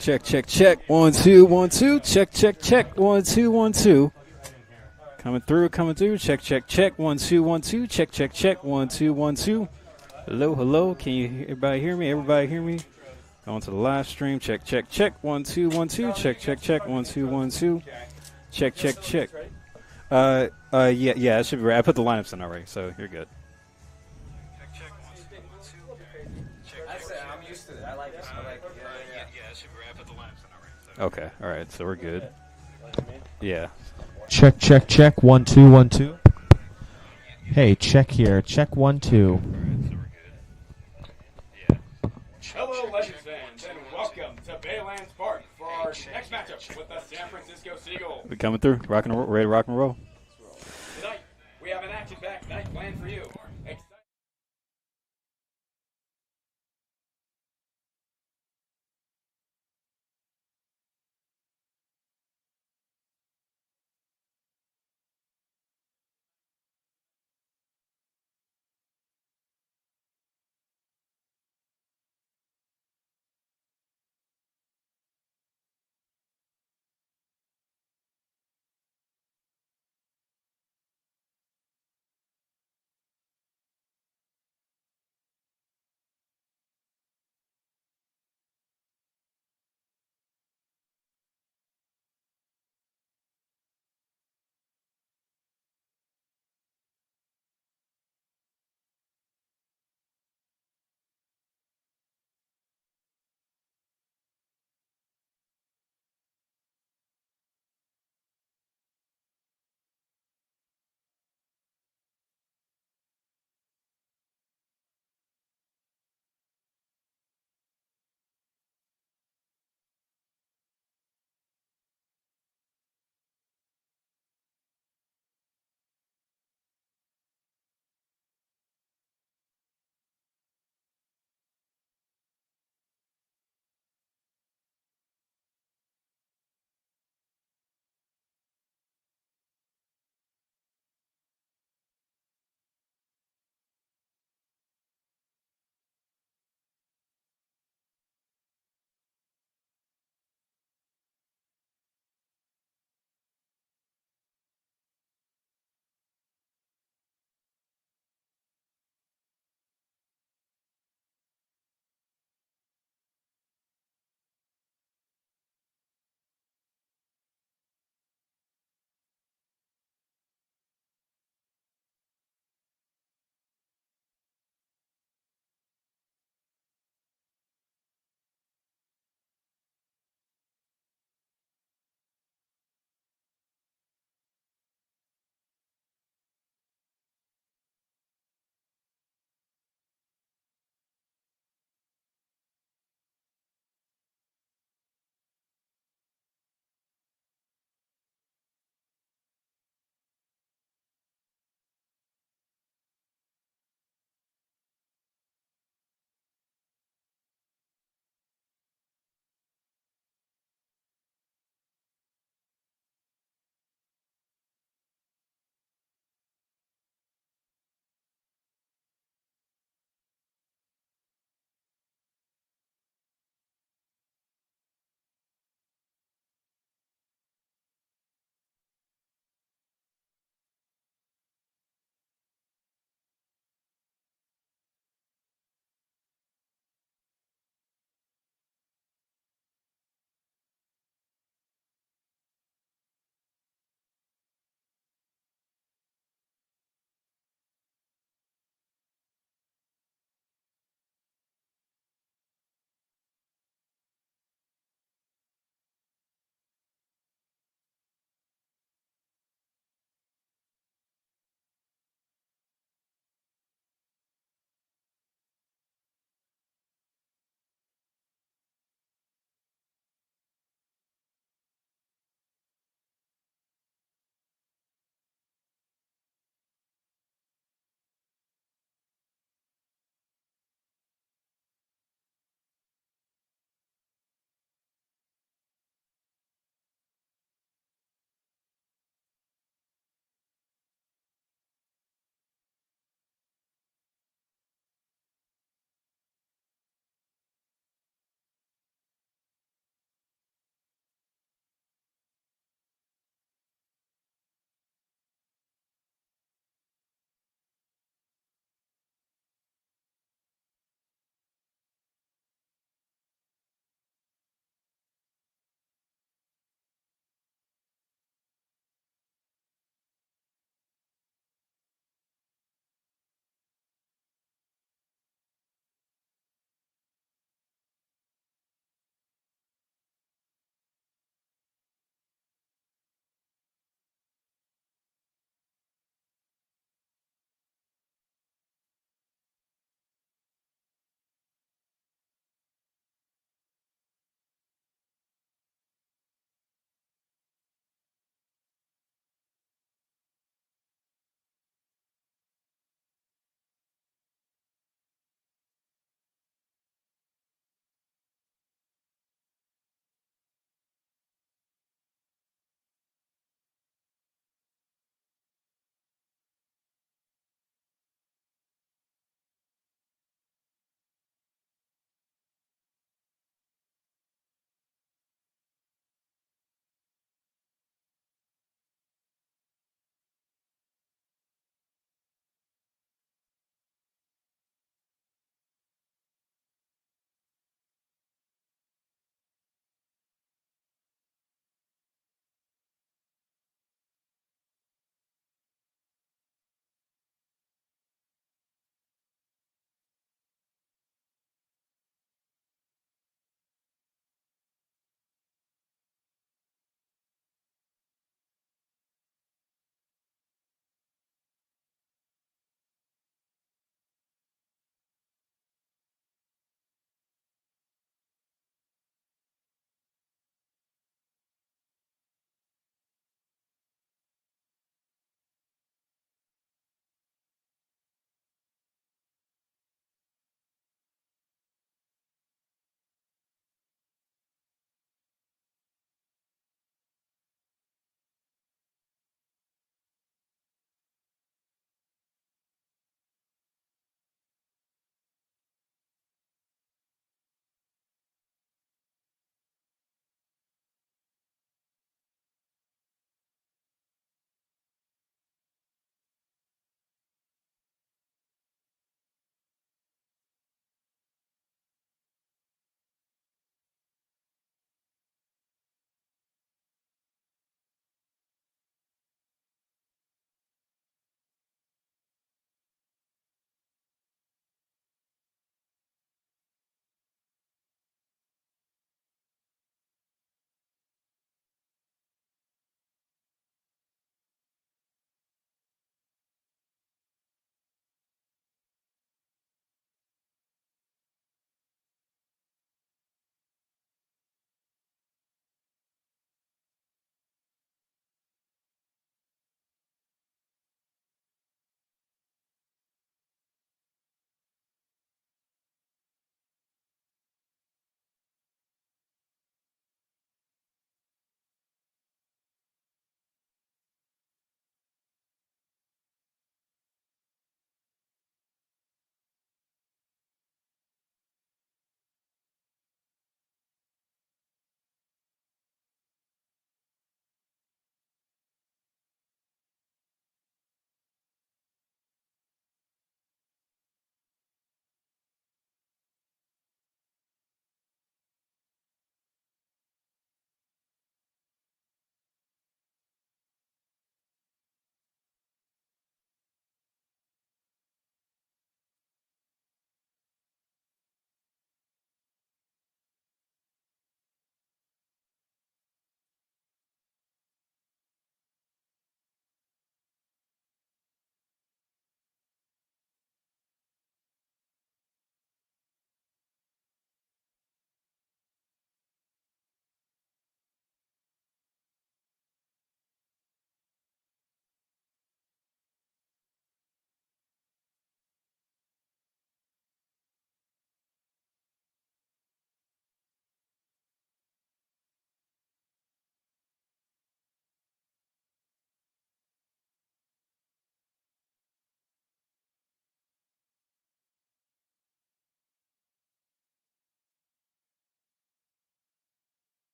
Check, check, check. 1, 2, 1, 2. Check, check, check. 1, 2, 1, 2. Coming through, coming through. Check, check, check. 1, 2, 1, 2. Check, check, check. 1, 2, 1, 2. Hello, hello. Can you everybody hear me? Everybody hear me? Going to the live stream. Check, check, check. 1, 2, 1, 2. Check, check, check. 1, 2, 1, 2. Check, check, check. Yeah, it should be right. I put the lineups in already, so you're good. I'm used to it. I like it. Yeah, it should be right. I put the lineups in already. Okay, all right, so we're good. Yeah. Check, check, check. 1, 2, 1, 2. Hey, check here. Check 1, 2. Hello, Legends fans, and welcome to Baylands Park for our next matchup with the San Francisco Seagulls. We coming through, rock and roll, ready to rock and roll. Tonight, we have an action-packed night planned for you.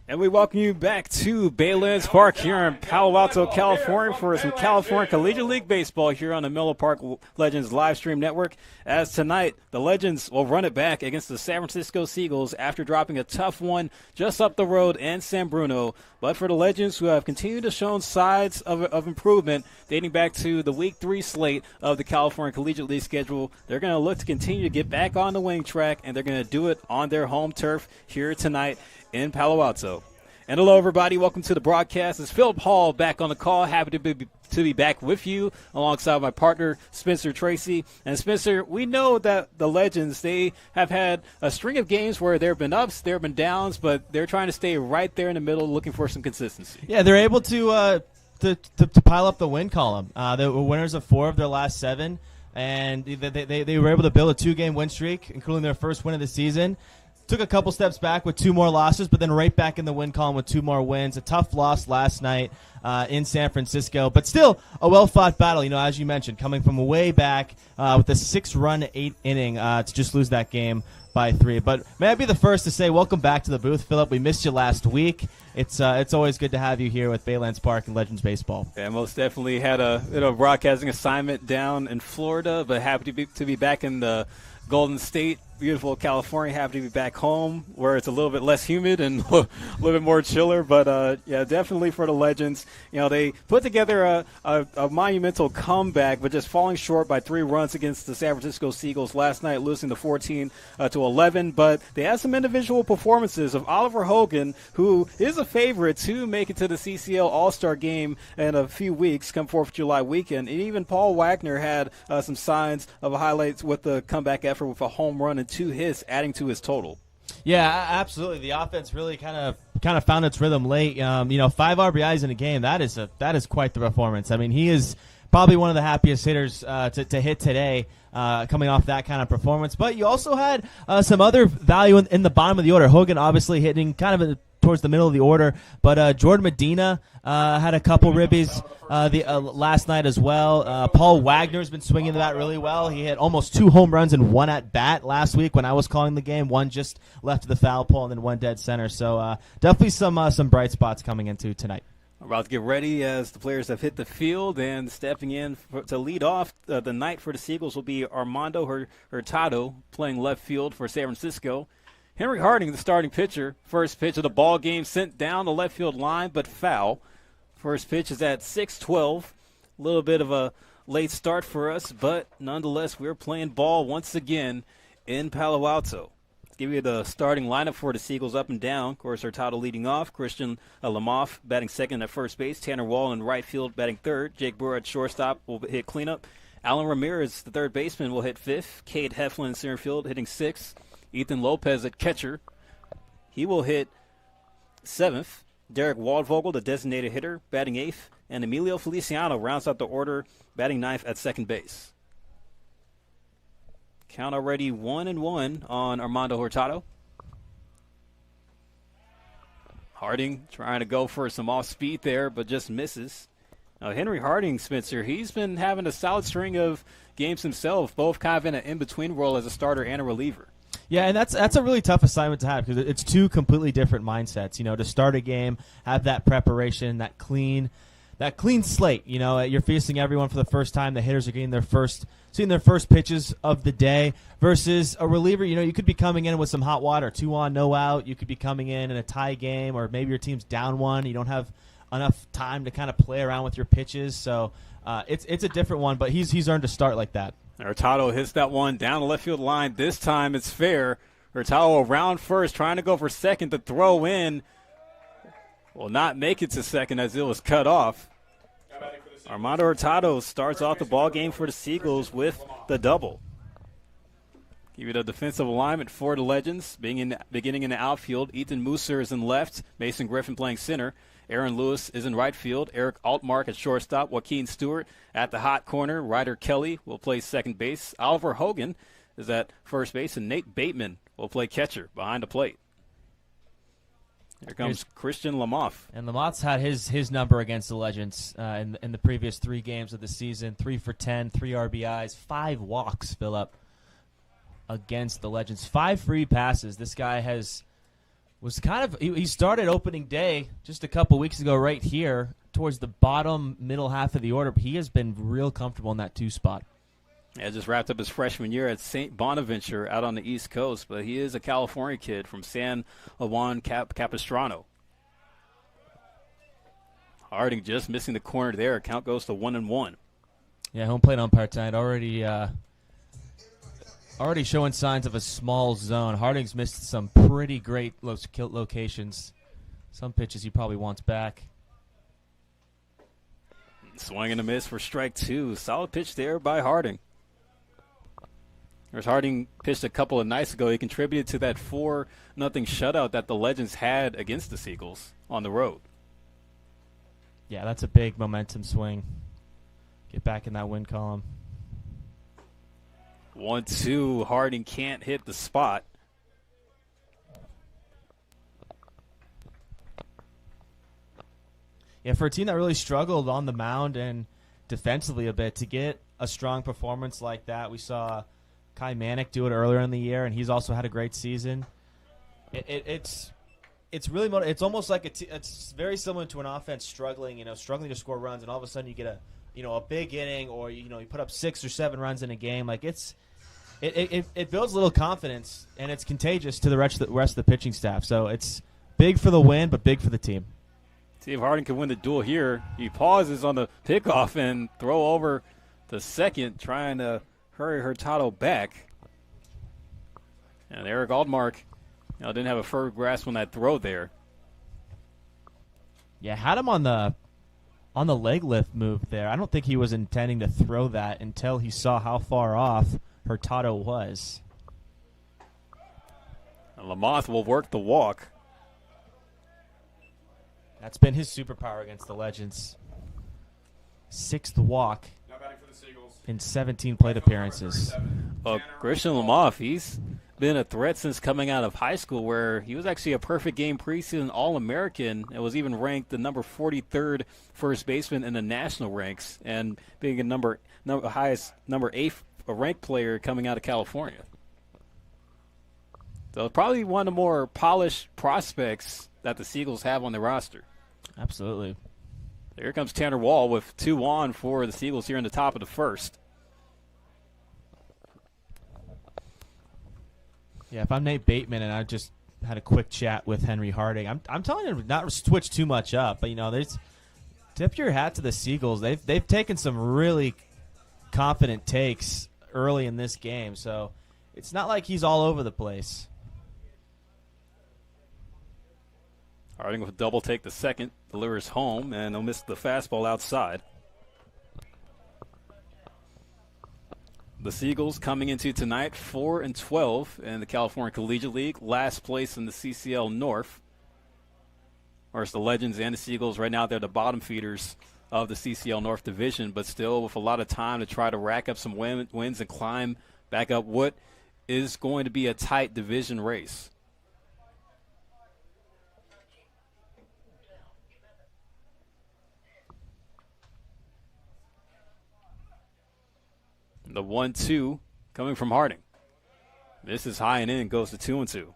And we welcome you back to Baylands Park here in Palo Alto, California for some California Collegiate League baseball here on the Menlo Park Legends live stream network. As tonight, the Legends will run it back against the San Francisco Seagulls after dropping a tough one just up the road in San Bruno. But for the Legends, who have continued to show signs of improvement dating back to the Week 3 slate of the California Collegiate League schedule, they're going to look to continue to get back on the winning track, and they're going to do it on their home turf here tonight in Palo Alto. And hello, everybody. Welcome to the broadcast. It's Philip Hall back on the call. Happy to be back with you alongside my partner, Spencer Tracy. And Spencer, we know that the Legends, they have had a string of games where there have been ups, there have been downs, but they're trying to stay right there in the middle looking for some consistency. Yeah, they're able to pile up the win column. They were winners of 4 of their last 7, and they were able to build a 2-game win streak, including their first win of the season. Took a couple steps back with 2 more losses, but then right back in the win column with 2 more wins. A tough loss last night in San Francisco, but still a well-fought battle, as you mentioned, coming from way back with a 6-run 8th inning to just lose that game by 3. But may I be the first to say welcome back to the booth, Philip. We missed you last week. It's always good to have you here with Baylands Park and Legends Baseball. Yeah, most definitely had a broadcasting assignment down in Florida, but happy to be back in the Golden State, beautiful California. Happy to be back home where it's a little bit less humid and a little bit more chiller. But, yeah, definitely for the Legends. They put together a monumental comeback, but just falling short by 3 runs against the San Francisco Seagulls last night, losing to 14-11. But they had some individual performances of Oliver Hogan, who is a favorite to make it to the CCL All-Star game in a few weeks, come 4th of July weekend. And even Paul Wagner had some signs of highlights with the comeback effort with a home run and 2 hits, adding to his total. Yeah, absolutely. The offense really kind of found its rhythm late. 5 RBIs in a game. That is quite the performance. I mean, he is probably one of the happiest hitters to hit today, coming off that kind of performance. But you also had some other value in the bottom of the order. Hogan obviously hitting kind of towards the middle of the order, but Jordan Medina had a couple ribbies last night as well. Paul Wagner's been swinging the bat really well. He hit almost 2 home runs in 1 at bat last week when I was calling the game. 1 just left of the foul pole and then 1 dead center. So definitely some bright spots coming into tonight. We're about to get ready as the players have hit the field, and stepping in to lead off the night for the Seagulls will be Armando Hurtado playing left field for San Francisco. Henry Harding, the starting pitcher. First pitch of the ball game sent down the left field line, but foul. First pitch is at 6:12. A little bit of a late start for us, but nonetheless, we're playing ball once again in Palo Alto. Give you the starting lineup for the Seagulls up and down. Of course, Hurtado leading off. Christian Lamoff batting second at first base. Tanner Wall in right field batting third. Jake Brewer at shortstop will hit cleanup. Alan Ramirez, the third baseman, will hit fifth. Cade Heflin in center field hitting sixth. Ethan Lopez at catcher. He will hit seventh. Derek Waldvogel, the designated hitter, batting eighth. And Emilio Feliciano rounds out the order, batting ninth at second base. Count already 1-1 on Armando Hurtado. Harding trying to go for some off speed there, but just misses. Now, Henry Harding, Spencer, he's been having a solid string of games himself, both kind of in an in-between role as a starter and a reliever. Yeah, and that's a really tough assignment to have because it's 2 completely different mindsets. To start a game, have that preparation, that clean slate. You're facing everyone for the first time. The hitters are getting seeing their first pitches of the day versus a reliever. You could be coming in with some hot water, 2 on, no out. You could be coming in a tie game, or maybe your team's down 1. You don't have enough time to kind of play around with your pitches. So it's a different one, but he's earned a start like that. Hurtado hits that one down the left field line. This time it's fair. Hurtado around first, trying to go for second to throw in. Will not make it to second as it was cut off. Armando Hurtado starts off the ball game for the Seagulls with the double. Give you the defensive alignment for the Legends. Beginning in the outfield, Ethan Musser is in left. Mason Griffin playing center. Aaron Lewis is in right field. Eric Altmark at shortstop. Joaquin Stewart at the hot corner. Ryder Kelly will play second base. Oliver Hogan is at first base. And Nate Bateman will play catcher behind the plate. Here comes Christian Lamoff. And Lamoff's had his number against the Legends in the previous 3 games of the season. 3 for 10, 3 RBIs, 5 walks, Philip, against the Legends. 5 free passes. This guy has was kind of he started opening day just a couple weeks ago right here towards the bottom middle half of the order, but he has been real comfortable in that 2 spot. Yeah, just wrapped up his freshman year at St. Bonaventure out on the East Coast, but he is a California kid from San Juan Capistrano. Harding just missing the corner there. Count goes to 1-1. Yeah, home plate umpire tonight already showing signs of a small zone. Harding's missed some pretty great locations. Some pitches he probably wants back. Swing and a miss for strike 2. Solid pitch there by Harding. Whereas Harding pitched a couple of nights ago, he contributed to that 4-0 shutout that the Legends had against the Seagulls on the road. Yeah, that's a big momentum swing. Get back in that win column. 1-2. Harding can't hit the spot. Yeah, for a team that really struggled on the mound and defensively a bit, to get a strong performance like that, we saw Kai Manick do it earlier in the year, and he's also had a great season. It's really it's almost like it's very similar to an offense struggling to score runs, and all of a sudden you get a big inning, or you put up 6 or 7 runs in a game. Like it builds a little confidence, and it's contagious to the rest of the pitching staff. So it's big for the win, but big for the team. See if Harding can win the duel here. He pauses on the pickoff and throw over to second, trying to hurry Hurtado back. And Eric Aldmark didn't have a firm grasp on that throw there. Yeah, had him on the leg lift move there. I don't think he was intending to throw that until he saw how far off Hurtado was. And Lamoth will work the walk. That's been his superpower against the Legends. 6th walk in 17 plate appearances. Well, Christian Lamoth, he's been a threat since coming out of high school, where he was actually a perfect game preseason All-American and was even ranked the number 43rd first baseman in the national ranks, and being a highest number 8 ranked player coming out of California. So probably one of the more polished prospects that the Seagulls have on their roster. Absolutely. Here comes Tanner Wall with 2 on for the Seagulls here in the top of the first. Yeah, if I'm Nate Bateman and I just had a quick chat with Henry Harding, I'm telling him not to switch too much up. But there's tip your hat to the Seagulls. They've taken some really confident takes early in this game, so it's not like he's all over the place. Harding with a double take the second, delivers home, and he'll miss the fastball outside. The Seagulls coming into tonight 4-12 in the California Collegiate League, last place in the CCL North. Of course, the Legends and the Seagulls right now, they're the bottom feeders of the CCL North Division, but still with a lot of time to try to rack up some wins and climb back up what is going to be a tight division race. The 1-2 coming from Harding. This is high and in, goes to 2-2.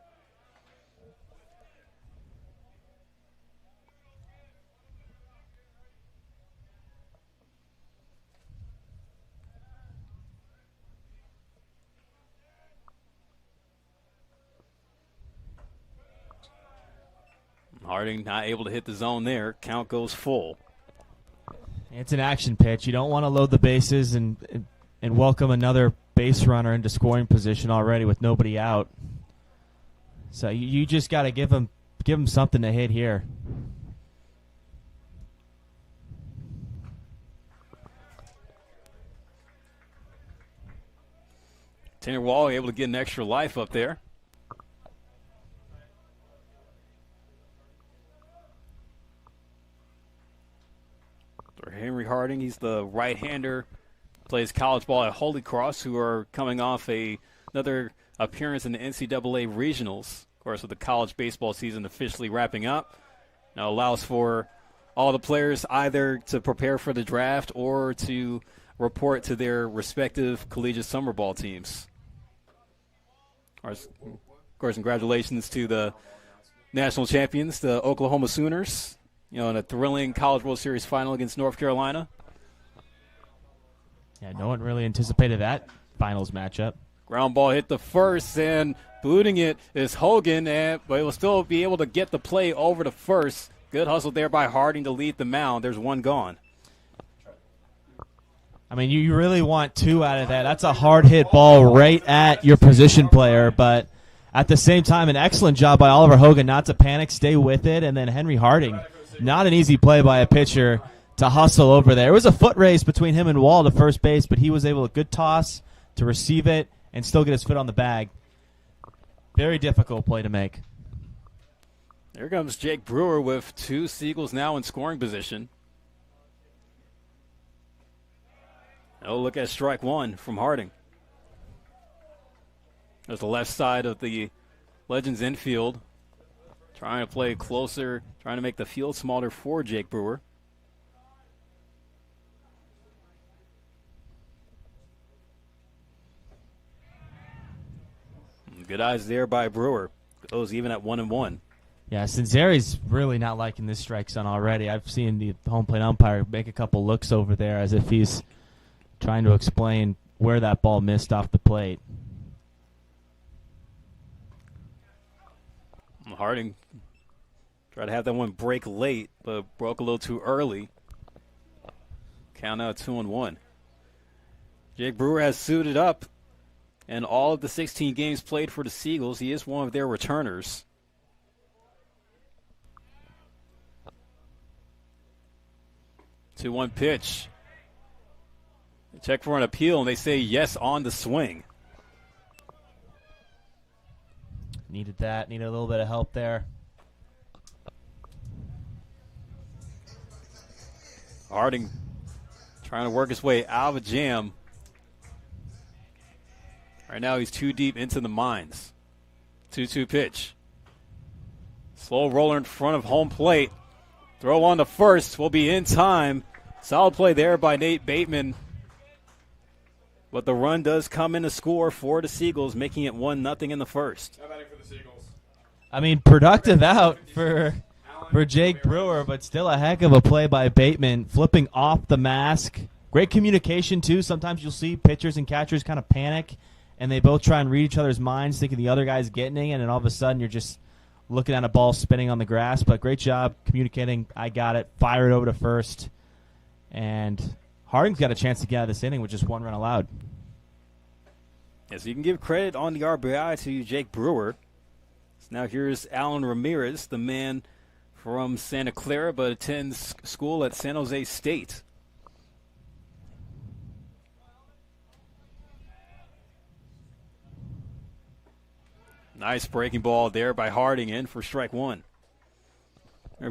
Harding not able to hit the zone there. Count goes full. It's an action pitch. You don't want to load the bases and welcome another base runner into scoring position already with nobody out. So you just got to give him something to hit here. Tanner Wall able to get an extra life up there. For Henry Harding, he's the right-hander. Plays college ball at Holy Cross, who are coming off another appearance in the NCAA regionals. Of course, with the college baseball season officially wrapping up. Now allows for all the players either to prepare for the draft or to report to their respective collegiate summer ball teams. Of course, congratulations to the national champions, the Oklahoma Sooners, in a thrilling College World Series final against North Carolina. Yeah, no one really anticipated that finals matchup. Ground ball hit the first, and booting it is Hogan, but he'll still be able to get the play over to first. Good hustle there by Harding to lead the mound. There's one gone. I mean, you really want two out of that. That's a hard hit ball right at your position player, but at the same time, an excellent job by Oliver Hogan not to panic, stay with it, and then Henry Harding, not an easy play by a pitcher to hustle over there. It was a foot race between him and Wall to first base, but he was able to good toss to receive it and still get his foot on the bag. Very difficult play to make. Here comes Jake Brewer with two Seagulls now in scoring position. Oh, look at strike one from Harding. There's the left side of the Legends infield. Trying to play closer, trying to make the field smaller for Jake Brewer. Good eyes there by Brewer. Goes even at 1-1. Yeah, Cinzeri's really not liking this strike zone already. I've seen the home plate umpire make a couple looks over there as if he's trying to explain where that ball missed off the plate. Harding tried to have that one break late, but broke a little too early. Count out 2-1. Jake Brewer has suited up in all of the 16 games played for the Seagulls. He is one of their returners. Two one pitch. They check for an appeal, and they say yes on the swing. Needed that. Needed a little bit of help there. Harding trying to work his way out of a jam. Right now he's too deep into the mines. 2-2 pitch. Slow roller in front of home plate. Throw on to first will be in time. Solid play there by Nate Bateman. But the run does come in to score for the Seagulls, making it 1-0 in the first. No batting for the Seagulls. I mean, productive out for Jake Brewer, but still a heck of a play by Bateman, flipping off the mask. Great communication, too. Sometimes you'll see pitchers and catchers kind of panic, and they both try and read each other's minds, thinking the other guy's getting it, and then all of a sudden you're just looking at a ball spinning on the grass. But great job communicating. I got it. Fire it over to first. And Harding's got a chance to get out of this inning with just one run allowed. Yes, you can give credit on the RBI to Jake Brewer. So now here's Alan Ramirez, the man from Santa Clara, but attends school at San Jose State. Nice breaking ball there by Harding in for strike one.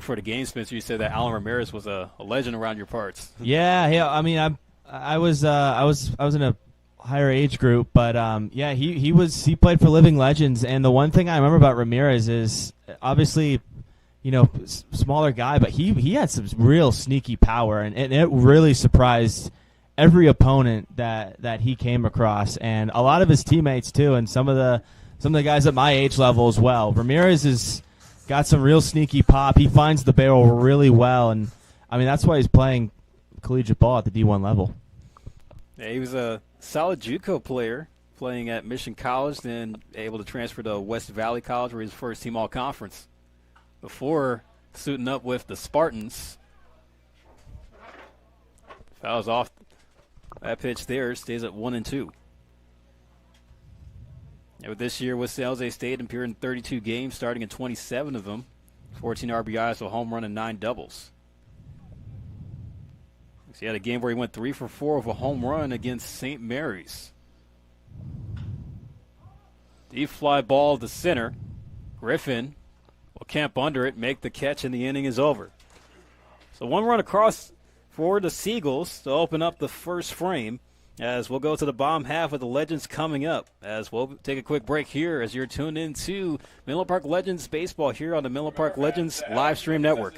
For the game, Spencer, you said that Alan Ramirez was a legend around your parts. Yeah. I mean, I was in a higher age group, but he played for Living Legends, and the one thing I remember about Ramirez is obviously, smaller guy, but he had some real sneaky power, and it really surprised every opponent that he came across, and a lot of his teammates too, and some of the guys at my age level as well. Ramirez is got some real sneaky pop. He finds the barrel really well, and I mean that's why he's playing collegiate ball at the D1 level. Yeah, he was a solid JUCO player, playing at Mission College, then able to transfer to West Valley College, where he was first team all-conference, before suiting up with the Spartans. Fouls off that pitch there, stays at 1-2. And with this year with San Jose State, appeared in 32 games, starting in 27 of them, 14 RBIs, a home run, and 9 doubles. He had a game where he went 3 for 4 with a home run against St. Mary's. Deep fly ball to center. Griffin will camp under it, make the catch, and the inning is over. So one run across for the Seagulls to open up the first frame, as we'll go to the bottom half of the Legends coming up, as we'll take a quick break here as you're tuned in to Menlo Park Legends Baseball here on the Menlo Park Legends live stream network.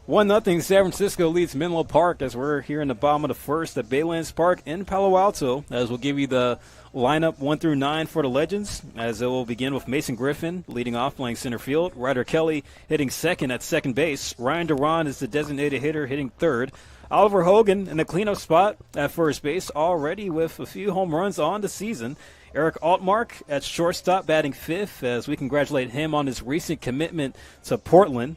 1-0 San Francisco leads Menlo Park as we're here in the bottom of the first at Baylands Park in Palo Alto, as we'll give you the lineup 1 through 9 for the Legends, as it will begin with Mason Griffin leading off playing center field, Ryder Kelly hitting second at second base, Ryan Duran is the designated hitter hitting third, Oliver Hogan in the cleanup spot at first base, already with a few home runs on the season. Eric Altmark at shortstop batting fifth, as we congratulate him on his recent commitment to Portland.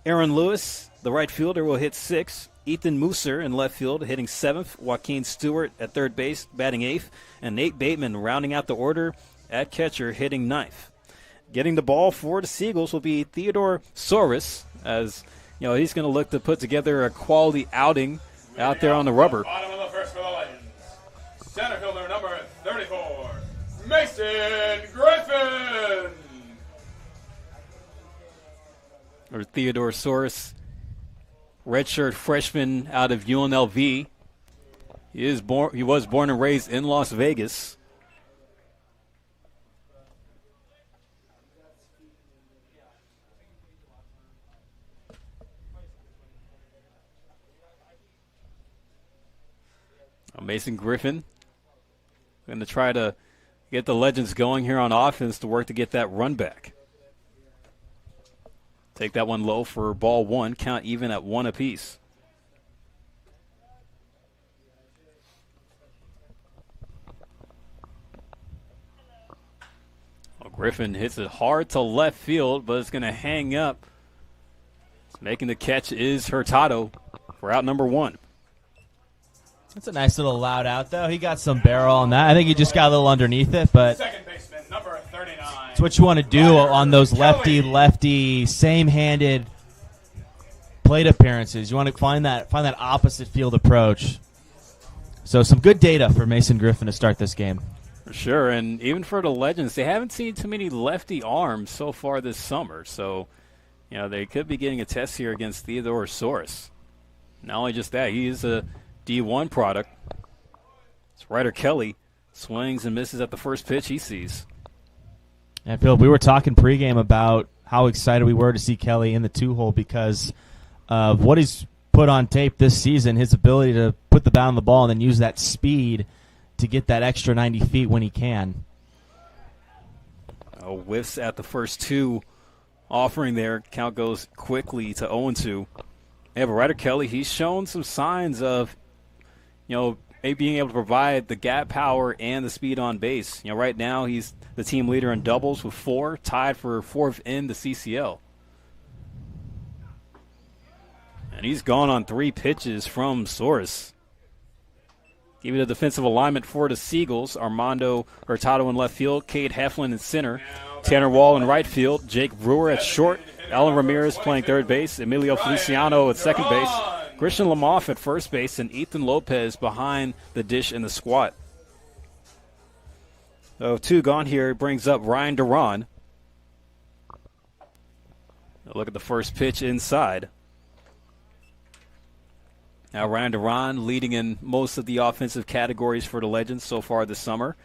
Aaron Lewis, the right fielder, will hit sixth. Ethan Mooser in left field hitting seventh. Joaquin Stewart at third base batting eighth. And Nate Bateman rounding out the order at catcher hitting ninth. Getting the ball for the Seagulls will be Theodore Soros, as he's going to look to put together a quality outing out there on the rubber. Bottom of the first for the Legends. Center fielder number 34, Mason Griffin. Or Theodore Soros, redshirt freshman out of UNLV. He was born and raised in Las Vegas. Mason Griffin going to try to get the Legends going here on offense to work to get that run back. Take that one low for ball one. Count even at one apiece. Well, Griffin hits it hard to left field, but it's going to hang up. Making the catch is Hurtado for out number one. That's a nice little loud out, though. He got some barrel on that. I think he just got a little underneath it, but second baseman, number 39. It's what you want to do on those lefty, same-handed plate appearances. You want to find that opposite field approach. So some good data for Mason Griffin to start this game. For sure, and even for the Legends, they haven't seen too many lefty arms so far this summer. So, they could be getting a test here against Theodore Soros. Not only just that, he is a D1 product. It's Ryder Kelly swings and misses at the first pitch he sees. And Phil, we were talking pregame about how excited we were to see Kelly in the two-hole because of what he's put on tape this season, his ability to put the bat on the ball and then use that speed to get that extra 90 feet when he can. Whiffs at the first two offering there. Count goes quickly to 0-2. Yeah, but Ryder Kelly, he's shown some signs of being able to provide the gap power and the speed on base. Right now he's the team leader in doubles with 4, tied for 4th in the CCL. And he's gone on 3 pitches from Soros. Give it a defensive alignment for the Seagulls. Armando Hurtado in left field, Cade Heflin in center, Tanner Wall in right field, Jake Brewer at short, Alan Ramirez playing third base, Emilio Feliciano at second base, Christian Lamoff at first base, and Ethan Lopez behind the dish in the squat. So 2 gone here brings up Ryan Duran. Look at the first pitch inside. Now Ryan Duran leading in most of the offensive categories for the Legends so far this summer.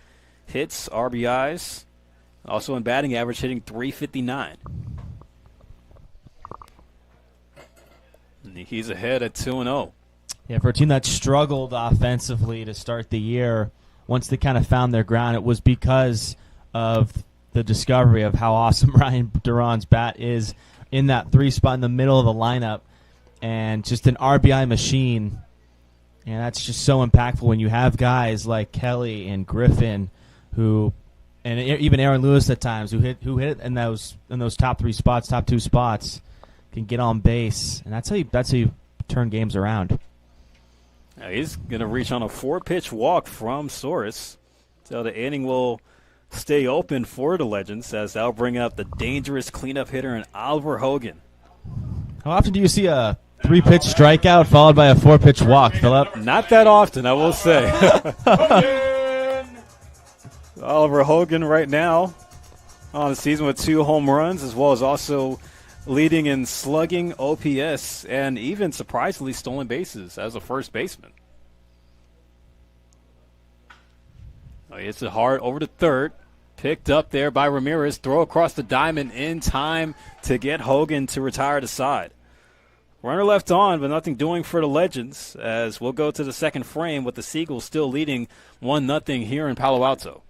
Hits, RBIs, also in batting average, hitting .359. He's ahead at 2-0. Yeah, for a team that struggled offensively to start the year, once they kind of found their ground, it was because of the discovery of how awesome Ryan Duran's bat is in that 3 spot in the middle of the lineup, and just an RBI machine. And that's just so impactful when you have guys like Kelly and Griffin, and even Aaron Lewis at times, who hit in those top 3 spots, top 2 spots, can get on base, and that's how you turn games around. Now he's going to reach on a 4-pitch walk from Soros, so the inning will stay open for the Legends, as they'll bring up the dangerous cleanup hitter in Oliver Hogan. How often do you see a 3-pitch strikeout followed by a 4-pitch walk, Philip? Not that often, I will say. Oliver Hogan right now on the season with 2 home runs, as well as also leading in slugging, OPS, and even surprisingly stolen bases as a first baseman. It's a hard over to third. Picked up there by Ramirez. Throw across the diamond in time to get Hogan to retire to side. Runner left on, but nothing doing for the Legends, as we'll go to the second frame with the Seagulls still leading 1-0 here in Palo Alto.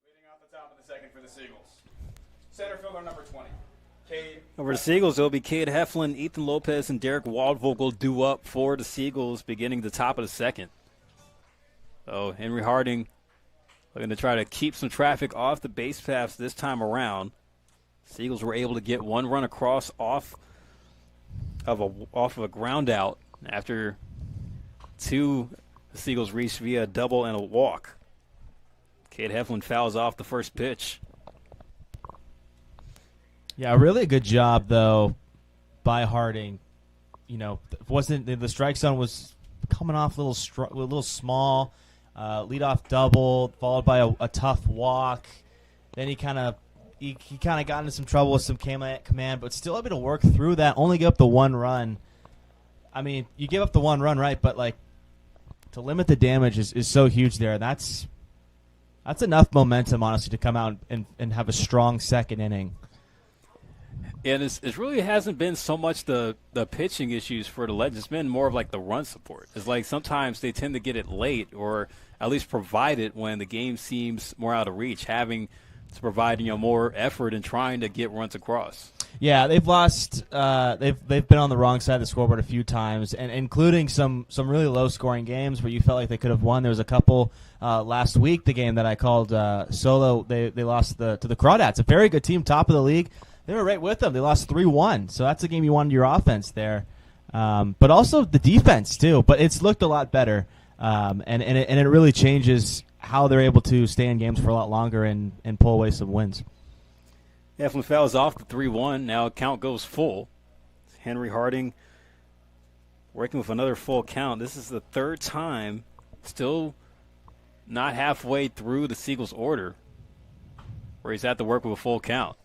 Leading off the top of the second for the Seagulls. Center fielder number 20, Cade. Over the Seagulls, it'll be Cade Heflin, Ethan Lopez, and Derek Waldvogel due up for the Seagulls beginning the top of the second. So Henry Harding looking to try to keep some traffic off the base paths this time around. Seagulls were able to get one run across off of a ground out after the Seagulls reached via a double and a walk. Cade Heflin fouls off the first pitch. Yeah, really a good job though by Harding. You know, wasn't the strike zone was coming off a little small. Leadoff double followed by a tough walk. Then he kind of got into some trouble with some command, but still able to work through that. Only give up the one run. I mean, you give up the one run, right? But like to limit the damage is so huge there. That's enough momentum, honestly, to come out and have a strong second inning. And it really hasn't been so much the pitching issues for the Legends. It's been more of like the run support. It's like sometimes they tend to get it late or at least provide it when the game seems more out of reach, having to provide more effort in trying to get runs across. Yeah, they've lost. They've been on the wrong side of the scoreboard a few times, and including some really low scoring games where you felt like they could have won. There was a couple last week. The game that I called solo, they lost to the Crawdads, a very good team, top of the league. They were right with them. They lost 3-1, so that's a game you wanted your offense there, but also the defense too. But it's looked a lot better, and it really changes how they're able to stay in games for a lot longer and pull away some wins. Heflin fouls off the 3-1. Now count goes full. Henry Harding working with another full count. This is the third time, still not halfway through the Seagulls order, where he's had to work with a full count.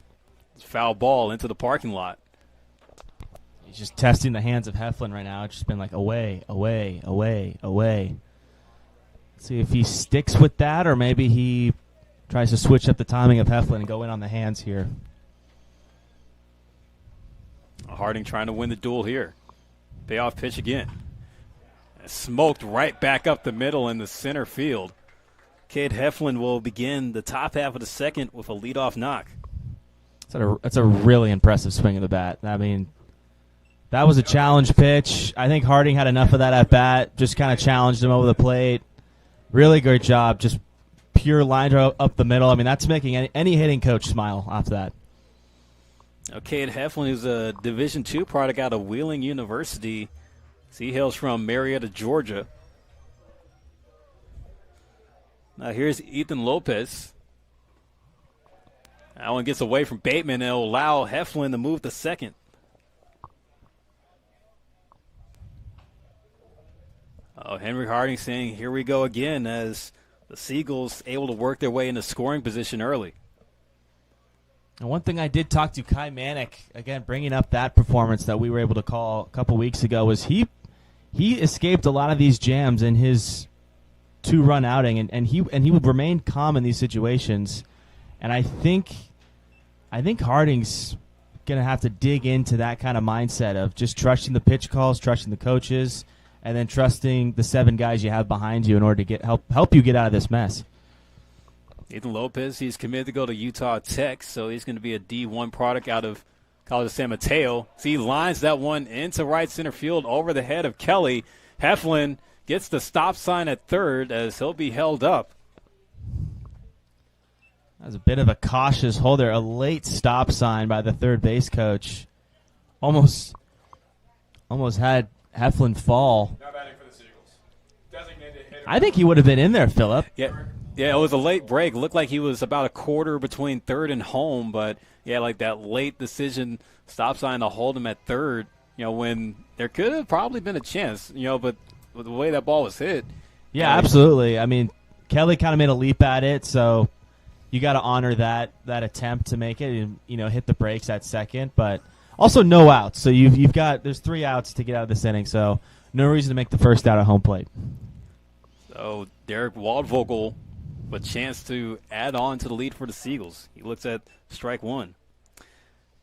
It's foul ball into the parking lot. He's just testing the hands of Heflin right now. It's just been like away, away, away, away. See if he sticks with that, or maybe he tries to switch up the timing of Heflin and go in on the hands here. Harding trying to win the duel here. Payoff pitch again. Smoked right back up the middle in the center field. Cade Heflin will begin the top half of the second with a leadoff knock. That's a really impressive swing of the bat. I mean, that was a challenge pitch. I think Harding had enough of that at bat. Just kind of challenged him over the plate. Really great job. Just pure line drive up the middle. I mean, that's making any hitting coach smile off that. Cade Heflin is a Division II product out of Wheeling University. He hails from Marietta, Georgia. Now here's Ethan Lopez. That one gets away from Bateman and will allow Heflin to move to second. Henry Harding saying, here we go again, as the Seagulls able to work their way into scoring position early. And one thing I did talk to Kai Manick, again, bringing up that performance that we were able to call a couple weeks ago, was he escaped a lot of these jams in his 2-run outing, and he would remain calm in these situations. And I think Harding's going to have to dig into that kind of mindset of just trusting the pitch calls, trusting the coaches, and then trusting the 7 guys you have behind you in order to help you get out of this mess. Ethan Lopez, he's committed to go to Utah Tech, so he's going to be a D1 product out of College of San Mateo. So he lines that one into right center field over the head of Kelly. Heflin gets the stop sign at third as he'll be held up. That was a bit of a cautious hold there, a late stop sign by the third base coach. Almost had Heflin fall. Now batting for the Seagulls. Designated hitter. I think he would have been in there, Phillip. Yeah, it was a late break. Looked like he was about a quarter between third and home, but yeah, like that late decision stop sign to hold him at third, when there could have probably been a chance, but with the way that ball was hit. Yeah, absolutely. I mean, Kelly kind of made a leap at it, so you got to honor that attempt to make it and, hit the brakes at second, but also no outs. So there's 3 outs to get out of this inning, so no reason to make the first out at home plate. So Derek Waldvogel with a chance to add on to the lead for the Seagulls. He looks at strike 1.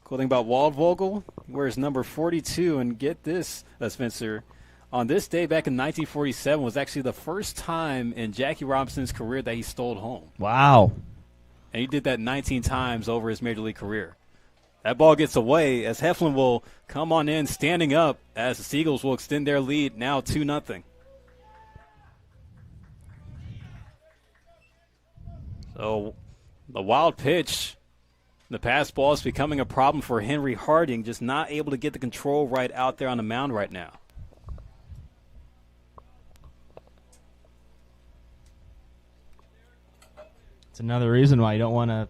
Cool thing about Waldvogel, he wears number 42, and get this, Spencer, on this day back in 1947 was actually the first time in Jackie Robinson's career that he stole home. Wow. And he did that 19 times over his Major League career. That ball gets away as Heflin will come on in standing up as the Seagulls will extend their lead now 2-0. So the wild pitch, the pass ball is becoming a problem for Henry Harding, just not able to get the control right out there on the mound right now. It's another reason why you don't want to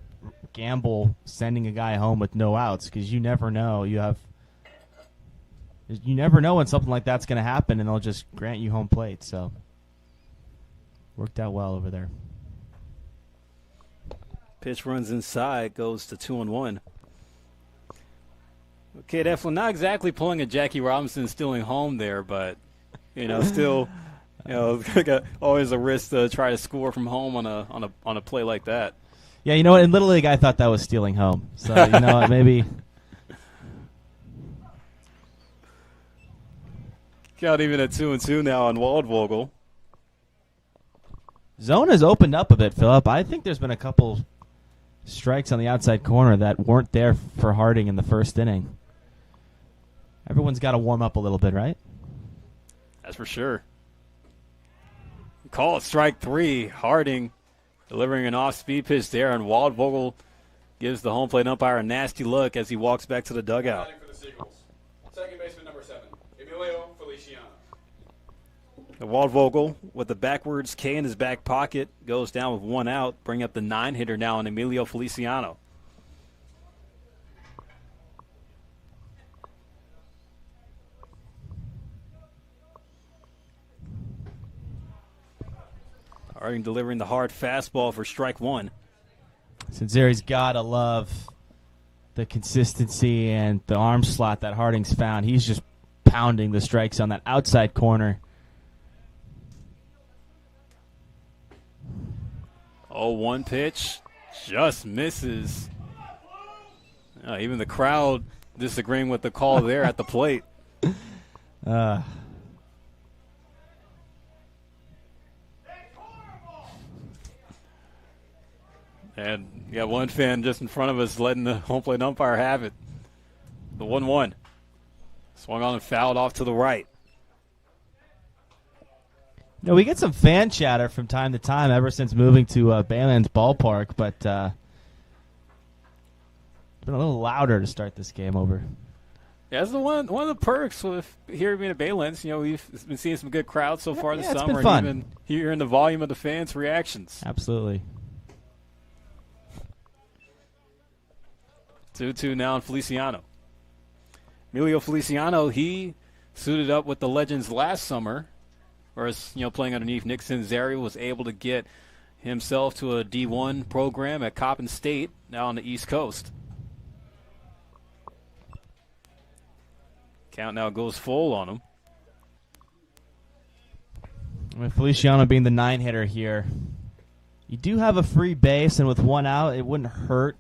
gamble sending a guy home with no outs, because you never know. You never know when something like that's going to happen, and they'll just grant you home plate. So worked out well over there. Pitch runs inside, goes to 2-1. Okay, Eflin, not exactly pulling a Jackie Robinson stealing home there, but still, got always a risk to try to score from home on a play like that. Yeah, you know what? In Little League, I thought that was stealing home. So what, maybe. Count even at 2-2 now on Waldvogel. Zone has opened up a bit, Phillip. I think there's been a couple strikes on the outside corner that weren't there for Harding in the first inning. Everyone's got to warm up a little bit, right? That's for sure. Call it strike 3. Harding delivering an off-speed pitch there, and Waldvogel gives the home plate umpire a nasty look as he walks back to the dugout. For the Seagulls. Second baseman number 7, Emilio Feliciano. The Waldvogel with the backwards K in his back pocket goes down with 1 out, bring up the 9-hitter now on Emilio Feliciano. Harding delivering the hard fastball for strike 1. Sinzeri's got to love the consistency and the arm slot that Harding's found. He's just pounding the strikes on that outside corner. 0-1 pitch, just misses. Even the crowd disagreeing with the call there at the plate. And you got one fan just in front of us letting the home plate umpire have it. The 1-1. Swung on and fouled off to the right. We get some fan chatter from time to time ever since moving to Baylands Ballpark, but it's been a little louder to start this game over. Yeah, that's one of the perks with here being at Baylands. We've been seeing some good crowds so far this summer, and even hearing the volume of the fans' reactions. Absolutely. 2-2 now on Feliciano. Emilio Feliciano, he suited up with the Legends last summer, whereas, playing underneath Nick Sinzeri, was able to get himself to a D1 program at Coppin State, now on the East Coast. Count now goes full on him. With Feliciano being the 9-hitter here, you do have a free base, and with one out, it wouldn't hurt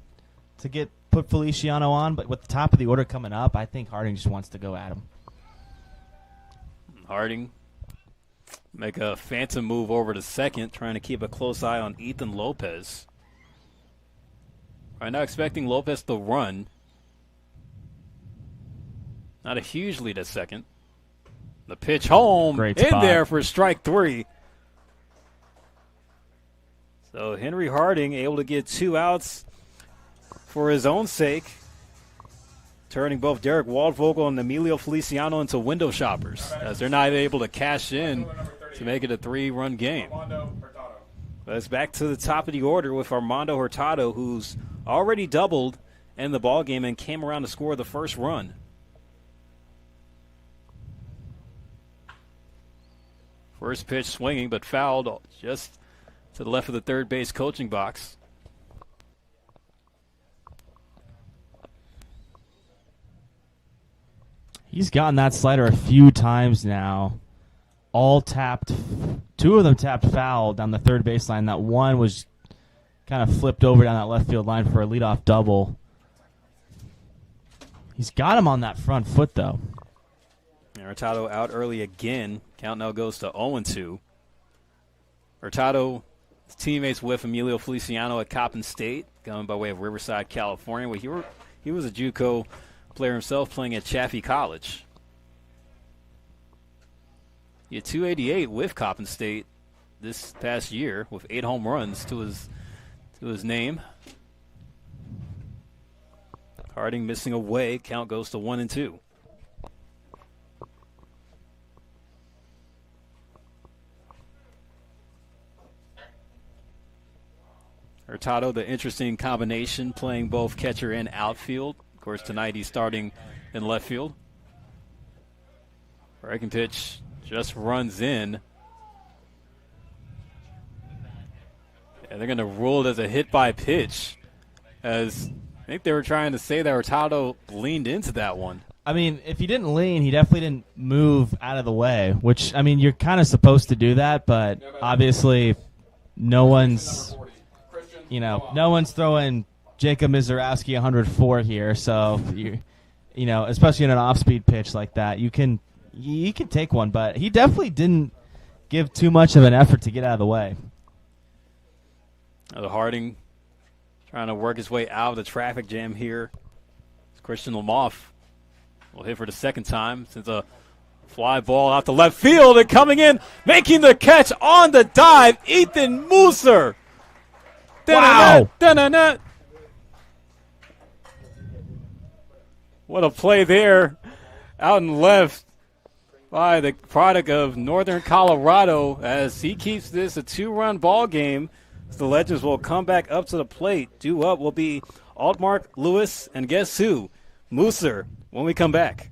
to put Feliciano on. But with the top of the order coming up, I think Harding just wants to go at him. Harding make a phantom move over to second, trying to keep a close eye on Ethan Lopez. Right now expecting Lopez to run. Not a huge lead at second. The pitch home. Great in spot. there for strike 3. So Henry Harding able to get 2 outs for his own sake, turning both Derek Waldvogel and Emilio Feliciano into window shoppers, as they're not able to cash in to make it a 3-run game. But it's back to the top of the order with Armando Hurtado, who's already doubled in the ballgame and came around to score the first run. First pitch swinging, but fouled just to the left of the third base coaching box. He's gotten that slider a few times now. All tapped. 2 of them tapped foul down the third baseline. That one was kind of flipped over down that left field line for a leadoff double. He's got him on that front foot, though. Hurtado out early again. Count now goes to 0-2. Hurtado, his teammates with Emilio Feliciano at Coppin State, going by way of Riverside, California, where he was a JUCO player himself, playing at Chaffey College. He had 288 with Coppin State this past year, with 8 home runs to his name. Harding missing away. Count goes to 1-2. Hurtado, the interesting combination, playing both catcher and outfield. Of course, tonight he's starting in left field. Breaking pitch just runs in. And they're going to rule it as a hit by pitch, as I think they were trying to say that Hurtado leaned into that one. I mean, if he didn't lean, he definitely didn't move out of the way, which, I mean, you're kind of supposed to do that, but obviously no one's throwing Jacob Mizorowski 104 here, so especially in an off-speed pitch like that, you can take one, but he definitely didn't give too much of an effort to get out of the way. The Harding trying to work his way out of the traffic jam here. Christian Lamoff will hit for the second time since a fly ball out to left field, and coming in, making the catch on the dive, Ethan Mooser. Wow. Da-na-na. What a play there out and left by the product of Northern Colorado, as he keeps this a 2-run ball game. The Legends will come back up to the plate. Due up will be Altmark, Lewis, and guess who? Mooser, when we come back.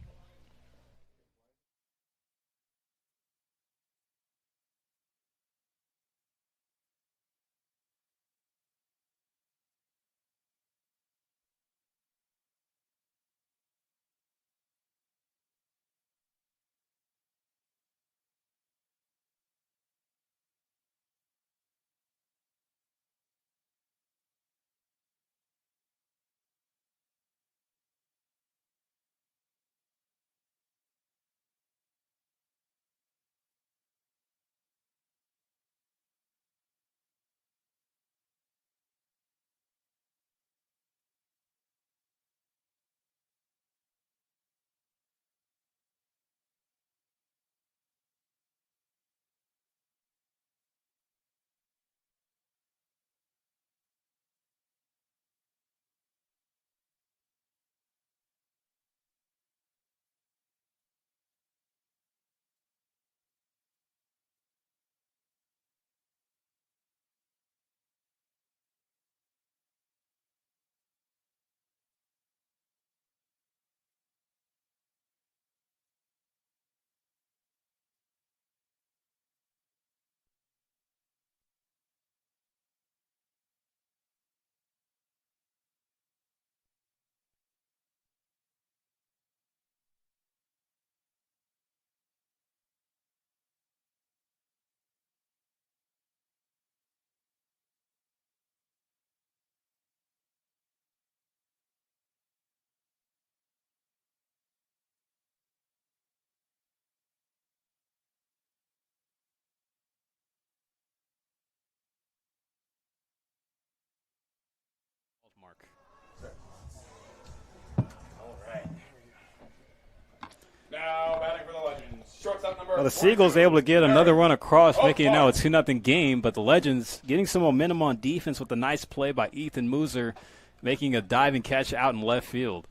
Shortstop number Well, the Seagulls able to get another run across, making it now a 2-0 game, but the Legends getting some momentum on defense with a nice play by Ethan Mooser, making a diving catch out in left field.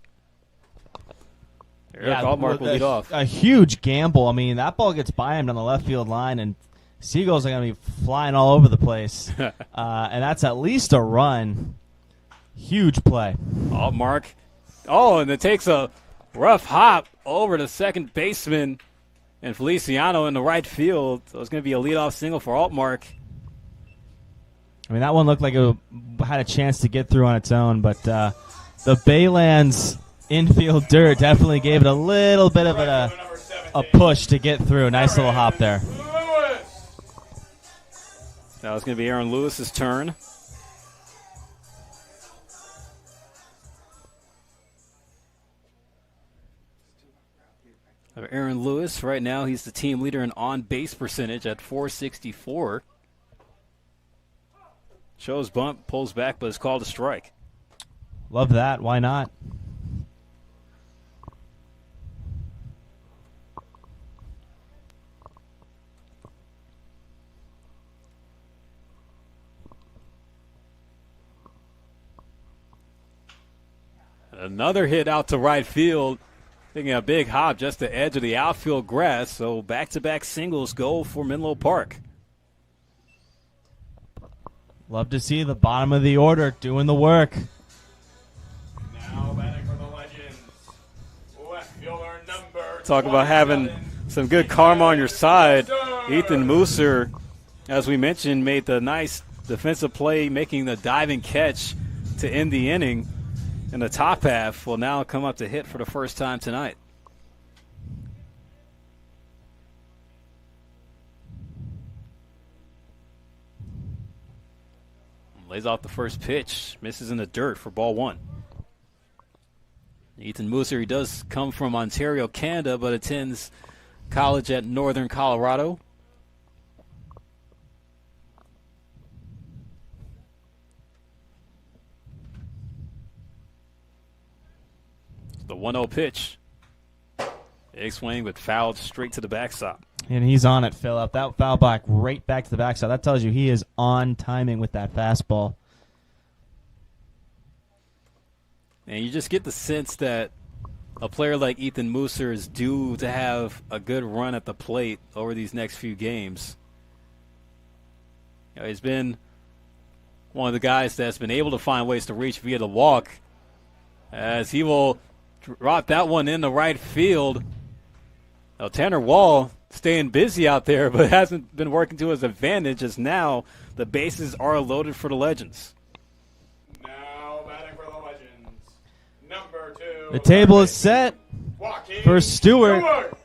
Eric Altmark will lead off. A huge gamble. I mean, that ball gets by him on the left field line, and Seagulls are going to be flying all over the place. And that's at least a run. Huge play. Altmark. Oh, and it takes a rough hop over to second baseman and Feliciano in the right field. So it's going to be a leadoff single for Altmark. I mean, that one looked like it had a chance to get through on its own, but the Baylands infield dirt definitely gave it a little bit of a push to get through. Nice little hop there. Now it's going to be Aaron Lewis's turn. Aaron Lewis, right now, he's the team leader in on-base percentage at .464. Shows bunt, pulls back, but is called a strike. Love that. Why not? Another hit out to right field. Taking a big hop just the edge of the outfield grass. So back-to-back singles go for Menlo Park. Love to see the bottom of the order doing the work. Now batting for the Legends. Left fielder number Talk about having some good karma on your side. Ethan Mooser, as we mentioned, made the nice defensive play, making the diving catch to end the inning. In the top half will now come up to hit for the first time tonight. Lays off the first pitch, misses in the dirt for ball one. Ethan Mooser, he does come from Ontario, Canada, but attends college at Northern Colorado. The 1-0 pitch. Big swing, but fouled straight to the backstop. And he's on it, Phillip. That foul back right back to the backside. That tells you he is on timing with that fastball. And you just get the sense that a player like Ethan Mooser is due to have a good run at the plate over these next few games. You know, he's been one of the guys that's been able to find ways to reach via the walk, as he will drop that one in the right field. Now, Tanner Wall staying busy out there, but hasn't been working to his advantage, as now the bases are loaded for the Legends. Now batting for the Legends. Number 2. The table is set for Stewart. Stewart.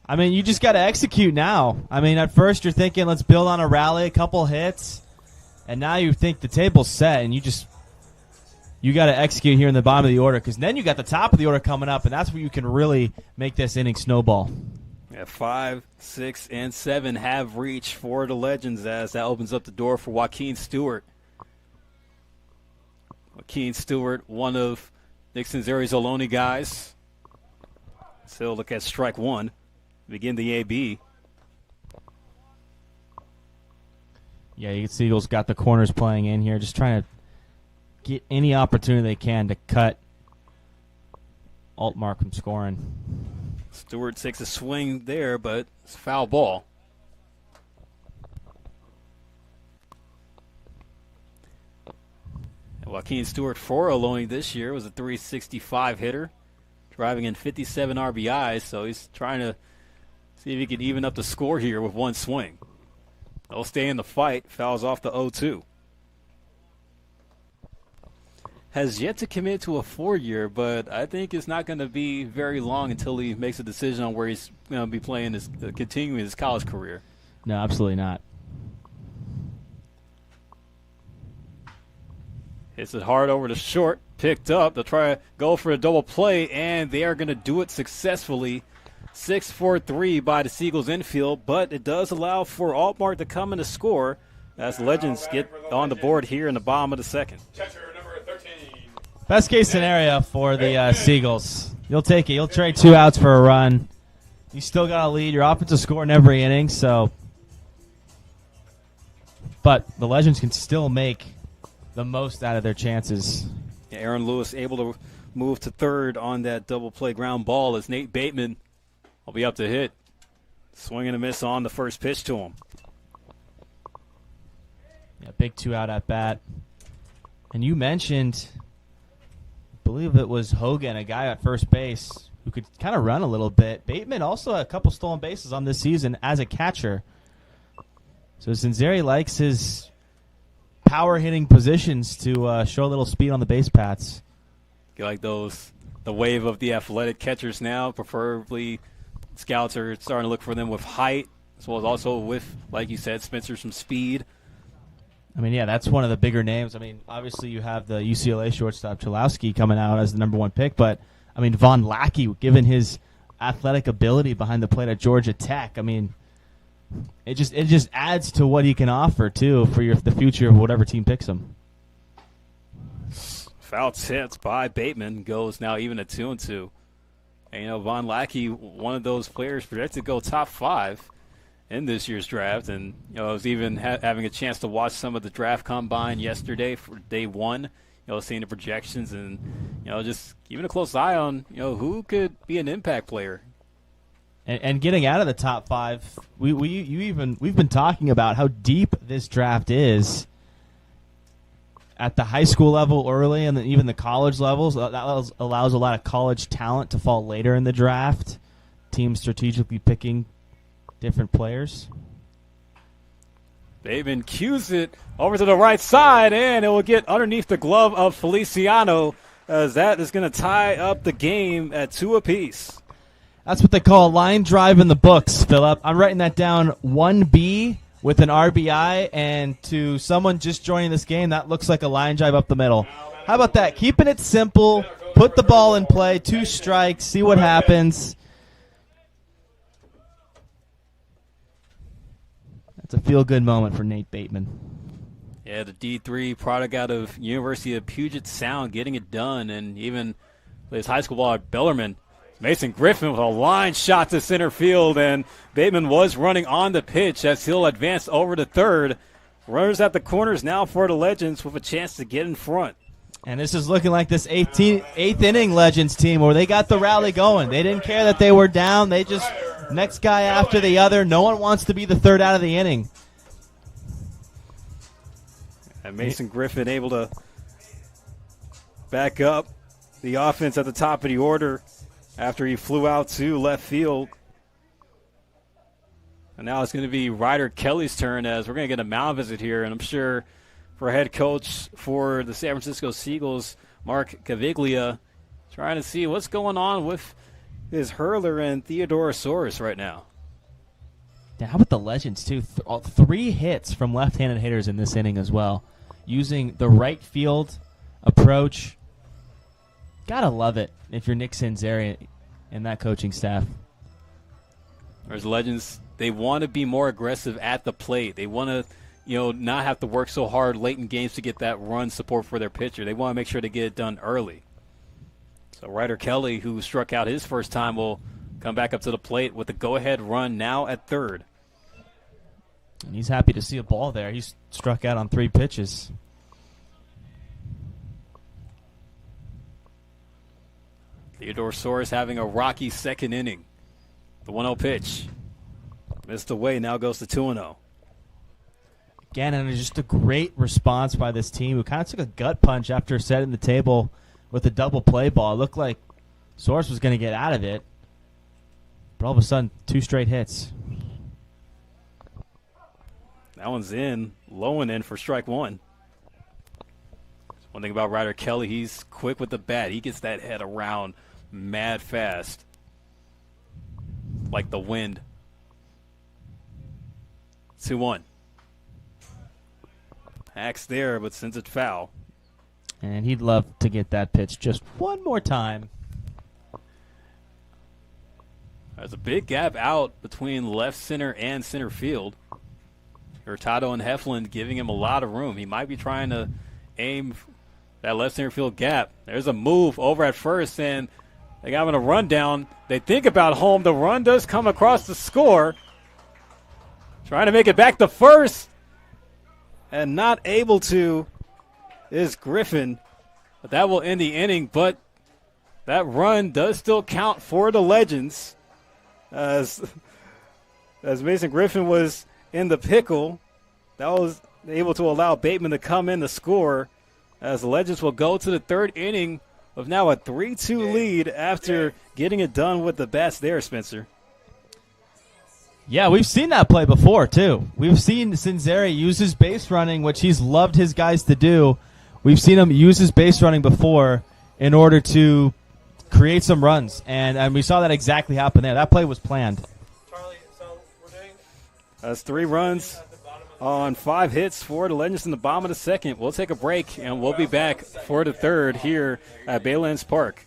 I mean, you just got to execute now. I mean, at first you're thinking, let's build on a rally, a couple hits, and now you think the table's set, and you got to execute here in the bottom of the order, because then you got the top of the order coming up, and that's where you can really make this inning snowball. Yeah, 5, 6, and 7 have reached for the Legends, as that opens up the door for Joaquin Stewart. Joaquin Stewart, one of Nixon's Arizoloni guys. So look at strike one. Begin the AB. Yeah, you can see Eagles got the corners playing in here, just trying to get any opportunity they can to cut Altmark from scoring. Stewart takes a swing there, but it's a foul ball. And Joaquin Stewart for Ohlone this year was a .365 hitter, driving in 57 RBIs, so he's trying to see if he can even up the score here with one swing. They'll stay in the fight, fouls off the 0-2. Has yet to commit to a 4-year, but I think it's not going to be very long until he makes a decision on where he's going to be playing, continuing his college career. No, absolutely not. Hits it hard over to short, picked up. They'll try to go for a double play, and they are going to do it successfully. 6-4-3 by the Seagulls infield, but it does allow for Altmark to come in to score as the Legends get on the board here in the bottom of the second. Best case scenario for the Seagulls. You'll take it. You'll trade 2 outs for a run. You still got to lead. Your offensive score in every inning, so. But the Legends can still make the most out of their chances. Yeah, Aaron Lewis able to move to third on that double play ground ball as Nate Bateman will be up to hit. Swing and a miss on the first pitch to him. Yeah, big 2-out at bat. And you mentioned, I believe it was Hogan, a guy at first base who could kind of run a little bit. Bateman also had a couple stolen bases on this season as a catcher. So Cinzeri likes his power hitting positions to show a little speed on the base paths. You like those, the wave of the athletic catchers now, preferably scouts are starting to look for them with height, as well as also with, like you said, Spencer, some speed. I mean, yeah, that's one of the bigger names. I mean, obviously you have the UCLA shortstop Chalowski coming out as the number 1 pick, but, I mean, Von Lackey, given his athletic ability behind the plate at Georgia Tech, I mean, it just adds to what he can offer, too, for the future of whatever team picks him. Foul tipped by Bateman, goes now even at 2-2. And, Von Lackey, one of those players projected to go top 5 in this year's draft, and I was even having a chance to watch some of the draft combine yesterday for day 1. Seeing the projections and just keeping a close eye on who could be an impact player. And getting out of the top 5, we've been talking about how deep this draft is at the high school level early, and then even the college levels. That allows a lot of college talent to fall later in the draft. Teams strategically picking different players. Bateman cues it over to the right side, and it will get underneath the glove of Feliciano, as that is going to tie up the game at 2 apiece. That's what they call a line drive in the books, Philip. I'm writing that down, 1B with an RBI, and to someone just joining this game, that looks like a line drive up the middle. How about that? Keeping it simple, put the ball in play, 2 strikes, see what happens. That's a feel-good moment for Nate Bateman. Yeah, the D3 product out of University of Puget Sound getting it done, and even his high school ball at Bellarmine. Mason Griffin with a line shot to center field, and Bateman was running on the pitch as he'll advance over to third. Runners at the corners now for the Legends with a chance to get in front. And this is looking like this eighth inning Legends team where they got the rally going. They didn't care that they were down. They just, next guy after the other. No one wants to be the third out of the inning. And Mason Griffin able to back up the offense at the top of the order after he flew out to left field. And now it's going to be Ryder Kelly's turn, as we're going to get a mound visit here. And I'm sure for head coach for the San Francisco Seagulls, Mark Caviglia, trying to see what's going on with his hurler and Theodorosaurus right now. Yeah, how about the Legends, too? 3 hits from left-handed hitters in this inning as well, using the right field approach. Gotta love it if you're Nick Cinzeri and that coaching staff. Whereas the Legends, they want to be more aggressive at the plate. They want to, not have to work so hard late in games to get that run support for their pitcher. They want to make sure to get it done early. So Ryder Kelly, who struck out his first time, will come back up to the plate with the go-ahead run now at third. And he's happy to see a ball there. He's struck out on 3 pitches. Theodorosaurus having a rocky second inning. The 1-0 pitch. Missed away, now goes to 2-0. Again, and just a great response by this team who kind of took a gut punch after setting the table with a double play ball. It looked like Source was going to get out of it. But all of a sudden, 2 straight hits. That one's in, low and in for strike 1. One thing about Ryder Kelly, he's quick with the bat. He gets that head around mad fast, like the wind. 2-1. Axe there, but sends it foul. And he'd love to get that pitch just one more time. There's a big gap out between left center and center field. Hurtado and Heflin giving him a lot of room. He might be trying to aim that left center field gap. There's a move over at first, and They got him a rundown. They think about home. The run does come across the score. Trying to make it back to first. And not able to is Griffin. But that will end the inning. But that run does still count for the Legends. As Mason Griffin was in the pickle. That was able to allow Bateman to come in to score. As the Legends will go to the third inning of now a 3-2 lead after getting it done with the bats there, Spencer. Yeah, we've seen that play before, too. We've seen Cinzeri use his base running, which he's loved his guys to do. We've seen him use his base running before in order to create some runs, and we saw that exactly happen there. That play was planned. Charlie, so we're doing. That's 3 runs on 5 hits for the Legends in the bottom of the second. We'll take a break, and we'll be back for the third here at Baylands Park.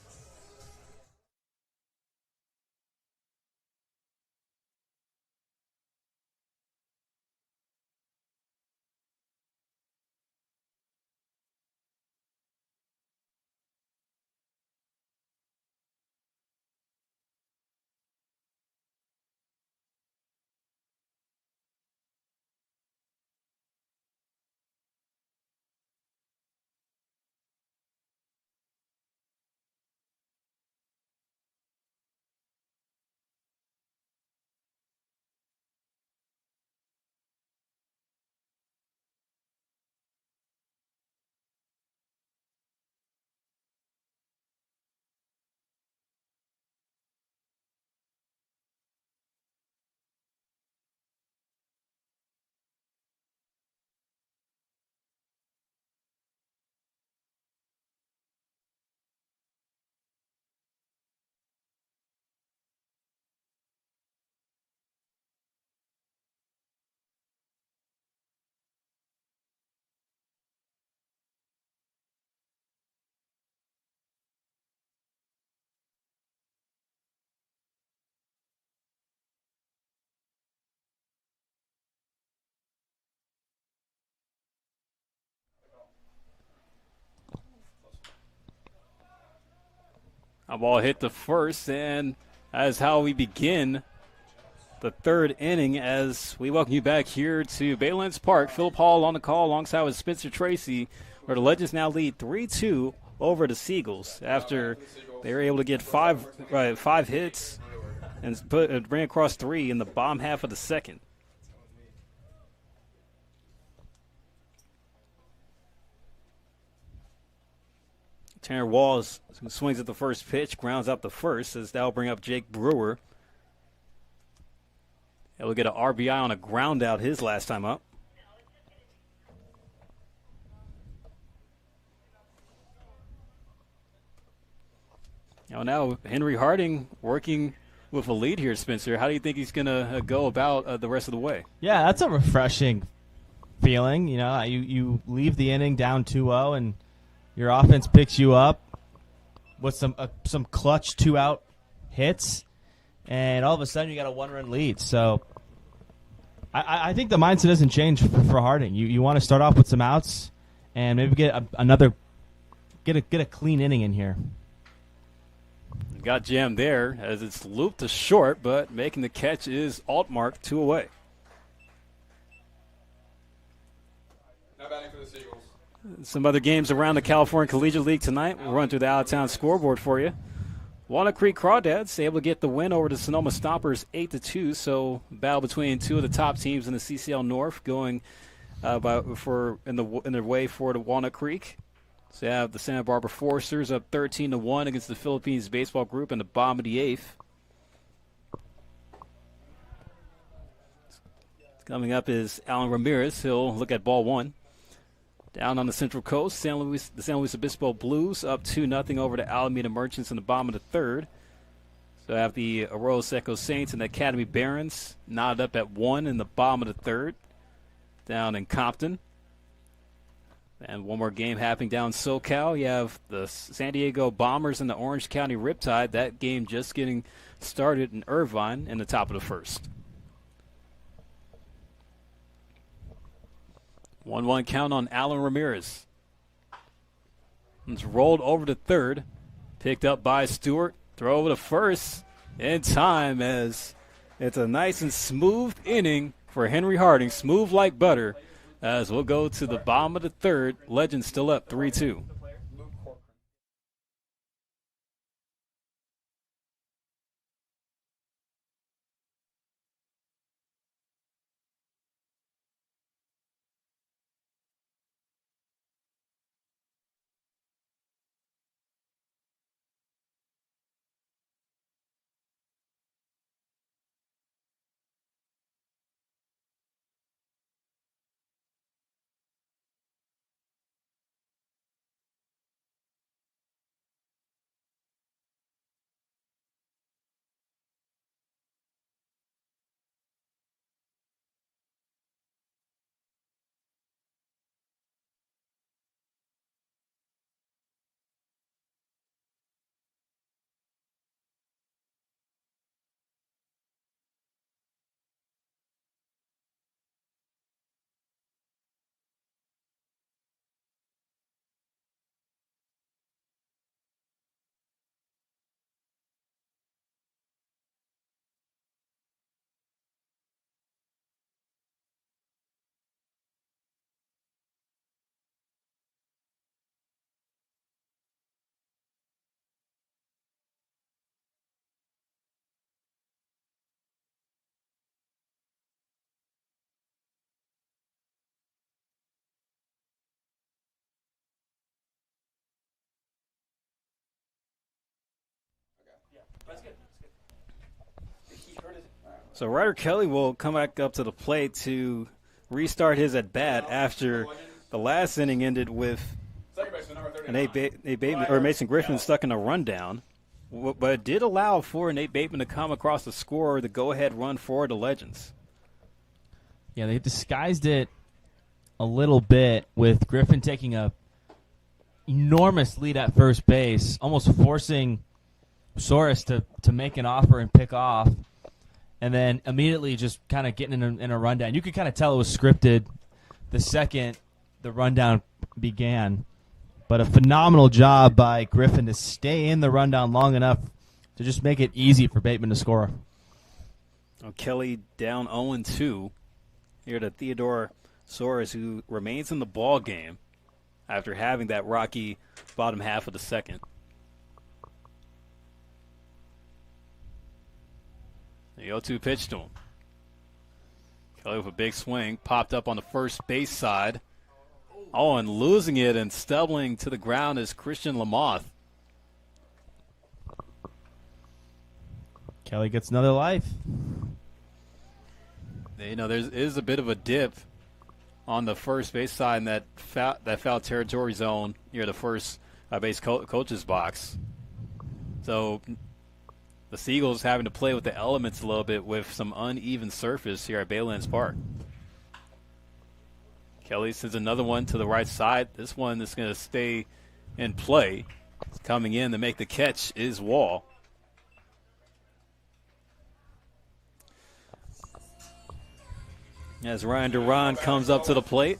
A ball hit the first, and that is how we begin the third inning as we welcome you back here to Baylands Park. Philip Hall on the call alongside with Spencer Tracy, where the Legends now lead 3-2 over the Seagulls after they were able to get five hits and bring across 3 in the bottom half of the second. Tanner Walls swings at the first pitch, grounds out the first, as that'll bring up Jake Brewer. He'll get an RBI on a ground out his last time up. Now Henry Harding working with a lead here, Spencer. How do you think he's going to go about the rest of the way? Yeah, that's a refreshing feeling. You know, you leave the inning down 2-0 and your offense picks you up with some clutch 2-out hits, and all of a sudden you got a 1-run lead. So I think the mindset doesn't change for Harding. You want to start off with some outs and maybe get a clean inning in here. Got jammed there as it's looped to short, but making the catch is Altmark, 2 away. Now batting for the Seagulls. Some other games around the California Collegiate League tonight. We'll run through the out-of-town scoreboard for you. Walnut Creek Crawdads able to get the win over the Sonoma Stompers 8-2. So battle between 2 of the top teams in the CCL North going in their way for the Walnut Creek. So you have the Santa Barbara Foresters up 13-1 against the Philippines Baseball Group in the bottom of the 8th. Coming up is Alan Ramirez. He'll look at ball 1. Down on the Central Coast, the San Luis Obispo Blues up 2-0 over the Alameda Merchants in the bottom of the 3rd. So I have the Arroyo Seco Saints and the Academy Barons knotted up at 1 in the bottom of the 3rd. Down in Compton. And one more game happening down in SoCal. You have the San Diego Bombers and the Orange County Riptide. That game just getting started in Irvine in the top of the 1st. 1-1 count on Alan Ramirez. It's rolled over to 3rd. Picked up by Stewart. throw over to first in time as it's a nice and smooth inning for Henry Harding, smooth like butter, as we'll go to the bottom of the third. Legends still up 3-2. So Ryder Kelly will come back up to the plate to restart his at-bat after the last inning ended with Nate Bateman, or Mason Griffin stuck in a rundown. But it did allow for Nate Bateman to come across the score, the go-ahead run for the Legends. Yeah, they disguised it a little bit with Griffin taking a enormous lead at first base, almost forcing Soros to make an offer and pick off, and then immediately just kind of getting in a rundown. You could kind of tell it was scripted the second the rundown began. But a phenomenal job by Griffin to stay in the rundown long enough to just make it easy for Bateman to score. Kelly down 0-2 here to Theodore Soros, who remains in the ball game after having that rocky bottom half of the second. The 0-2 pitch to him. Kelly with a big swing, popped up on the first base side. Oh, and losing it and stumbling to the ground is Christian Lamoth. Kelly gets another life. You know, there is a bit of a dip on the first base side in that foul territory zone near the first base coach's box. So the Seagulls having to play with the elements a little bit with some uneven surface here at Baylands Park. Kelly sends another one to the right side. This one is going to stay in play. Coming in to make the catch is Wall. As Ryan Duran comes up to the plate.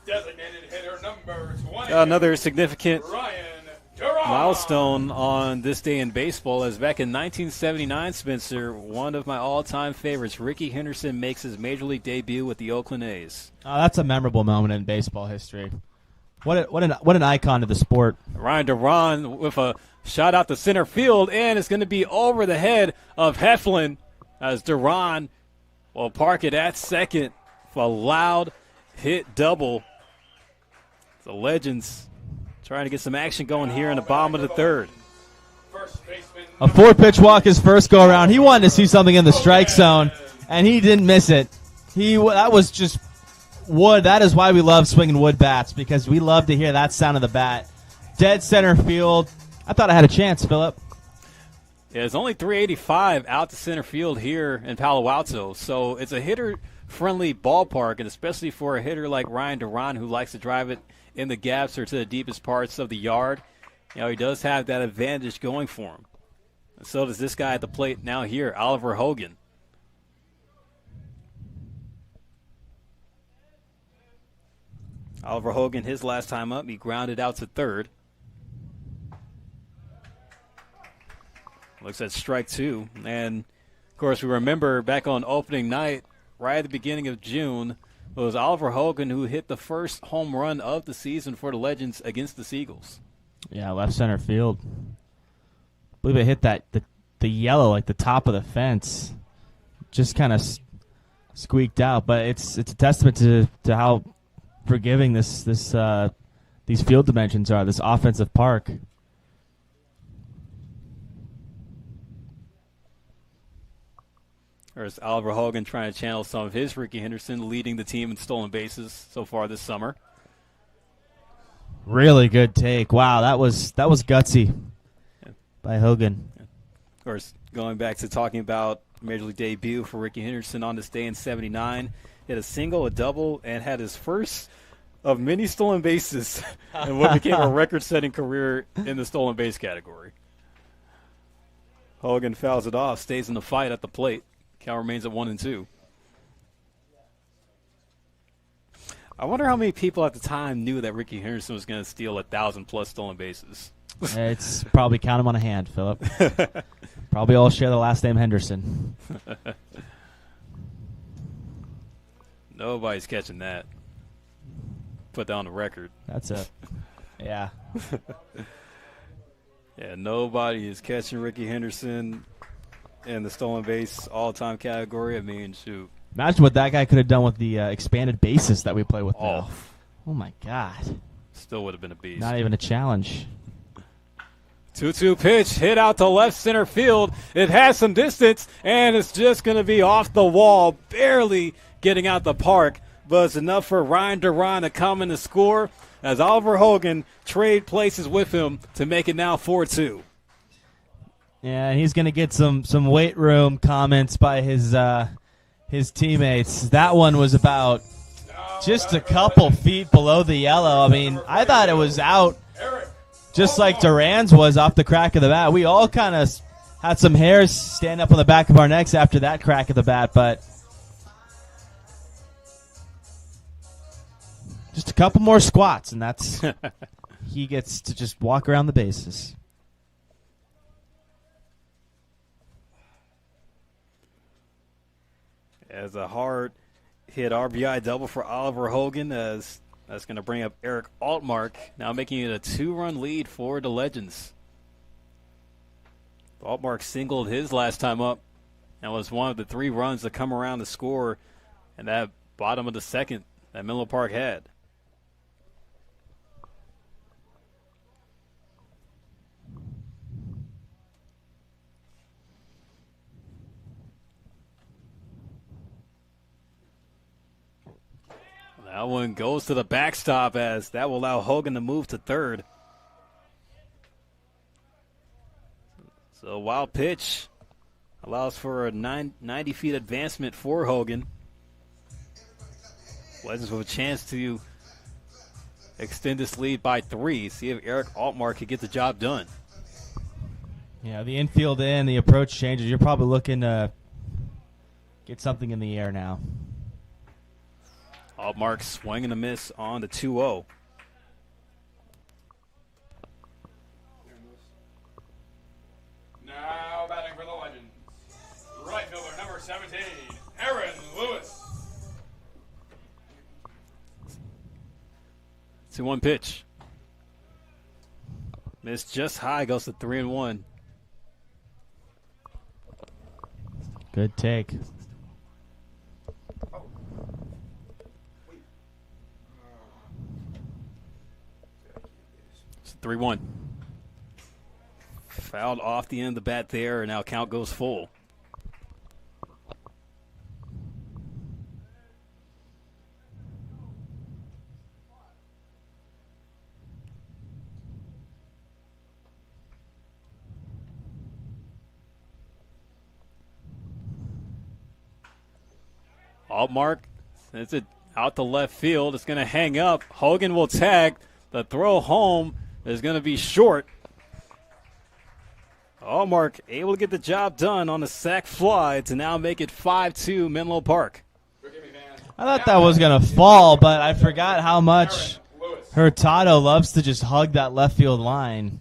Designated hitter number 20. Another significant Ryan Duran. milestone on this day in baseball, as back in 1979, Spencer, one of my all-time favorites, Ricky Henderson, makes his major league debut with the Oakland A's. Oh, that's a memorable moment in baseball history. What an icon of the sport. Ryan Duran with a shot out to center field, and it's going to be over the head of Heflin as Duran will park it at second for a loud hit double. The Legends trying to get some action going here in the bottom of the third. A 4-pitch walk his first go-around. He wanted to see something in the strike zone, and he didn't miss it. That was just wood. That is why we love swinging wood bats, because we love to hear that sound of the bat. Dead center field. I thought I had a chance, Philip. Yeah, it's only 385 out to center field here in Palo Alto, so it's a hitter-friendly ballpark, and especially for a hitter like Ryan Duran, who likes to drive it in the gaps or to the deepest parts of the yard. You know, he does have that advantage going for him. And so does this guy at the plate now here, Oliver Hogan. Oliver Hogan, his last time up, he grounded out to third. Looks at strike two. And, of course, we remember back on opening night, right at the beginning of June, it was Oliver Hogan who hit the first home run of the season for the Legends against the Seagulls. Yeah, left center field. I believe it hit the yellow, like the top of the fence. Just kind of squeaked out. But it's a testament to how forgiving these field dimensions are, this offensive park. There's Oliver Hogan trying to channel some of his Ricky Henderson, leading the team in stolen bases so far this summer. Really good take. Wow, that was gutsy by Hogan. Of course, going back to talking about Major League debut for Ricky Henderson on this day in '79, hit a single, a double, and had his first of many stolen bases in what became a record-setting career in the stolen base category. Hogan fouls it off, stays in the fight at the plate. Count remains at 1-2. I wonder how many people at the time knew that Ricky Henderson was going to steal 1,000+ stolen bases. It's probably count them on a hand, Philip. Probably all share the last name Henderson. Nobody's catching that. Put that on the record. That's it. Yeah. Yeah, nobody is catching Ricky Henderson in the stolen base all-time category. I mean, shoot. Imagine what that guy could have done with the expanded bases that we play with now. Oh, my God. Still would have been a beast. Not even a challenge. 2-2 pitch, hit out to left center field. It has some distance, and it's just going to be off the wall, barely getting out the park, but it's enough for Ryan Duran to come in to score as Oliver Hogan trade places with him to make it now 4-2. Yeah, and he's going to get some weight room comments by his teammates. That one was about just a couple feet below the yellow. I mean, I thought it was out just like Duran's was off the crack of the bat. We all kind of had some hairs stand up on the back of our necks after that crack of the bat, but just a couple more squats, and that's he gets to just walk around the bases. As a hard hit RBI double for Oliver Hogan, as that's going to bring up Eric Altmark, now making it a 2-run lead for the Legends. Altmark singled his last time up and was one of the 3 runs to come around to score in that bottom of the second that Menlo Park had. That one goes to the backstop as that will allow Hogan to move to third. So wild pitch allows for a 90 feet advancement for Hogan. Legends with a chance to extend this lead by 3. See if Eric Altmark can get the job done. Yeah, the infield in, the approach changes. You're probably looking to get something in the air now. Altmark swing and a miss on the 2-0. Now batting for the Legends, right fielder number 17, Aaron Lewis. 2-1 pitch. Missed just high, goes to 3-1. Good take. It's 3-1. Fouled off the end of the bat there, and now count goes full. Altmark sends it out to left field. It's going to hang up. Hogan will tag. The throw home is going to be short. Altmark able to get the job done on the sac fly to now make it 5-2 Menlo Park. I thought that was going to fall, but I forgot how much Hurtado loves to just hug that left field line.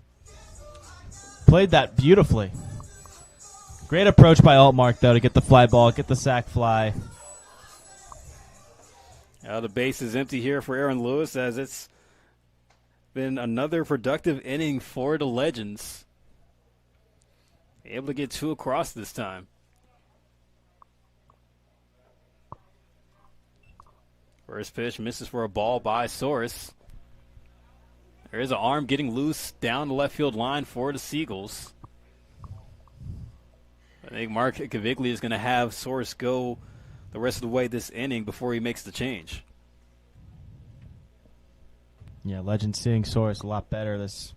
Played that beautifully. Great approach by Altmark, though, to get the fly ball, get the sack fly. The base is empty here for Aaron Lewis as it's been another productive inning for the Legends. Able to get 2 across this time. First pitch misses for a ball by Soros. There is an arm getting loose down the left field line for the Seagulls. I think Mark Caviglia is going to have Soros go the rest of the way this inning before he makes the change. Yeah, Legend seeing Soros a lot better this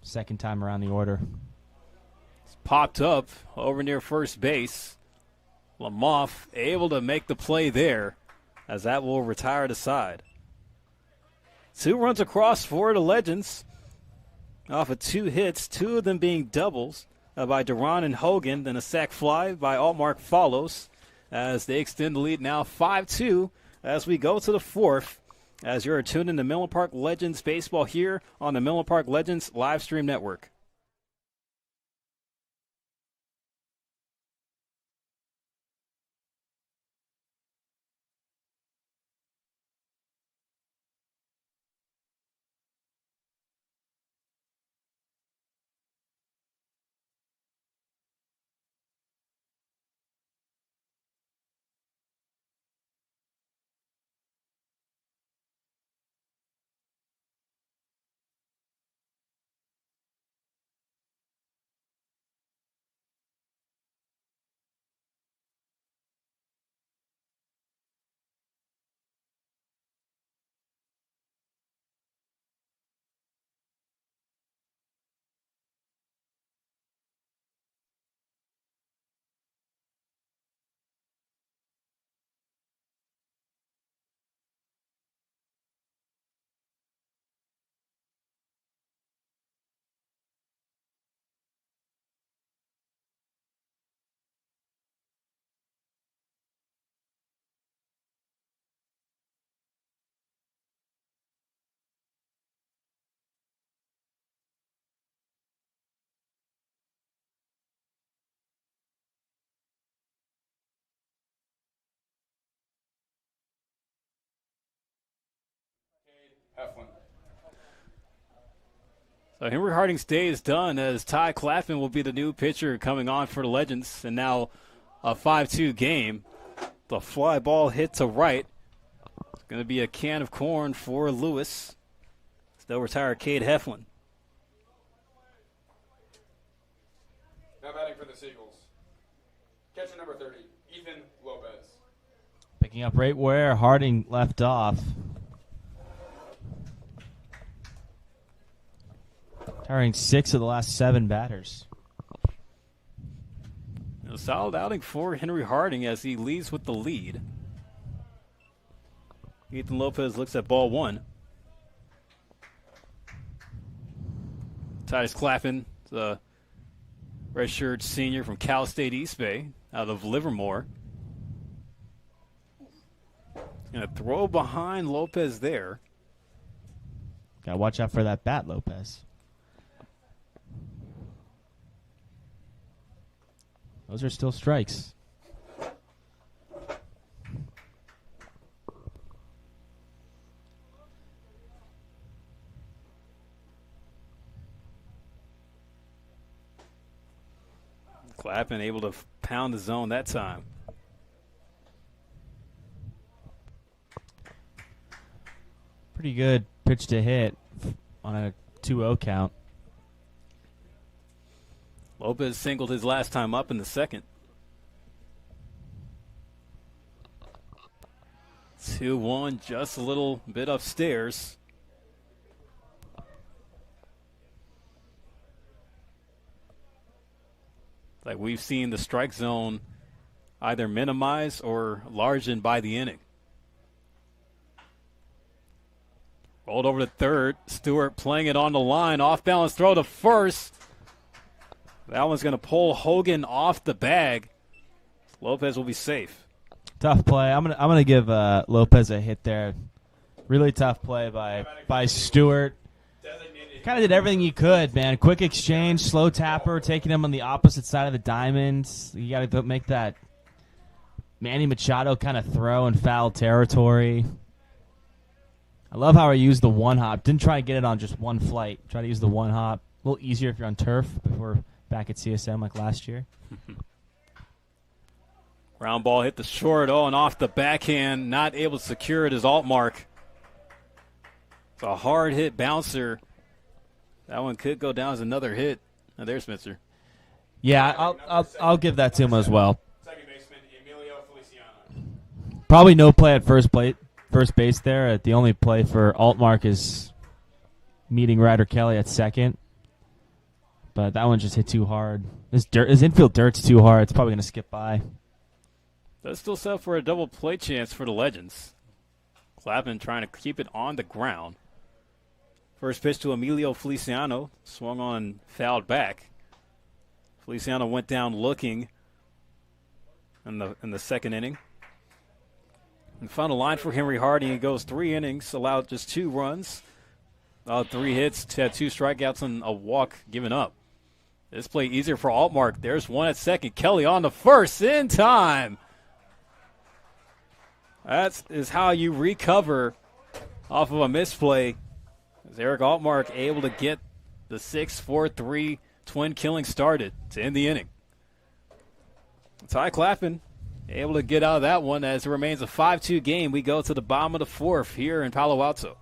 second time around the order. It's popped up over near first base. Lamoff able to make the play there as that will retire the side. 2 runs across for the Legends off of 2 hits, 2 of them being doubles by Duran and Hogan. Then a sac fly by Altmark follows as they extend the lead now 5-2 as we go to the 4th. As you're tuned in to Menlo Park Legends Baseball here on the Menlo Park Legends live stream network. Heflin. So Henry Harding's day is done as Ty Claflin will be the new pitcher coming on for the Legends. And now a 5-2 game. The fly ball hit to right. It's going to be a can of corn for Lewis. Still retired Cade Heflin. Now batting for the Seagulls. Catcher number 30, Ethan Lopez. Picking up right where Harding left off. Retiring 6 of the last 7 batters. A solid outing for Henry Harding as he leads with the lead. Ethan Lopez looks at ball 1. Titus Claflin, the redshirt senior from Cal State East Bay out of Livermore. And a throw behind Lopez there. Gotta watch out for that bat, Lopez. Those are still strikes. Claflin able to pound the zone that time. Pretty good pitch to hit on a 2-0 count. Lopez singled his last time up in the second. 2-1, just a little bit upstairs. Like we've seen the strike zone either minimize or largen by the inning. Rolled over to third. Stewart playing it on the line. Off balance throw to first. That one's going to pull Hogan off the bag. Lopez will be safe. Tough play. I'm gonna give Lopez a hit there. Really tough play by Stewart. kind of did everything you could, man. Quick exchange, slow tapper, taking him on the opposite side of the diamond. You got to make that Manny Machado kind of throw in foul territory. I love how I used the one hop. Didn't try to get it on just one flight. Try to use the one hop. A little easier if you're on turf before back at CSM like last year. Ground ball hit the short, and off the backhand, not able to secure it as alt mark. It's a hard hit bouncer. That one could go down as another hit. Now there's Spencer. Yeah, I'll give that to him as well. Second baseman, Emilio Feliciano. Probably no play at first base there. The only play for Altmark is meeting Ryder Kelly at second. But that one just hit too hard. His infield dirt's too hard. It's probably going to skip by. That's still set for a double play chance for the Legends. Clappin trying to keep it on the ground. First pitch to Emilio Feliciano. Swung on, fouled back. Feliciano went down looking in the second inning. And final line for Henry Hardy. He goes 3 innings, allowed just 2 runs. 3 hits, had 2 strikeouts and a walk given up. This play easier for Altmark. There's one at second. Kelly on the first in time. That is how you recover off of a misplay. As Eric Altmark able to get the 6-4-3 twin killing started to end the inning. Ty Clappin able to get out of that one as it remains a 5-2 game. We go to the bottom of the 4th here in Palo Alto.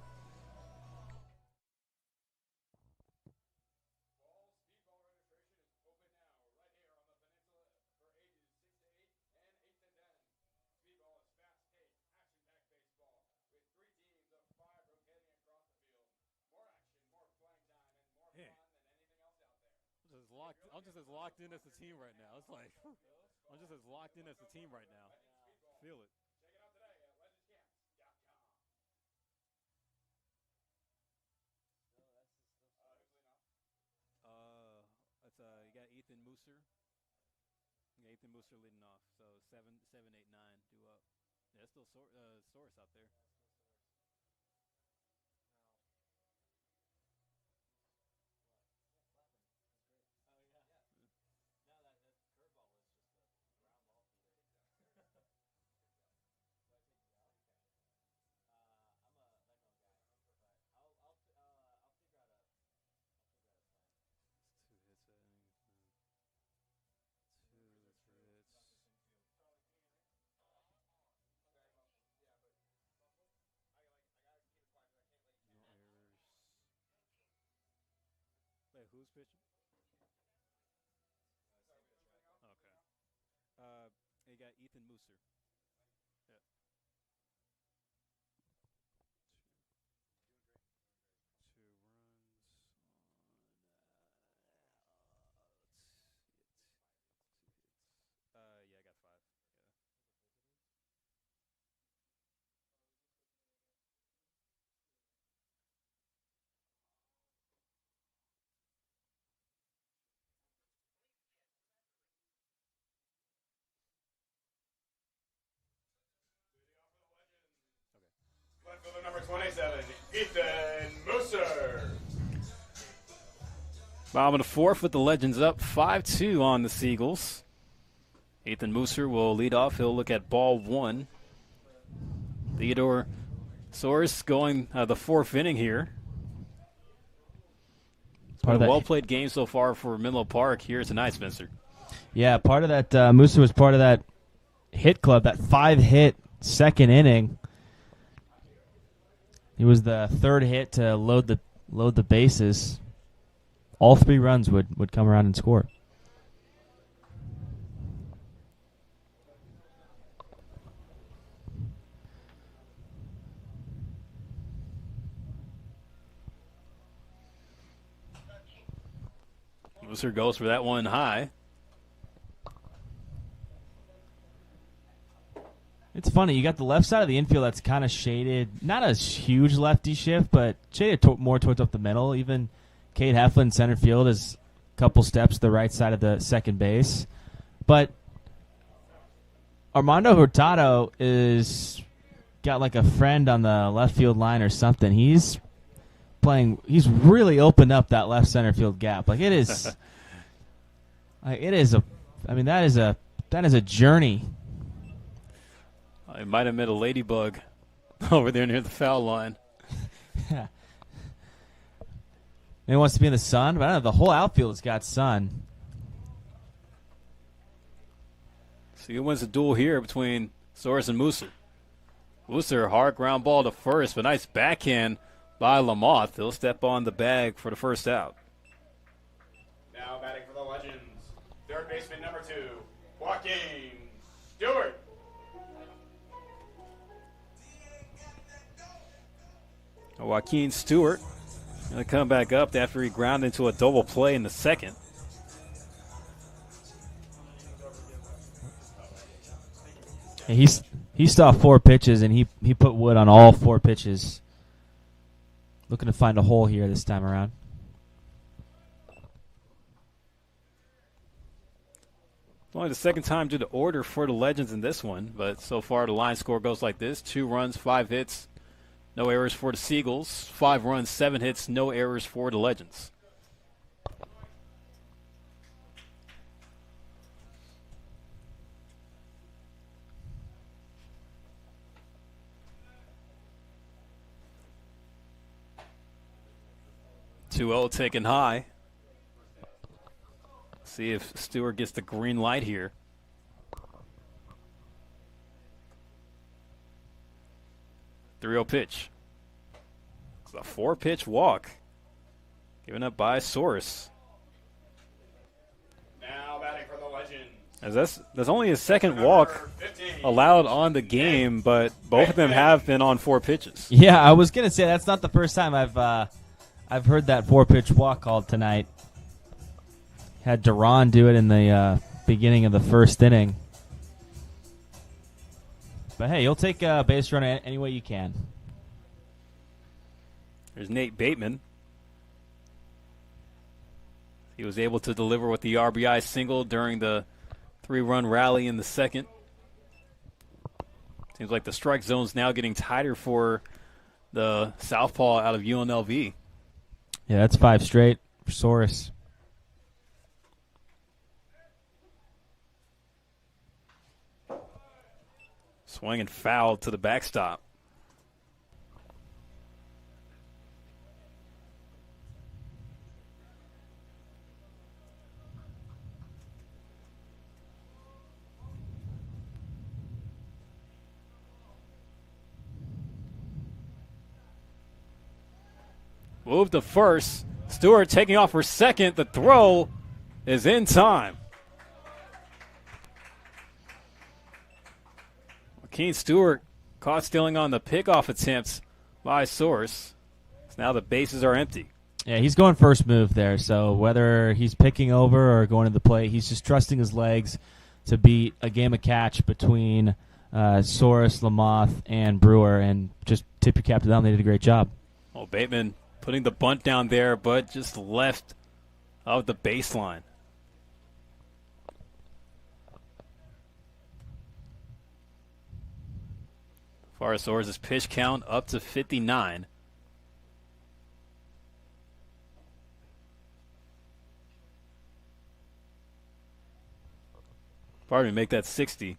I'm just as locked in as the team right now. It's like, I'm just as locked in as the team right now. Feel it. Check it out today at legendscamps.com. It's you got Ethan Mooser. Yeah, Ethan Mooser leading off. So 7, 8, 9 due up. Yeah, it's still Source out there. Wait, who's pitching? Okay. You got Ethan Mooser. Yeah. Two runs on. Yeah, I got 5. Yeah. Left fielder number 27, Ethan Mooser. Bottom of the 4th with the Legends up 5-2 on the Seagulls. Ethan Mooser will lead off. He'll look at ball 1. Theodore Soares going the 4th inning here. Part of a well-played game so far for Menlo Park here tonight, Spencer. Yeah, part of that, Mooser was part of that hit club, that 5-hit second inning. He was the 3rd hit to load the bases. All 3 runs would come around and score. Mooser goes for that one high. It's funny. You got the left side of the infield that's kind of shaded. Not a huge lefty shift, but shaded more towards up the middle. Even Cade Heflin, center field, is a couple steps to the right side of the second base. But Armando Hurtado is got like a friend on the left field line or something. He's playing. He's really opened up that left center field gap. Like it is. It is a. I mean, that is a journey. I might have met a ladybug over there near the foul line. Yeah. He wants to be in the sun, but I don't know. The whole outfield has got sun. So who wins the duel here between Soros and Mooser? Mooser, hard ground ball to first, but nice backhand by Lamoth. He'll step on the bag for the first out. Now batting for the Legends, third baseman number 2, Joaquin Stewart. Joaquin Stewart going to come back up after he grounded into a double play in the second. He saw 4 pitches, and he put wood on all 4 pitches. Looking to find a hole here this time around. Only the second time due to order for the Legends in this one, but so far the line score goes like this: 2 runs, 5 hits, no errors for the Seagulls. 5 runs, 7 hits, no errors for the Legends. Two-0 taken high. See if Stewart gets the green light here. Three-0 pitch. It's a 4-pitch walk given up by Soros. Now batting for the Legends. As that's only his second walk allowed on the game, but both of them have been on 4 pitches. Yeah, I was gonna say that's not the first time I've heard that 4-pitch walk called tonight. Had Duran do it in the beginning of the first inning. But hey, you'll take a base runner any way you can. There's Nate Bateman. He was able to deliver with the RBI single during the 3-run rally in the second. Seems like the strike zone's now getting tighter for the southpaw out of UNLV. Yeah, that's 5 straight for Soros. Swing and foul to the backstop. Move to first. Stewart taking off for second. The throw is in time. Joaquin Stewart caught stealing on the pickoff attempts by Soros. So now the bases are empty. Yeah, he's going first move there. So whether he's picking over or going to the plate, he's just trusting his legs to beat a game of catch between Soros, Lamoth, and Brewer, and just tip your cap to them. They did a great job. Well, Bateman putting the bunt down there, but just left of the baseline. As far as Soros' pitch count up to 59. Pardon me, make that 60.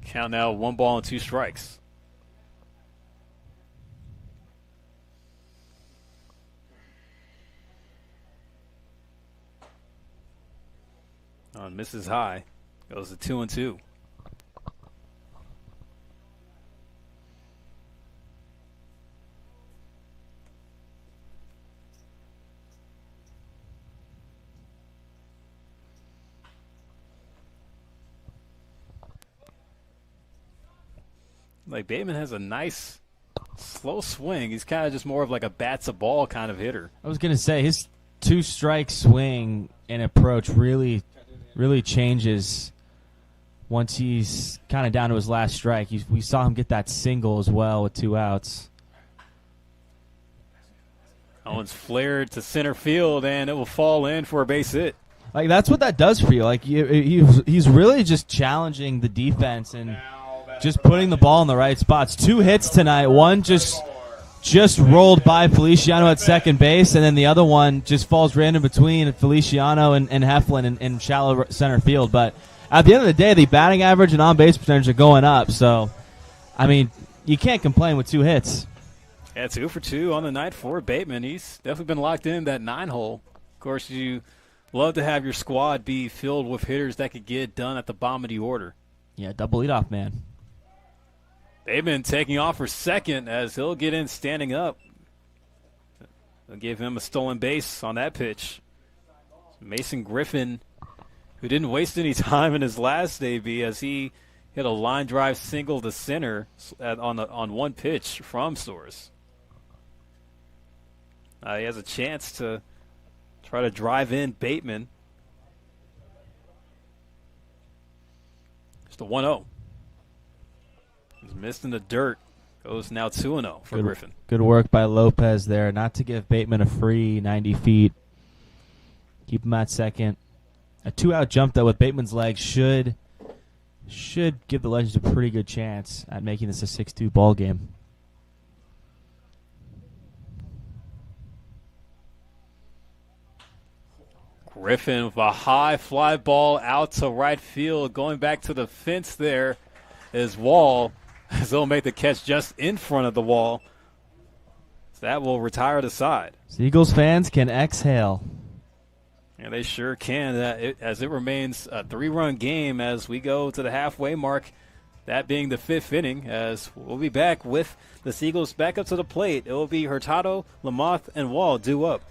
Count now 1 ball and 2 strikes. On misses high. Goes to 2-2. Like Bateman has a nice slow swing. He's kind of just more of like a bats a ball kind of hitter. I was going to say his 2-strike swing and approach really changes once he's kind of down to his last strike. We saw him get that single as well with 2 outs. Owens flared to center field, and it will fall in for a base hit. Like that's what that does for you. Like he's really just challenging the defense and just putting the ball in the right spots. 2 hits tonight. One just just rolled by Feliciano at second base, and then the other one just falls right in between Feliciano and Heflin in shallow center field. But at the end of the day, the batting average and on-base percentage are going up. So, I mean, you can't complain with 2 hits. Yeah, 2 for 2 on the night for Bateman. He's definitely been locked in that 9-hole. Of course, you love to have your squad be filled with hitters that could get done at the bottom of the order. Yeah, double leadoff man. Bateman taking off for second as he'll get in standing up. They'll give him a stolen base on that pitch. Mason Griffin, who didn't waste any time in his last AB as he hit a line drive single to center on one pitch from Soares. He has a chance to try to drive in Bateman. Just a 1-0. He's missed in the dirt. Goes now 2-0 for Griffin. Good work by Lopez there, not to give Bateman a free 90 feet. Keep him at second. A 2-out jump, though, with Bateman's legs should give the Legends a pretty good chance at making this a 6-2 ball game. Griffin with a high fly ball out to right field. Going back to the fence there is Wall. As they'll make the catch just in front of the wall. So that will retire the side. Seagulls fans can exhale. Yeah, they sure can. As it remains a 3-run game as we go to the halfway mark, that being the 5th inning, as we'll be back with the Seagulls back up to the plate. It will be Hurtado, Lamoth, and Wall due up.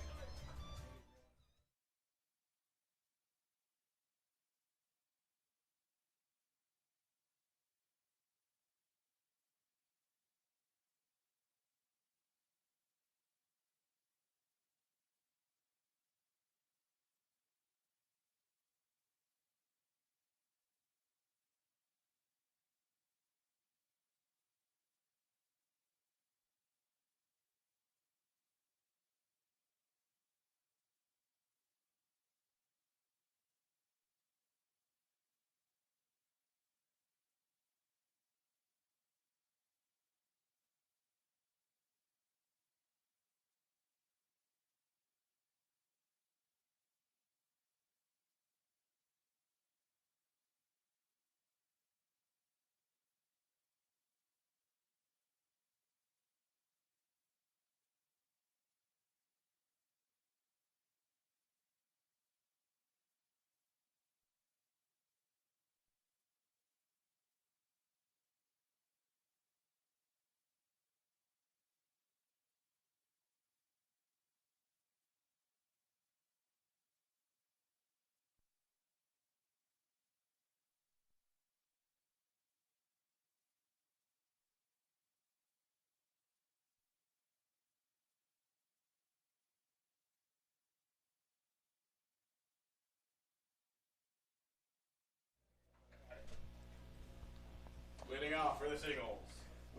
Leading off for the Seagulls,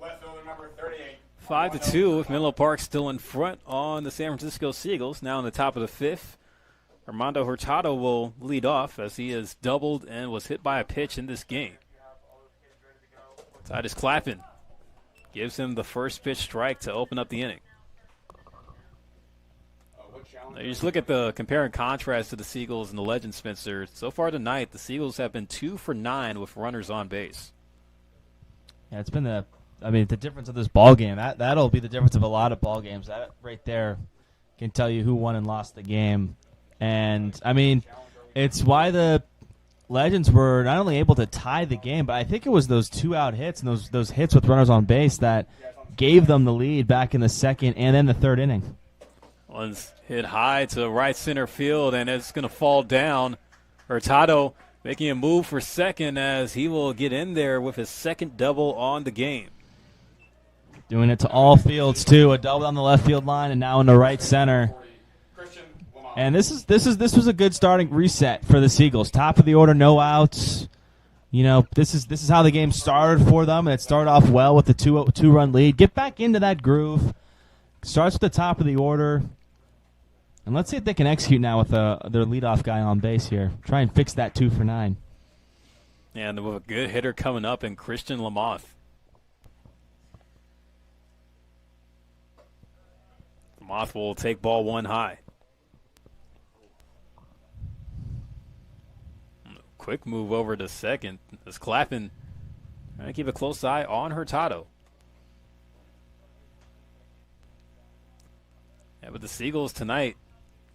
left fielder number 38. 5-2 with Menlo Park still in front on the San Francisco Seagulls. Now in the top of the 5th. Armando Hurtado will lead off as he has doubled and was hit by a pitch in this game. Titus Clappin gives him the first pitch strike to open up the inning. Now you just look at the compare and contrast to the Seagulls and the Legends, Spencer. So far tonight, the Seagulls have been 2 for 9 with runners on base. Yeah, it's been the difference of this ball game. That'll be the difference of a lot of ball games. That right there can tell you who won and lost the game. And I mean, it's why the Legends were not only able to tie the game, but I think it was those 2-out hits and those hits with runners on base that gave them the lead back in the second and then the third inning. One's hit high to right center field, and it's going to fall down. Hurtado making a move for second as he will get in there with his second double on the game. Doing it to all fields, too. A double on the left field line and now in the right center. And this was a good starting reset for the Seagulls. Top of the order, no outs. You know, this is how the game started for them, and it started off well with the two-run lead. Get back into that groove. Starts at the top of the order. And let's see if they can execute now with their leadoff guy on base here. Try and fix that 2 for 9. And with a good hitter coming up in Christian Lamoth. Lamothe will take ball one high. Quick move over to second. As Clappin trying to keep a close eye on Hurtado. Yeah, but the Seagulls tonight,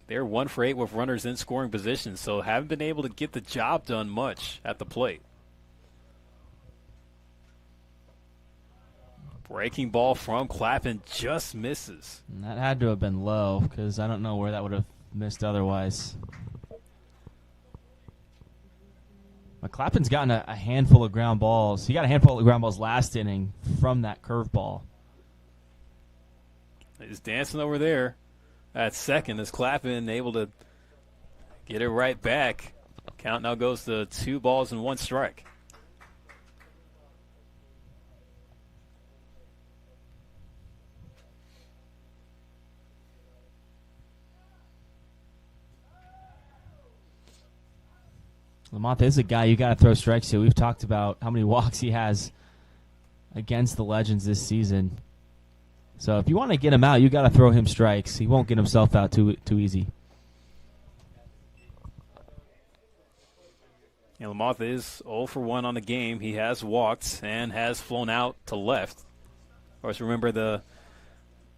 they're 1 for 8 with runners in scoring position, so haven't been able to get the job done much at the plate. Breaking ball from Clappin just misses. And that had to have been low because I don't know where that would have missed otherwise. McClappin's gotten a handful of ground balls. He got a handful of ground balls last inning from that curveball. He's dancing over there at second as Clappin able to get it right back. Count now goes to 2 balls and 1 strike. Lamothe is a guy you got to throw strikes to. We've talked about how many walks he has against the Legends this season. So if you want to get him out, you got to throw him strikes. He won't get himself out too easy. Yeah, Lamothe is 0 for 1 on the game. He has walked and has flown out to left. Of course, remember the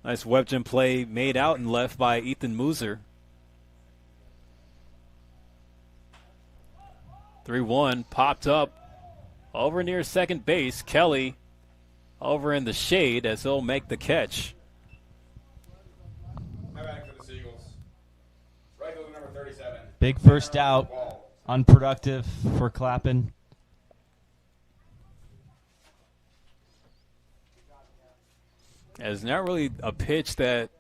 nice web gem play made out and left by Ethan Muser. 3-1 popped up over near second base. Kelly over in the shade as he'll make the catch. Now batting for the Seagulls. Right fielder number 37. Big first out. Unproductive for Clappin. It's not really a pitch that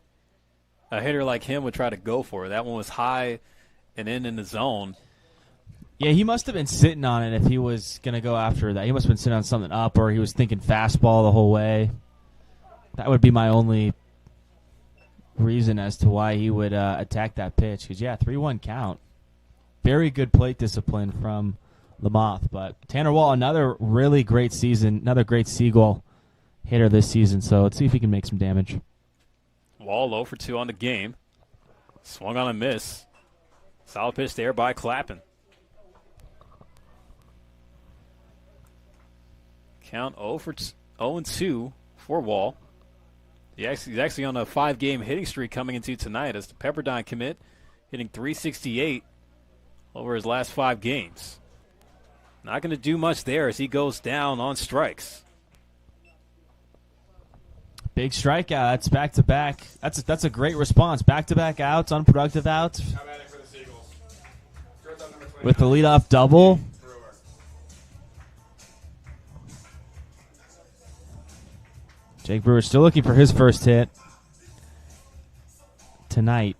a hitter like him would try to go for. That one was high and in the zone. Yeah, he must have been sitting on it if he was going to go after that. He must have been sitting on something up, or he was thinking fastball the whole way. That would be my only reason as to why he would attack that pitch. Because, 3-1 count. Very good plate discipline from Lamothe. But Tanner Wall, another really great season, another great Seagull hitter this season. So let's see if he can make some damage. Wall 0 for 2 on the game. Swung on a miss. Solid pitch there by Clappin. Count 0-2 for Wall. He's actually on a 5-game hitting streak coming into tonight as the Pepperdine commit, hitting .368 over his last 5 games. Not going to do much there as he goes down on strikes. Big strikeout. That's back-to-back. That's a great response. Back-to-back outs, unproductive outs. Now batting for the Seagulls. With the leadoff double. Jake Brewer still looking for his first hit tonight.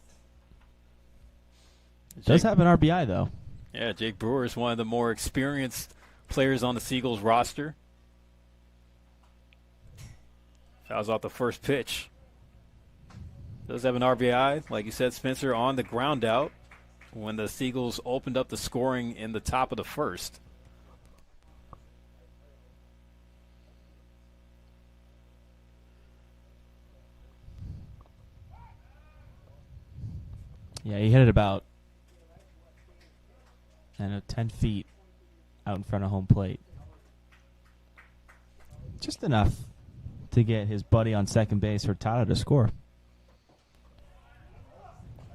Does have an RBI, though. Yeah, Jake Brewer is one of the more experienced players on the Seagulls roster. Fouls out the first pitch. Does have an RBI, like you said, Spencer, on the ground out when the Seagulls opened up the scoring in the top of the first. Yeah, he hit it about 10 feet out in front of home plate. Just enough to get his buddy on second base, Hurtado, to score.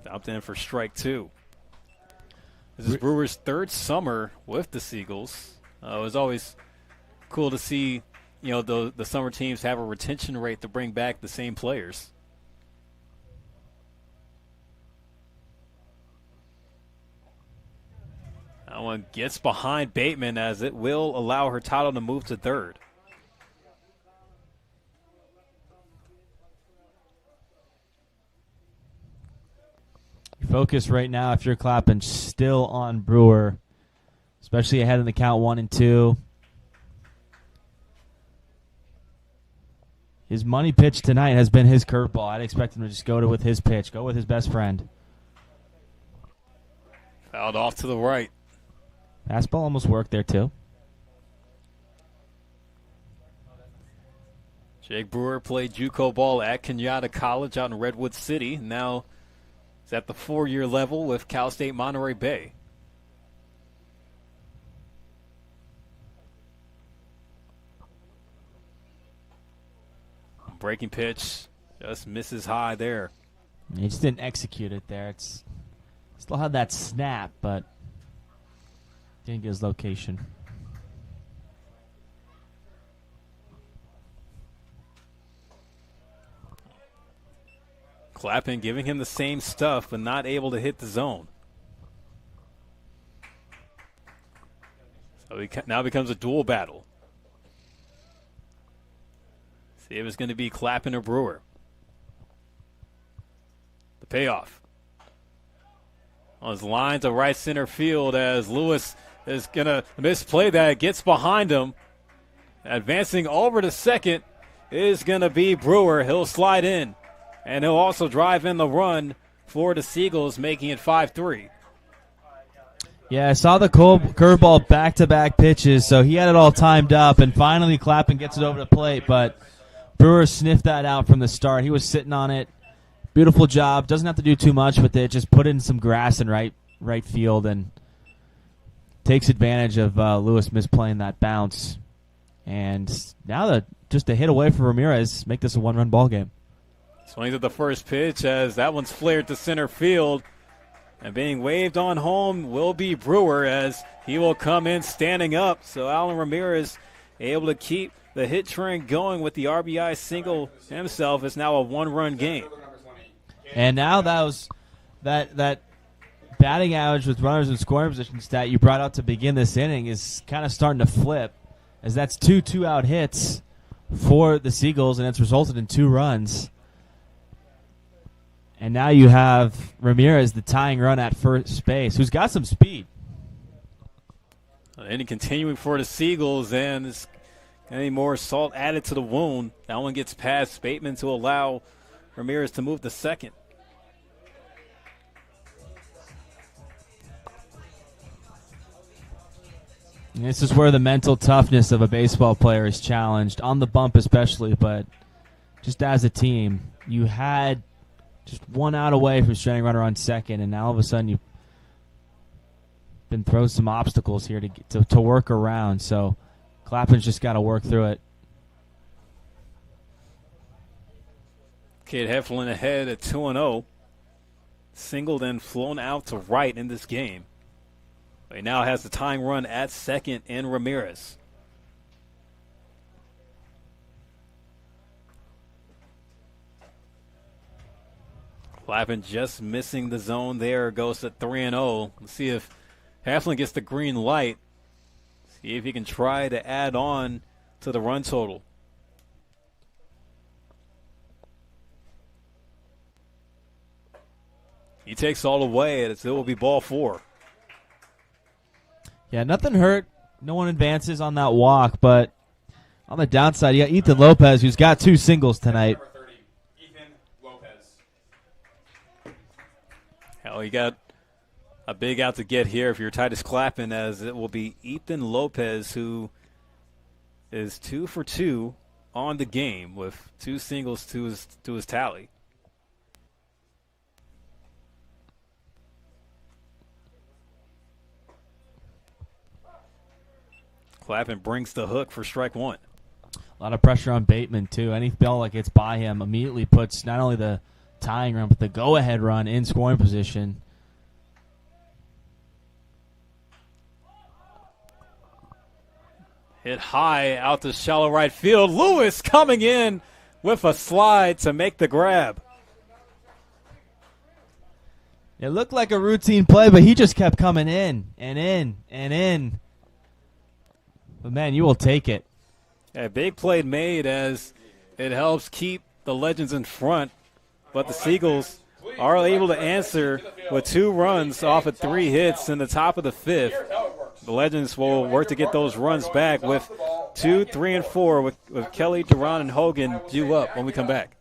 Dropped in for strike 2. This is Brewer's 3rd summer with the Seagulls. It was always cool to see, the summer teams have a retention rate to bring back the same players. That one gets behind Bateman as it will allow Hurtado to move to third. Your focus right now, if you're Clappin, still on Brewer, especially ahead in the count 1-2. His money pitch tonight has been his curveball. I'd expect him to just go with his pitch, go with his best friend. Fouled off to the right. Fastball almost worked there, too. Jake Brewer played JUCO ball at Kenyatta College out in Redwood City. Now he's at the 4-year level with Cal State Monterey Bay. Breaking pitch just misses high there. He just didn't execute it there. It's still had that snap, but didn't get his location. Clappin giving him the same stuff, but not able to hit the zone. So he now becomes a dual battle. See if it's going to be Clappin or Brewer. The payoff. On his line to right center field as Lewis is going to misplay that. Gets behind him. Advancing over to second is going to be Brewer. He'll slide in. And he'll also drive in the run for the Seagulls, making it 5-3. Yeah, I saw the curveball back-to-back pitches, so he had it all timed up, and finally Clappin gets it over the plate, but Brewer sniffed that out from the start. He was sitting on it. Beautiful job. Doesn't have to do too much with it. Just put in some grass in right field and takes advantage of Lewis misplaying that bounce. And now just a hit away for Ramirez, make this a one-run ball game. Swings at the first pitch as that one's flared to center field. And being waved on home will be Brewer as he will come in standing up. So Alan Ramirez able to keep the hit trend going with the RBI single himself. It's now a one-run game. And now that batting average with runners in scoring position stat you brought out to begin this inning is kind of starting to flip, as that's two two-out hits for the Seagulls, and it's resulted in 2 runs. And now you have Ramirez, the tying run at first base, who's got some speed. And continuing for the Seagulls, and there's any more salt added to the wound. That one gets past Bateman to allow Ramirez to move to second. And this is where the mental toughness of a baseball player is challenged, on the bump especially, but just as a team. You had just 1 out away from stranding runner on second, and now all of a sudden you've been thrown some obstacles here to work around. So Clappin's just got to work through it. Kid Heflin ahead at 2-0. Singled and flown out to right in this game. He now has the tying run at second in Ramirez. Clappin just missing the zone there. Goes to 3-0. Let's see if Heflin gets the green light. See if he can try to add on to the run total. He takes all the way, and it will be ball 4. Yeah, nothing hurt. No one advances on that walk, but on the downside, you got Ethan Lopez, who's got 2 singles tonight. Hell, you got a big out to get here if you're Titus Clappin, as it will be Ethan Lopez, who is 2 for 2 on the game with 2 singles to his tally. Clappin brings the hook for strike 1. A lot of pressure on Bateman, too. Any ball that gets by him immediately puts not only the tying run, but the go-ahead run in scoring position. Hit high out to shallow right field. Lewis coming in with a slide to make the grab. It looked like a routine play, but he just kept coming in and in and in. But, man, you will take it. A big play made as it helps keep the Legends in front. But the Seagulls are able to answer with 2 runs off of 3 hits in the top of the 5th. The Legends will work to get those runs back with 2, 3, and 4 with Kelly, Duran, and Hogan due up when we come back.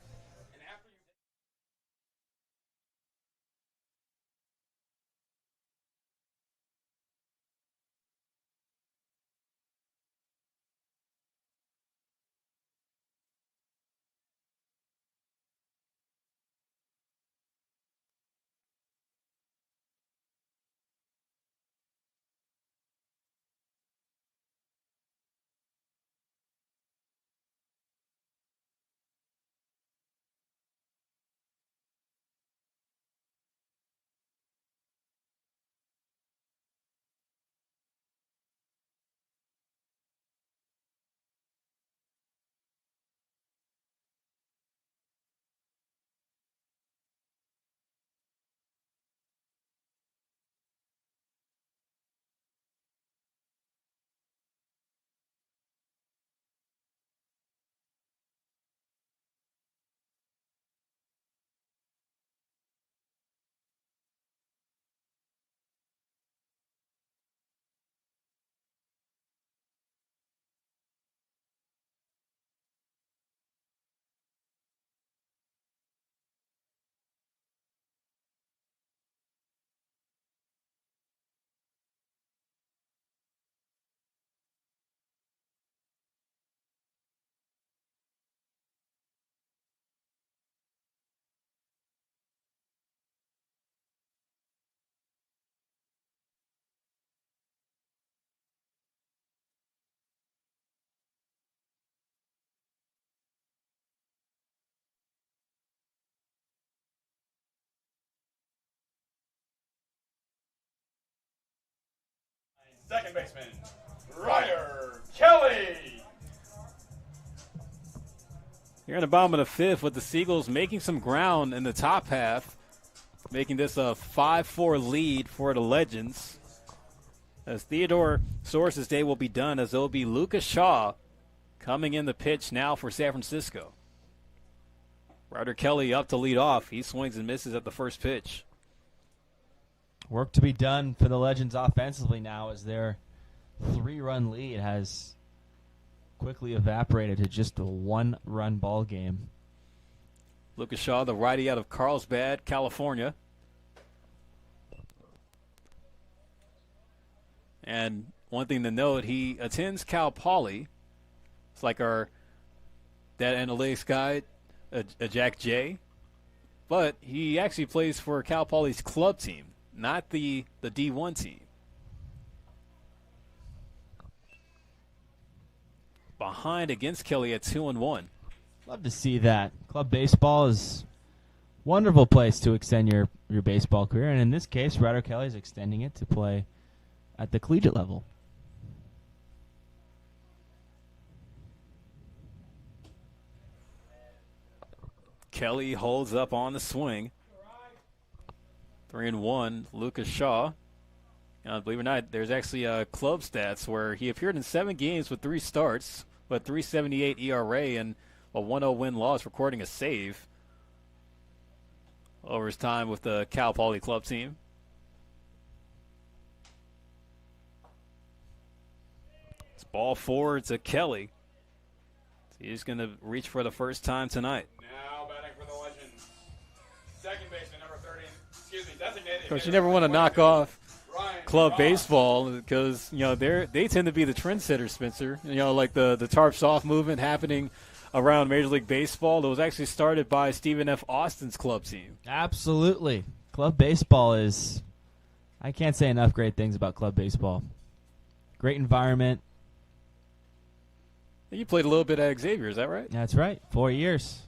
second baseman, Ryder Kelly. Here in the bottom of the fifth with the Seagulls making some ground in the top half, making this a 5-4 lead for the Legends. As Theodore Soares' day will be done, as it'll be Lucas Shaw coming in the pitch now for San Francisco. Ryder Kelly up to lead off. He swings and misses at the first pitch. Work to be done for the Legends offensively now as their 3-run lead has quickly evaporated to just a 1-run ball game. Lucas Shaw, the righty out of Carlsbad, California. And one thing to note, he attends Cal Poly. It's like that analytics guy, Jack J. But he actually plays for Cal Poly's club team, not the D1 team. Behind against Kelly at 2-1. Love to see that. Club baseball is a wonderful place to extend your baseball career, and in this case, Ryder Kelly is extending it to play at the collegiate level. Kelly holds up on the swing. 3-1, Lucas Shaw. Believe it or not, there's actually club stats where he appeared in 7 games with 3 starts, but 3.78 ERA and a 1-0 win-loss, recording a save over his time with the Cal Poly club team. It's ball forward to Kelly. He's going to reach for the first time tonight. Now batting for the Legends, second baseman, number 30, designated. Of course, you never want to knock off club baseball because they tend to be the trendsetters, Spencer. Like the tarp soft movement happening around Major League Baseball that was actually started by Stephen F. Austin's club team. Absolutely, club baseball is. I can't say enough great things about club baseball. Great environment. You played a little bit at Xavier, is that right? That's right, 4 years.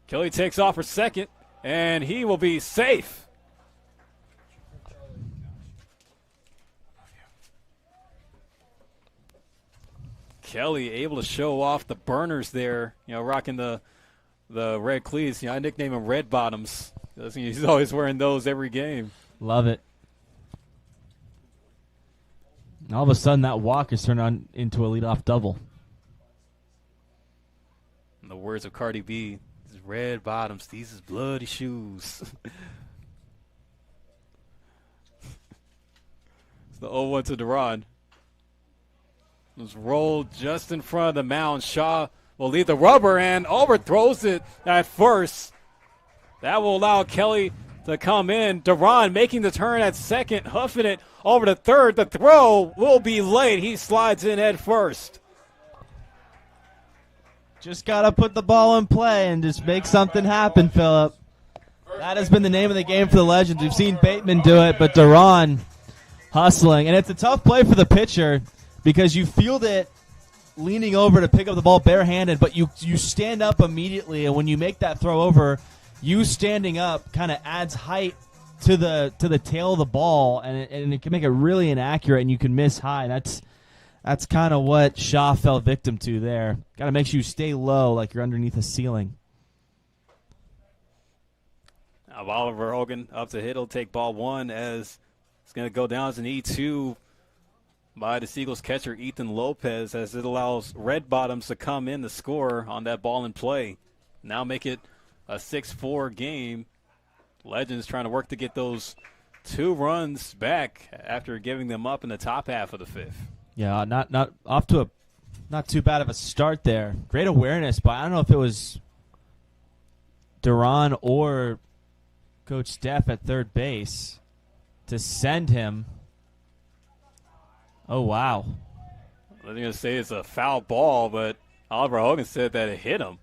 Kelly takes off for second, and he will be safe. Kelly able to show off the burners there, rocking the red cleats. I nickname him Red Bottoms. He's always wearing those every game. Love it. And all of a sudden, that walk is turned on into a leadoff double. In the words of Cardi B, these red bottoms, these is bloody shoes. It's the 0-1 to Duran. It was rolled just in front of the mound. Shaw will lead the rubber and overthrows it at first. That will allow Kelly to come in. Duran making the turn at second, huffing it over to third. The throw will be late. He slides in head first. Just got to put the ball in play and just make something happen, Phillip. That has been the name of the game for the Legends. We've seen Bateman do it, but Duran hustling. And it's a tough play for the pitcher because you field it leaning over to pick up the ball barehanded, but you stand up immediately, and when you make that throw over, you standing up kind of adds height to the tail of the ball, and it can make it really inaccurate, and you can miss high. That's kind of what Shaw fell victim to there. Got to make sure you stay low like you're underneath a ceiling. Now Oliver Hogan up to hit. He'll take ball 1 as it's going to go down as an E2 by the Seagulls catcher Ethan Lopez, as it allows Red Bottoms to come in to score on that ball in play. Now make it a 6-4 game. Legends trying to work to get those 2 runs back after giving them up in the top half of the 5th. Yeah, not off to a not too bad of a start there. Great awareness, but I don't know if it was Duran or Coach Steph at third base to send him. Oh, wow. I was going to say it's a foul ball, but Oliver Hogan said that it hit him.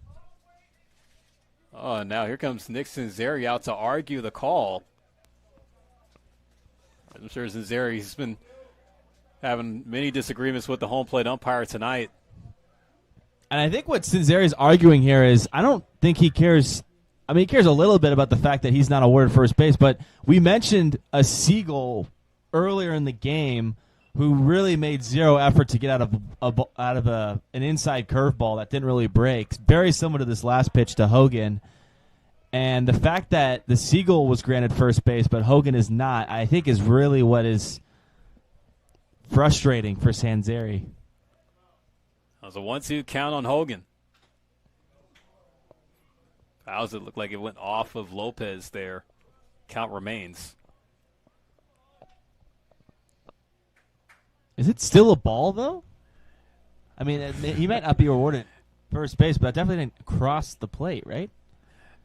Oh, now here comes Nick Cinzeri out to argue the call. I'm sure Cinzeri's been having many disagreements with the home plate umpire tonight. And I think what Cinzeri's arguing here is I don't think he cares. I mean, he cares a little bit about the fact that he's not awarded first base, but we mentioned a Seagull earlier in the game who really made zero effort to get out of an inside curveball that didn't really break. Very similar to this last pitch to Hogan. And the fact that the Seagull was granted first base, but Hogan is not, I think is really what is frustrating for Sanzeri. That was a 1-2 count on Hogan. Fouls it looked like it went off of Lopez there. Count remains. Is it still a ball, though? I mean, he might not be awarded first base, but definitely didn't cross the plate, right?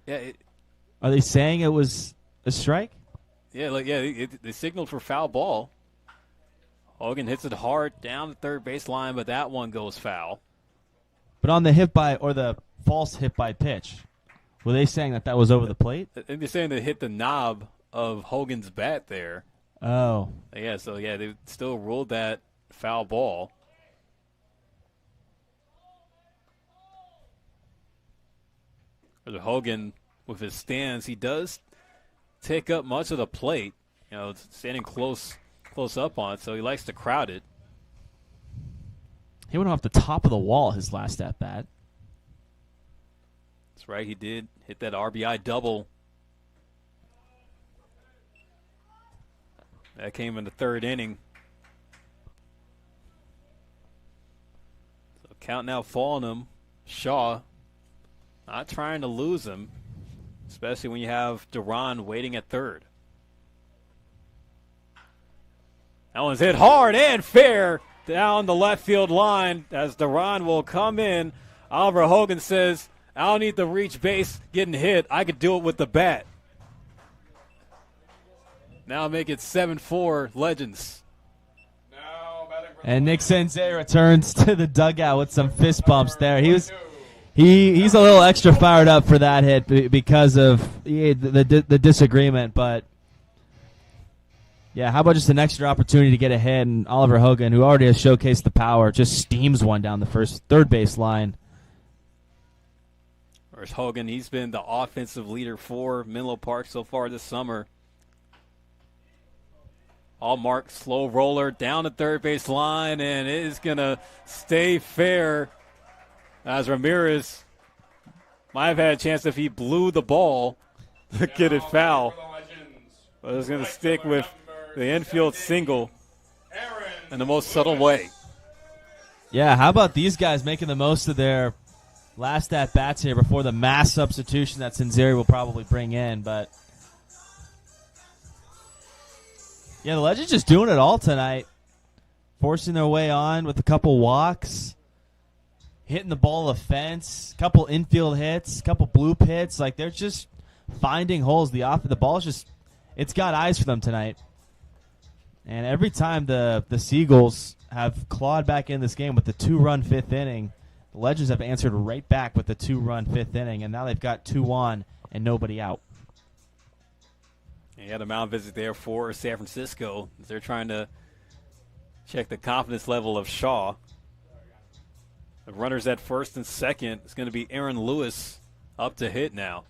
Yeah. Are they saying it was a strike? Yeah, they signaled for foul ball. Hogan hits it hard down the third baseline, but that one goes foul. But on the hit by, or the false hit by pitch, were they saying that was over the plate? They're saying they hit the knob of Hogan's bat there. Oh. Yeah, so they still ruled that foul ball. Hogan, with his stance, he does take up much of the plate, standing close up on it, so he likes to crowd it. He went off the top of the wall his last at-bat. That's right, he did hit that RBI double. That came in the third inning. So count now falling him. Shaw not trying to lose him, especially when you have Duran waiting at third. That one's hit hard and fair down the left field line as Duran will come in. Oliver Hogan says, I don't need to reach base getting hit. I could do it with the bat. Now make it 7-4 Legends. And Nick Sensei returns to the dugout with some fist bumps there. He's a little extra fired up for that hit because of the disagreement. But, yeah, how about just an extra opportunity to get ahead? And Oliver Hogan, who already has showcased the power, just steams one down the third base line. Whereas Hogan, he's been the offensive leader for Menlo Park so far this summer. Allmark, slow roller down the third base line, and it is going to stay fair as Ramirez might have had a chance if he blew the ball to get it foul. But it's going to stick with the infield single in the most subtle way. Yeah, how about these guys making the most of their last at-bats here before the mass substitution that Sanzeri will probably bring in, but yeah, the Legends just doing it all tonight. Forcing their way on with a couple walks, hitting the ball of the fence, couple infield hits, couple bloop hits. Like, they're just finding holes. The ball's just, it's got eyes for them tonight. And every time the Seagulls have clawed back in this game with the 2-run fifth inning, the Legends have answered right back with the 2-run fifth inning, and now they've got 2 on and nobody out. He had a mound visit there for San Francisco. They're trying to check the confidence level of Shaw. The runners at first and second. It's going to be Aaron Lewis up to hit now.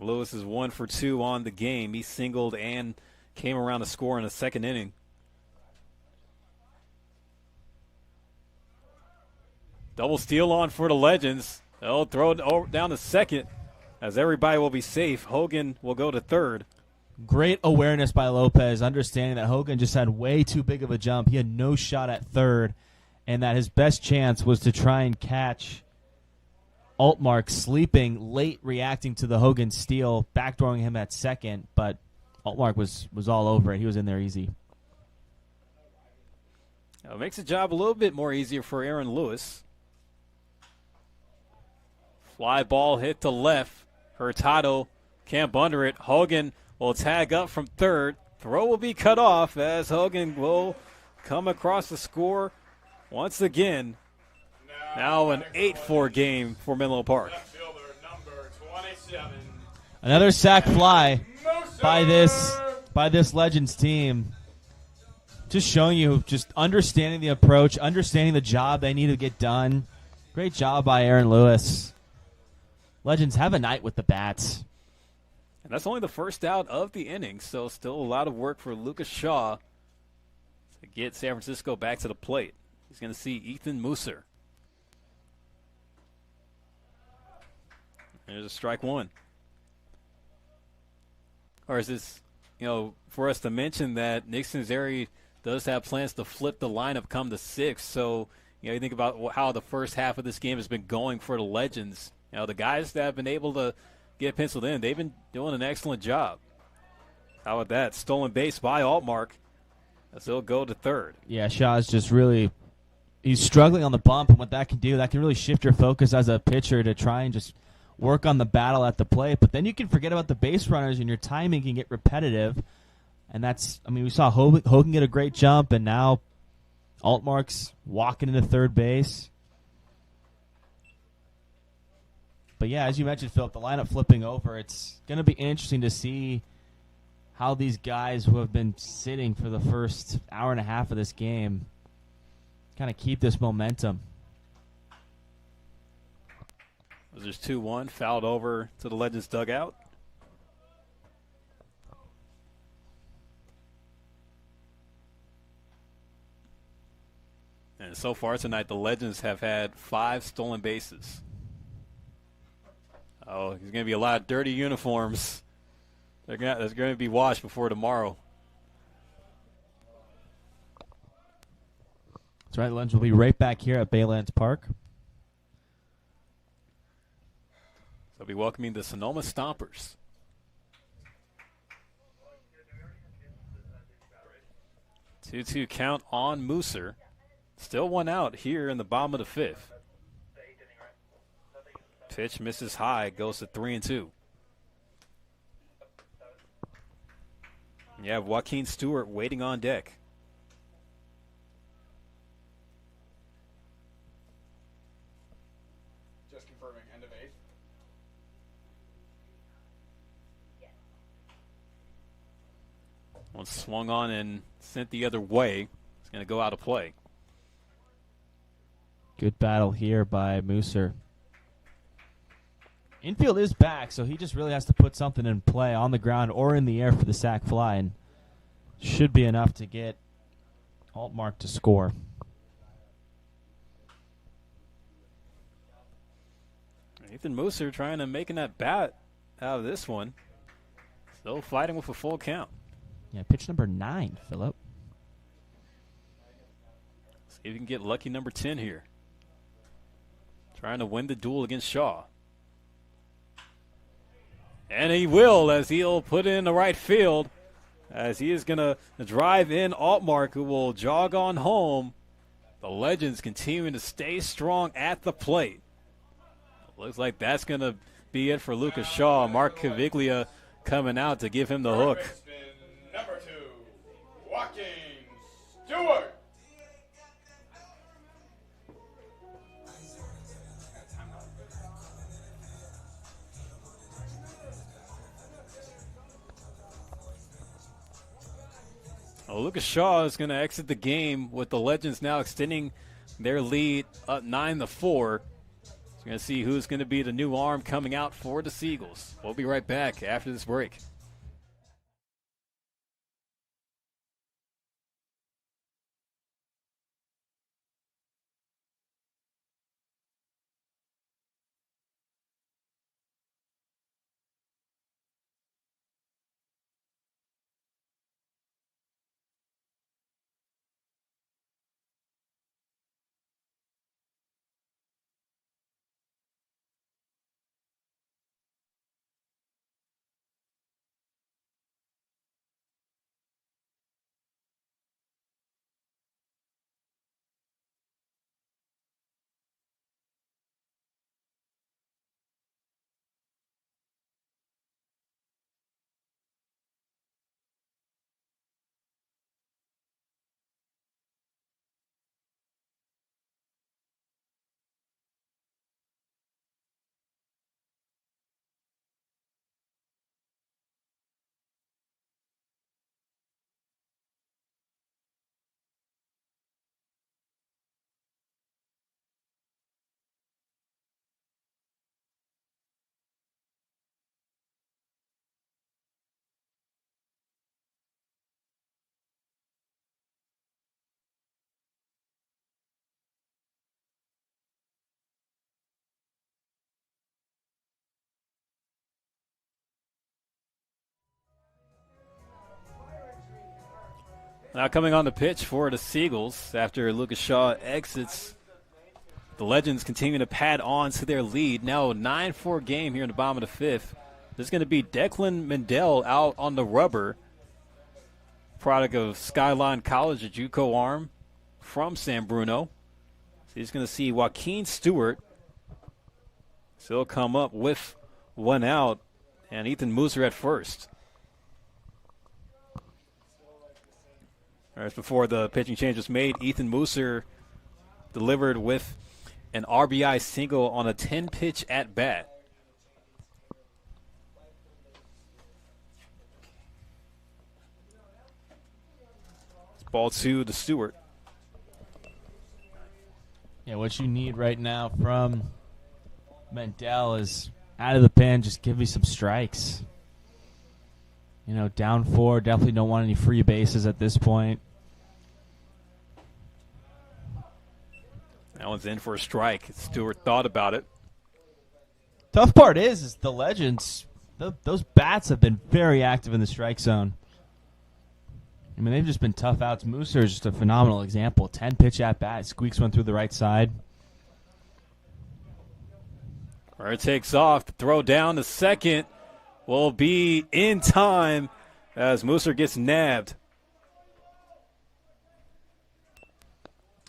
Lewis is 1 for 2 on the game. He singled and came around to score in the second inning. Double steal on for the Legends. They'll throw it down to second as everybody will be safe. Hogan will go to third. Great awareness by Lopez, understanding that Hogan just had way too big of a jump. He had no shot at third, and that his best chance was to try and catch Altmark sleeping, late reacting to the Hogan steal, backdooring him at second, but Altmark was all over it. He was in there easy. It makes the job a little bit more easier for Aaron Lewis. Fly ball hit to left. Hurtado can't under it. Hogan will tag up from third. Throw will be cut off as Hogan will come across the score once again. Now an 8-4 game for Menlo Park. Another sac fly by this Legends team. Just showing you, just understanding the approach, understanding the job they need to get done. Great job by Aaron Lewis. Legends have a night with the bats. And that's only the first out of the inning, so still a lot of work for Lucas Shaw to get San Francisco back to the plate. He's going to see Ethan Musser. There's a strike one. Or is this, for us to mention that Nick Sinzeri does have plans to flip the lineup come the sixth. So, you think about how the first half of this game has been going for the Legends. The guys that have been able to get penciled in, they've been doing an excellent job. How about that? Stolen base by Altmark as he'll go to third. Yeah, Shaw's just really he's struggling on the bump, and what that can do, that can really shift your focus as a pitcher to try and just work on the battle at the plate. But then you can forget about the base runners, and your timing can get repetitive. And we saw Hogan get a great jump, and now Altmark's walking into third base. But yeah, as you mentioned, Philip, the lineup flipping over, it's going to be interesting to see how these guys who have been sitting for the first hour and a half of this game kind of keep this momentum. There's 2-1, fouled over to the Legends dugout. And so far tonight, the Legends have had 5 stolen bases. Oh, there's going to be a lot of dirty uniforms. That's going to be washed before tomorrow. That's right, Legends will be right back here at Baylands Park. They'll be welcoming the Sonoma Stompers. 2-2 count on Musser. Still one out here in the bottom of the fifth. Pitch misses high, goes to 3-2. You have Joaquin Stewart waiting on deck. Just confirming, end of eighth. One swung on and sent the other way. It's going to go out of play. Good battle here by Musser. Infield is back, so he just really has to put something in play on the ground or in the air for the sac fly, and should be enough to get Altmark to score. Ethan Musser trying to make that bat out of this one. Still fighting with a full count. Yeah, pitch number 9, Phillip. See if you can get lucky number 10 here. Trying to win the duel against Shaw. And he will, as he'll put it in the right field, as he is going to drive in Altmark, who will jog on home. The Legends continuing to stay strong at the plate. Looks like that's going to be it for Lucas Shaw. Mark Caviglia coming out to give him the hook. Number 2, Joaquin Stewart. Well, Lucas Shaw is going to exit the game with the Legends now extending their lead up 9-4. So we're going to see who's going to be the new arm coming out for the Seagulls. We'll be right back after this break. Now coming on the pitch for the Seagulls after Lucas Shaw exits. The Legends continue to pad on to their lead. Now 9-4 game here in the bottom of the fifth. There's going to be Declan Mendel out on the rubber. Product of Skyline College, a JUCO arm from San Bruno. So he's going to see Joaquin Stewart still come up with one out, and Ethan Mooser at first. As before the pitching change was made, Ethan Mooser delivered with an RBI single on a 10-pitch at-bat. Ball two to Stewart. Yeah, what you need right now from Mendel is out of the pen, just give me some strikes. You know, down 4, definitely don't want any free bases at this point. That one's in for a strike. Stewart thought about it. Tough part is the Legends, those bats have been very active in the strike zone. I mean, they've just been tough outs. Mooser is just a phenomenal example. 10-pitch at-bat. Squeaks one through the right side. Runner takes off. The throw down to second will be in time as Mooser gets nabbed.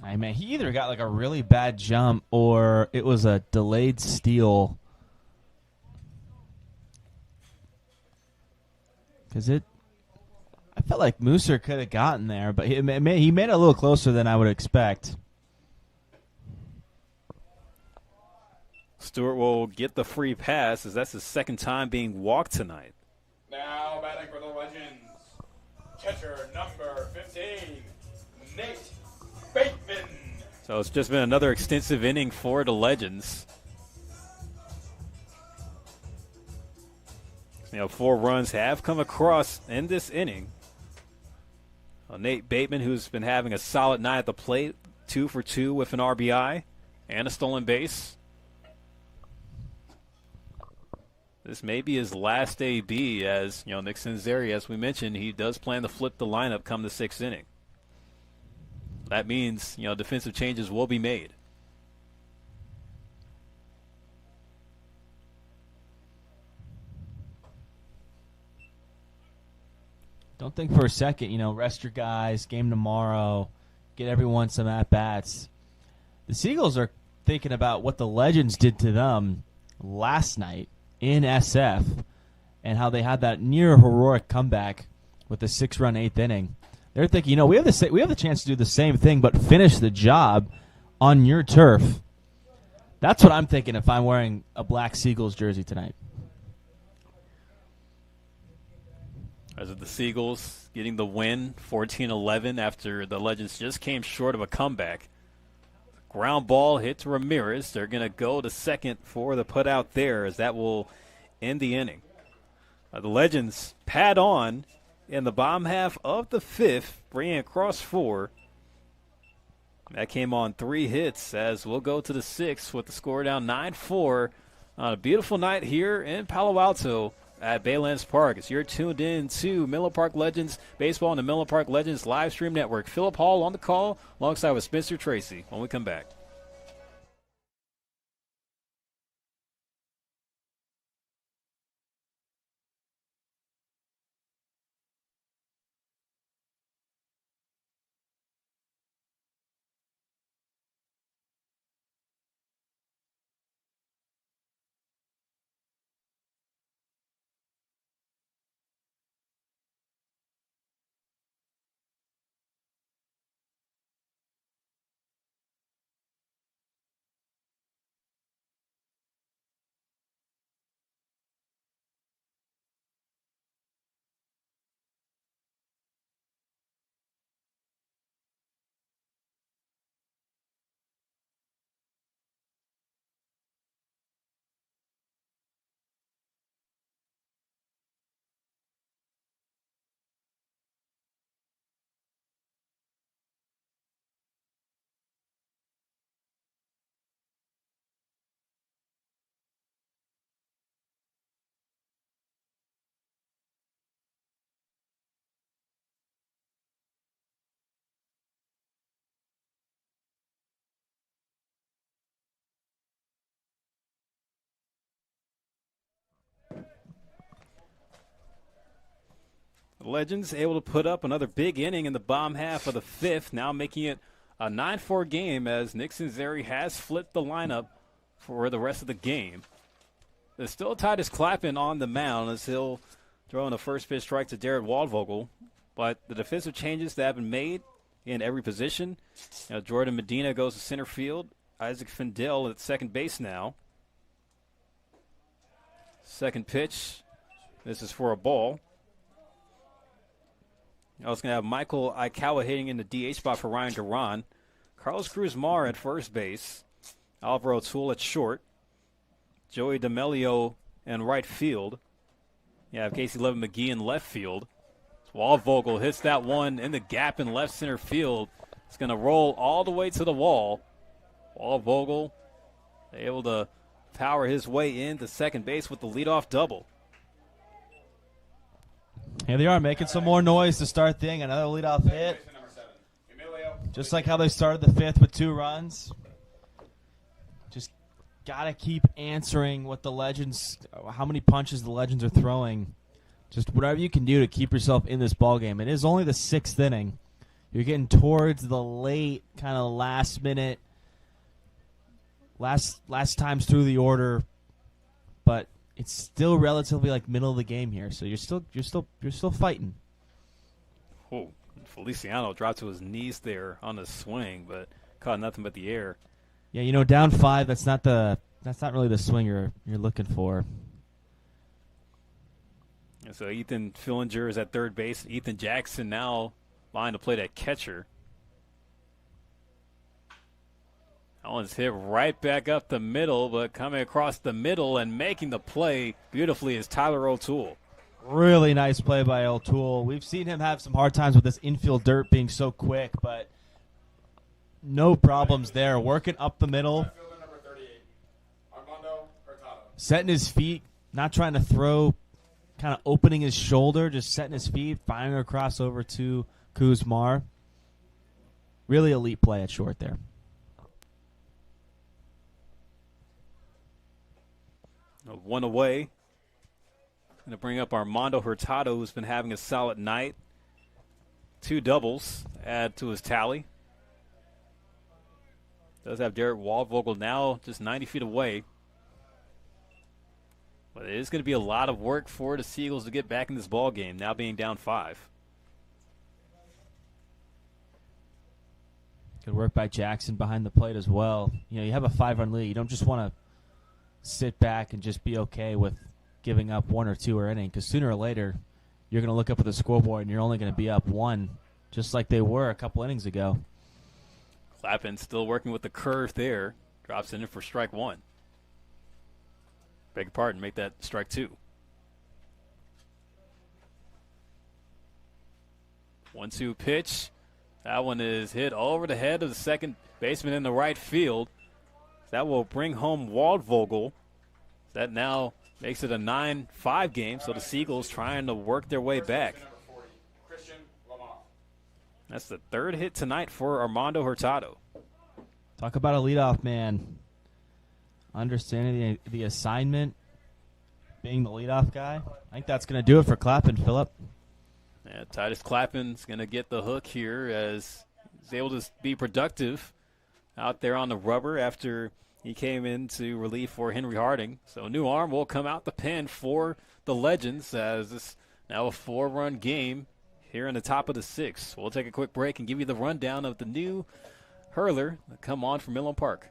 I mean, he either got like a really bad jump or it was a delayed steal. Because I felt like Mooser could have gotten there, but he made it a little closer than I would expect. Stewart will get the free pass as that's his second time being walked tonight. Now batting for the Legends, catcher number 15, Nate Bateman. So it's just been another extensive inning for the Legends. 4 runs have come across in this inning. Nate Bateman, who's been having a solid night at the plate, 2 for 2 with an RBI and a stolen base. This may be his last AB as, Nick Senzeri, as we mentioned, he does plan to flip the lineup come the 6th inning. That means, defensive changes will be made. Don't think for a second, rest your guys, game tomorrow, get everyone some at-bats. The Seagulls are thinking about what the Legends did to them last night in SF and how they had that near heroic comeback with a 6-run 8th inning. They're thinking, we have the chance to do the same thing but finish the job on your turf. That's what I'm thinking if I'm wearing a black Seagulls jersey tonight. As of the Seagulls getting the win, 14-11, after the Legends just came short of a comeback. Ground ball hit to Ramirez. They're going to go to second for the putout there as that will end the inning. The Legends pad on in the bottom half of the 5th, bringing across 4. That came on 3 hits as we'll go to the 6th with the score down 9-4 on a beautiful night here in Palo Alto at Baylands Park. As you're tuned in to Menlo Park Legends Baseball on the Menlo Park Legends live stream network. Philip Hall on the call alongside with Spencer Tracy when we come back. The Legends able to put up another big inning in the bottom half of the fifth, now making it a 9-4 game as Nick Sinzeri has flipped the lineup for the rest of the game. There's still Titus Clappin on the mound as he'll throw in a first pitch strike to Jared Waldvogel. But the defensive changes that have been made in every position. Jordan Medina goes to center field. Isaac Findell at second base now. Second pitch. This is for a ball. I was going to have Michael Aikawa hitting in the DH spot for Ryan Duran. Carlos Cruz-Mar at first base. Alvaro O'Toole at short. Joey D'Amelio in right field. You have Casey Levin McGee in left field. Waldvogel hits that one in the gap in left center field. It's going to roll all the way to the wall. Waldvogel able to power his way into second base with the leadoff double. Here they are making some more noise to start the inning. Another leadoff hit. Just like how they started the fifth with 2 runs. Just got to keep answering what the Legends, how many punches the Legends are throwing. Just whatever you can do to keep yourself in this ballgame. It is only the 6th inning. You're getting towards the late, kind of last minute, last times through the order, but it's still relatively like middle of the game here. So you're still fighting. Oh, Feliciano dropped to his knees there on the swing, but caught nothing but the air. Yeah, down 5. That's not really the swing you're looking for. And so Ethan Fillinger is at third base. Ethan Jackson now lined to play that catcher. That one's hit right back up the middle, but coming across the middle and making the play beautifully is Tyler O'Toole. Really nice play by O'Toole. We've seen him have some hard times with this infield dirt being so quick, but no problems there. Working up the middle. Setting his feet, not trying to throw, kind of opening his shoulder, just setting his feet, firing across over to Kuzmar. Really elite play at short there. One away. Going to bring up Armando Hurtado, who's been having a solid night. 2 doubles add to his tally. Does have Derek Waldvogel now just 90 feet away. But it is going to be a lot of work for the Seagulls to get back in this ball game, now being down 5. Good work by Jackson behind the plate as well. You have a 5-run lead. You don't just want to sit back and just be okay with giving up 1 or 2 or inning, because sooner or later you're going to look up at the scoreboard and you're only going to be up 1, just like they were a couple innings ago. Clappin still working with the curve there. Drops in for strike 1. Beg your pardon, make that strike 2. 1-2 pitch. That one is hit over the head of the second baseman in the right field. That will bring home Waldvogel. That now makes it a 9-5 game, so the Seagulls trying to work their way back. That's the 3rd hit tonight for Armando Hurtado. Talk about a leadoff man. Understanding the assignment, being the leadoff guy. I think that's going to do it for Clappin, Phillip. Yeah, Titus Clappin's going to get the hook here as he's able to be productive out there on the rubber after he came into relief for Henry Harding. So a new arm will come out the pen for the Legends as this now a 4-run game here in the top of the 6th. We'll take a quick break and give you the rundown of the new hurler that come on from Menlo Park.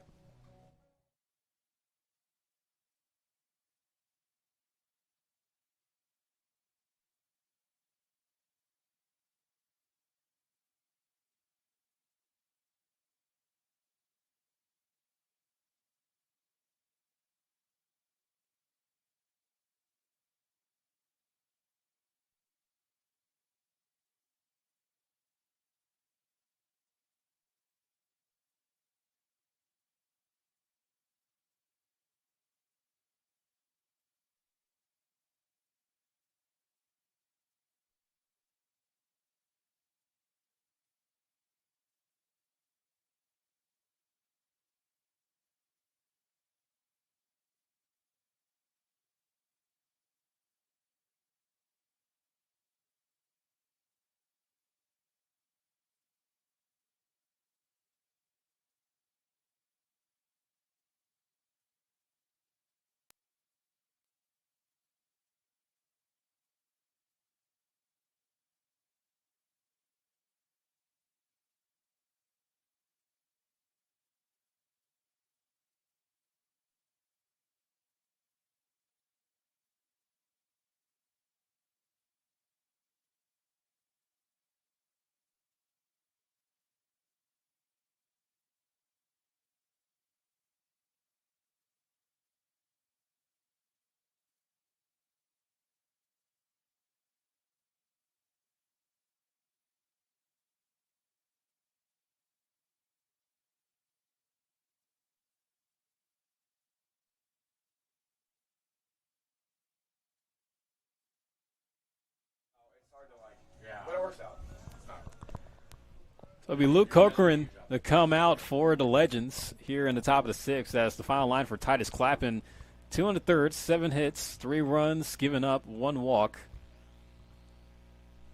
So it'll be Luke Corcoran to come out for the Legends here in the top of the sixth. That's the final line for Titus Clappin. 2 in the third, 7 hits, 3 runs, given up, 1 walk,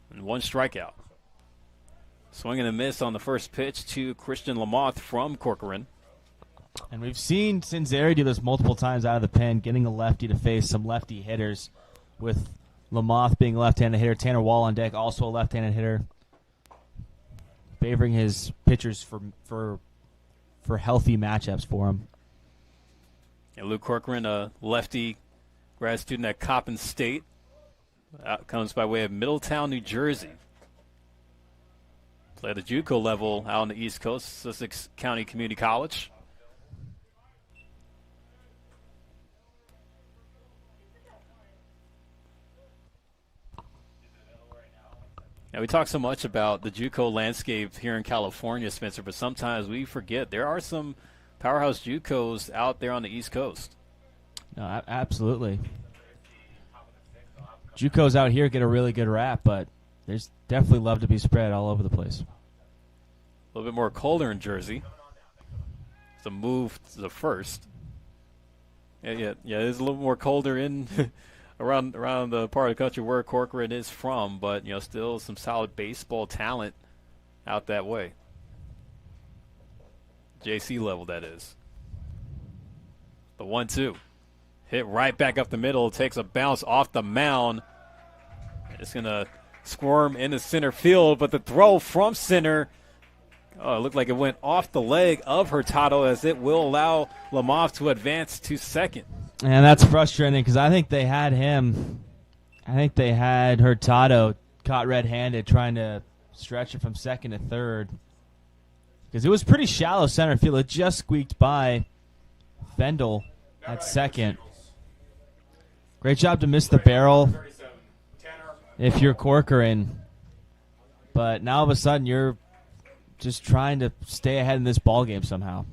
and 1 strikeout. Swing and a miss on the first pitch to Christian Lamoth from Corcoran. And we've seen Cinzeri do this multiple times out of the pen, getting a lefty to face some lefty hitters, with Lamoth being a left-handed hitter, Tanner Wall on deck, also a left-handed hitter, favoring his pitchers for healthy matchups for him. And Luke Corcoran, a lefty grad student at Coppin State, comes by way of Middletown, New Jersey. Played at the JUCO level out on the East Coast, Sussex County Community College. Now, we talk so much about the JUCO landscape here in California, Spencer, but sometimes we forget there are some powerhouse JUCOs out there on the East Coast. No, absolutely. JUCOs out here get a really good rap, but there's definitely love to be spread all over the place. A little bit more colder in Jersey. It's a move to the first. Yeah, it's a little more colder in around the part of the country where Corcoran is from, but still some solid baseball talent out that way. JC level, that is. The 1-2. Hit right back up the middle. Takes a bounce off the mound. It's going to squirm into center field, but the throw from center, it looked like it went off the leg of Hurtado, as it will allow Lamoth to advance to second. And that's frustrating because I think they had Hurtado caught red-handed trying to stretch it from second to third. Because it was pretty shallow center field. It just squeaked by Fendel at second. Great job to miss the barrel if you're Corcoran. But now all of a sudden you're just trying to stay ahead in this ball game somehow.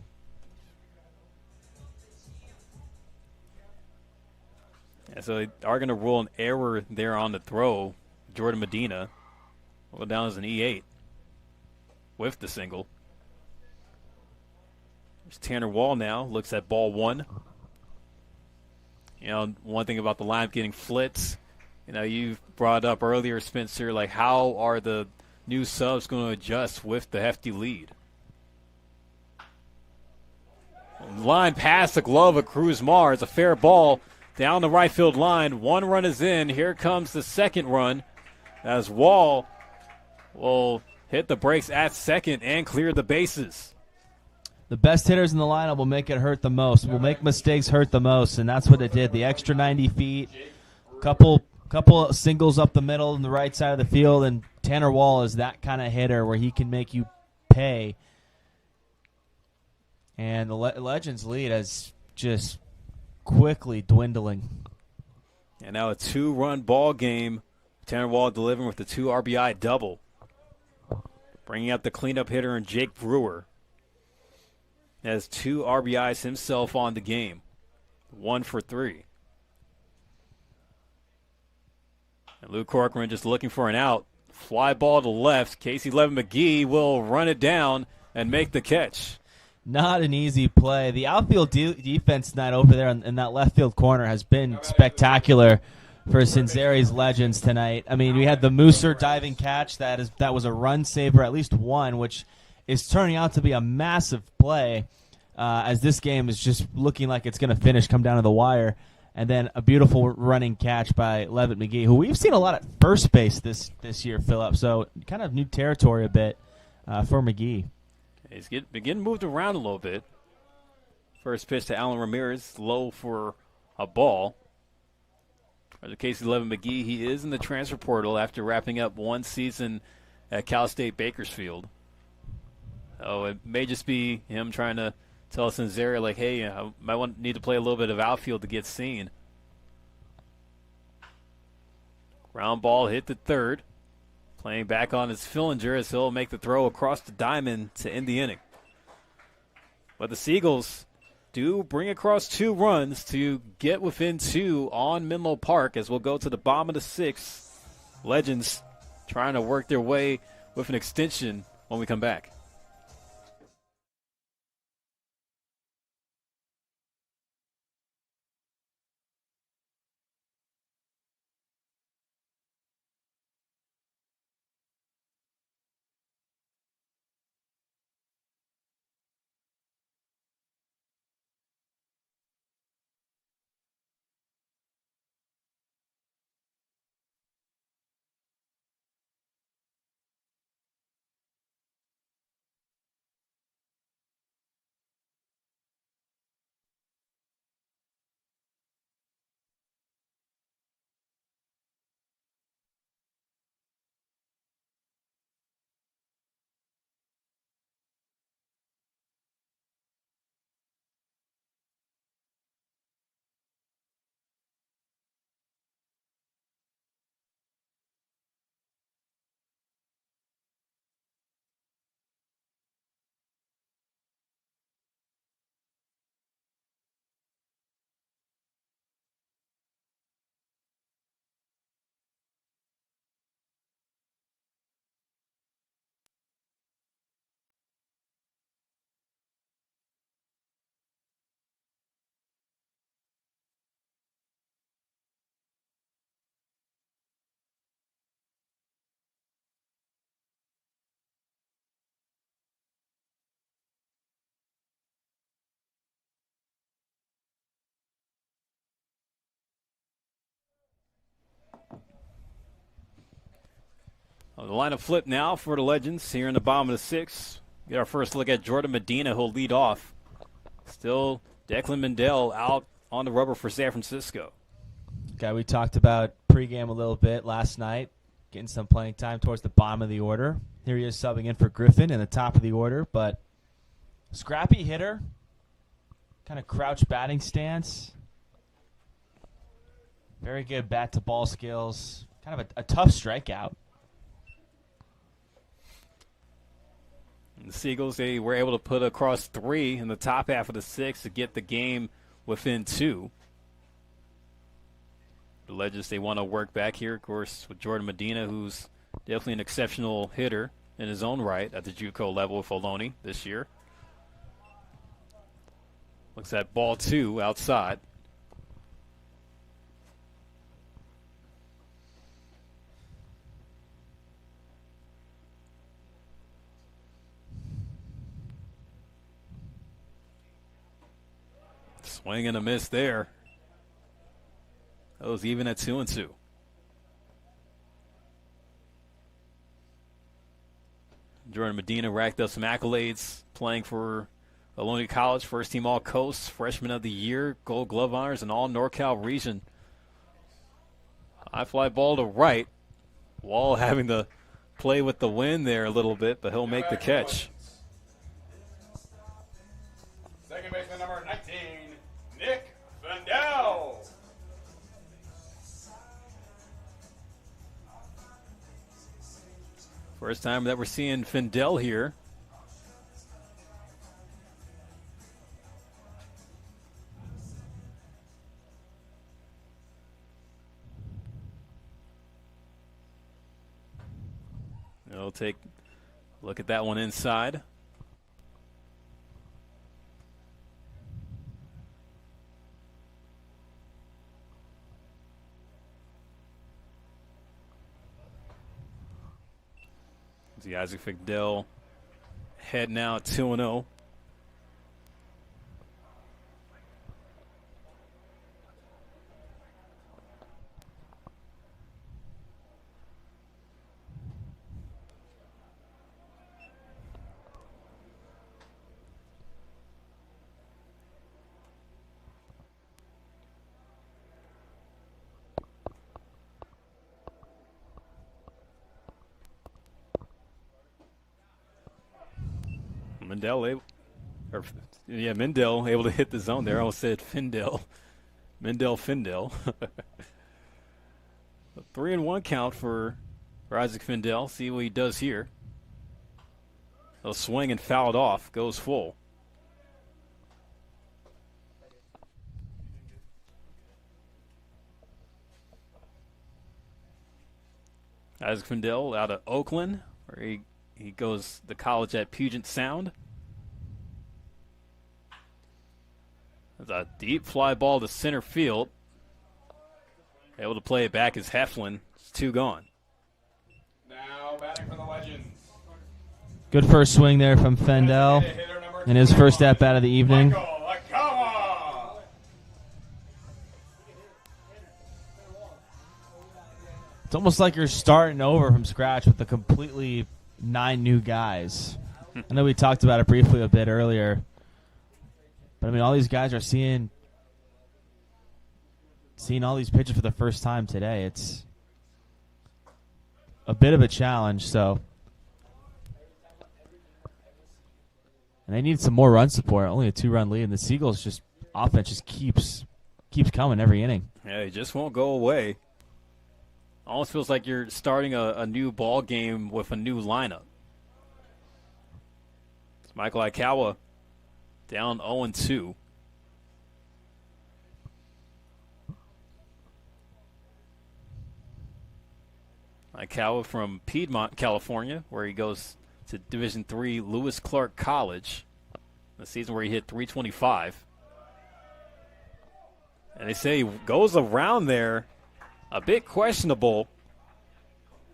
Yeah, so they are going to rule an error there on the throw. Jordan Medina will go down as an E8 with the single. There's Tanner Wall now, looks at ball 1. One thing about the lineup getting flits, you brought up earlier, Spencer, like how are the new subs going to adjust with the hefty lead? Line past the glove of Cruz Mar. It's a fair ball down the right field line. 1 run is in. Here comes the second run as Wall will hit the brakes at second and clear the bases. The best hitters in the lineup will make it hurt the most. Will make mistakes hurt the most, and that's what it did. The extra 90 feet, couple singles up the middle and the right side of the field, and Tanner Wall is that kind of hitter where he can make you pay. And the Legends lead is just quickly dwindling. And now a 2-run ball game. Tanner Wall delivering with the 2 RBI double. Bringing up the cleanup hitter in Jake Brewer. Has 2 RBIs himself on the game. 1 for 3. And Luke Corcoran just looking for an out. Fly ball to left. Casey Levin McGee will run it down and make the catch. Not an easy play. The outfield defense tonight over there in that left field corner has been spectacular for Cinzeri's Legends tonight. I mean, we had the Mooser diving catch. That was a run saver, at least one, which is turning out to be a massive play as this game is just looking like it's going to finish, come down to the wire. And then a beautiful running catch by Levitt McGee, who we've seen a lot at first base this year, Phillip. So kind of new territory a bit for McGee. He's getting moved around a little bit. First pitch to Alan Ramirez, low for a ball. For Casey Levin McGee, he is in the transfer portal after wrapping up 1 season at Cal State Bakersfield. Oh, it may just be him trying to tell Cinzeri, like, hey, I might need to play a little bit of outfield to get seen. Ground ball hit to third. Playing back on his Fillinger as he'll make the throw across the diamond to end the inning. But the Seagulls do bring across 2 runs to get within 2 on Menlo Park as we'll go to the bottom of the 6th. Legends trying to work their way with an extension when we come back. The lineup flip now for the Legends here in the bottom of the sixth. Get our first look at Jordan Medina, who'll lead off. Still, Declan Mendel out on the rubber for San Francisco. Guy we talked about pregame a little bit last night, getting some playing time towards the bottom of the order. Here he is subbing in for Griffin in the top of the order, but scrappy hitter, kind of crouch batting stance. Very good bat-to-ball skills. Kind of a tough strikeout. And the Seagulls, they were able to put across 3 in the top half of the 6th to get the game within 2. The Legends, they want to work back here, of course, with Jordan Medina, who's definitely an exceptional hitter in his own right at the JUCO level with Ohlone this year. Looks at ball 2 outside. Swing and a miss there. That was even at 2-2. Jordan Medina racked up some accolades playing for Ohlone College, first team All Coast, freshman of the year, Gold Glove honors, and all NorCal region. High fly ball to right. Wall having to play with the wind there a little bit, but he'll make the catch. Second baseman number 19, Nick Fendel. First time that we're seeing Fendel here. We'll take a look at that one inside. The Isaac Fendel head now 2-0. Mendel able to hit the zone there. I almost said Fendel. Fendel. A 3-1 count for Isaac Fendel. See what he does here. He'll swing and foul it off. Goes full. Isaac Fendel out of Oakland, where he He goes to college at Puget Sound. That's a deep fly ball to center field. Able to play it back is Heflin. It's 2 gone. Now batting for the Legends. Good first swing there from Fendel in his first at bat of the evening. Michael Akawa. It's almost like you're starting over from scratch with a completely 9 new guys. I know we talked about it briefly a bit earlier. But, I mean, all these guys are seeing all these pitches for the first time today. It's a bit of a challenge, so. And they need some more run support. Only a 2-run lead, and the Seagulls offense just keeps coming every inning. Yeah, it just won't go away. Almost feels like you're starting a new ball game with a new lineup. It's Michael Akawa down 0-2. Akawa from Piedmont, California, where he goes to Division III Lewis Clark College. The season where he hit .325. And they say he goes around there a bit questionable.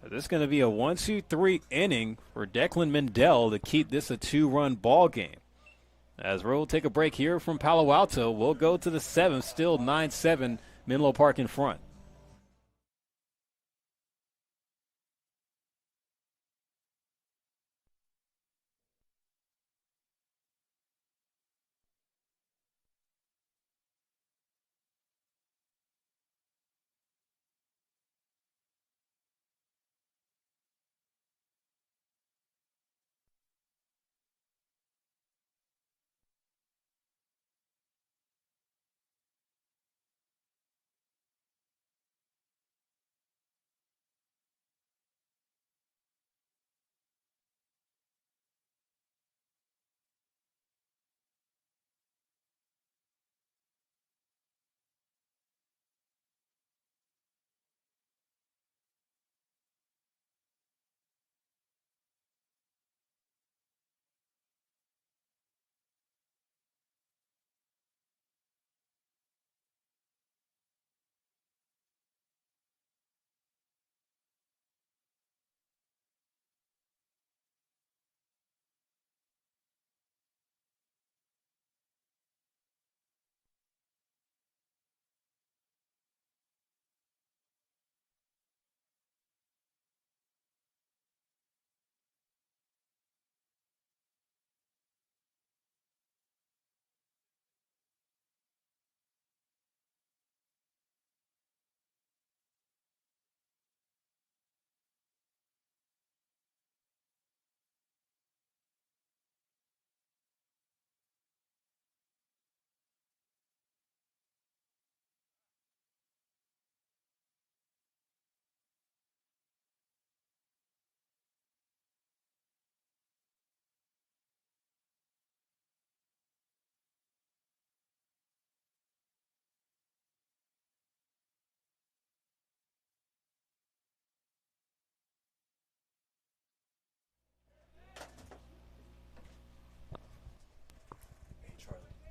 This is going to be a 1-2-3 inning for Declan Mendel to keep this a 2-run ball game. As we'll take a break here from Palo Alto, we'll go to the 7th, still 9-7, Menlo Park in front.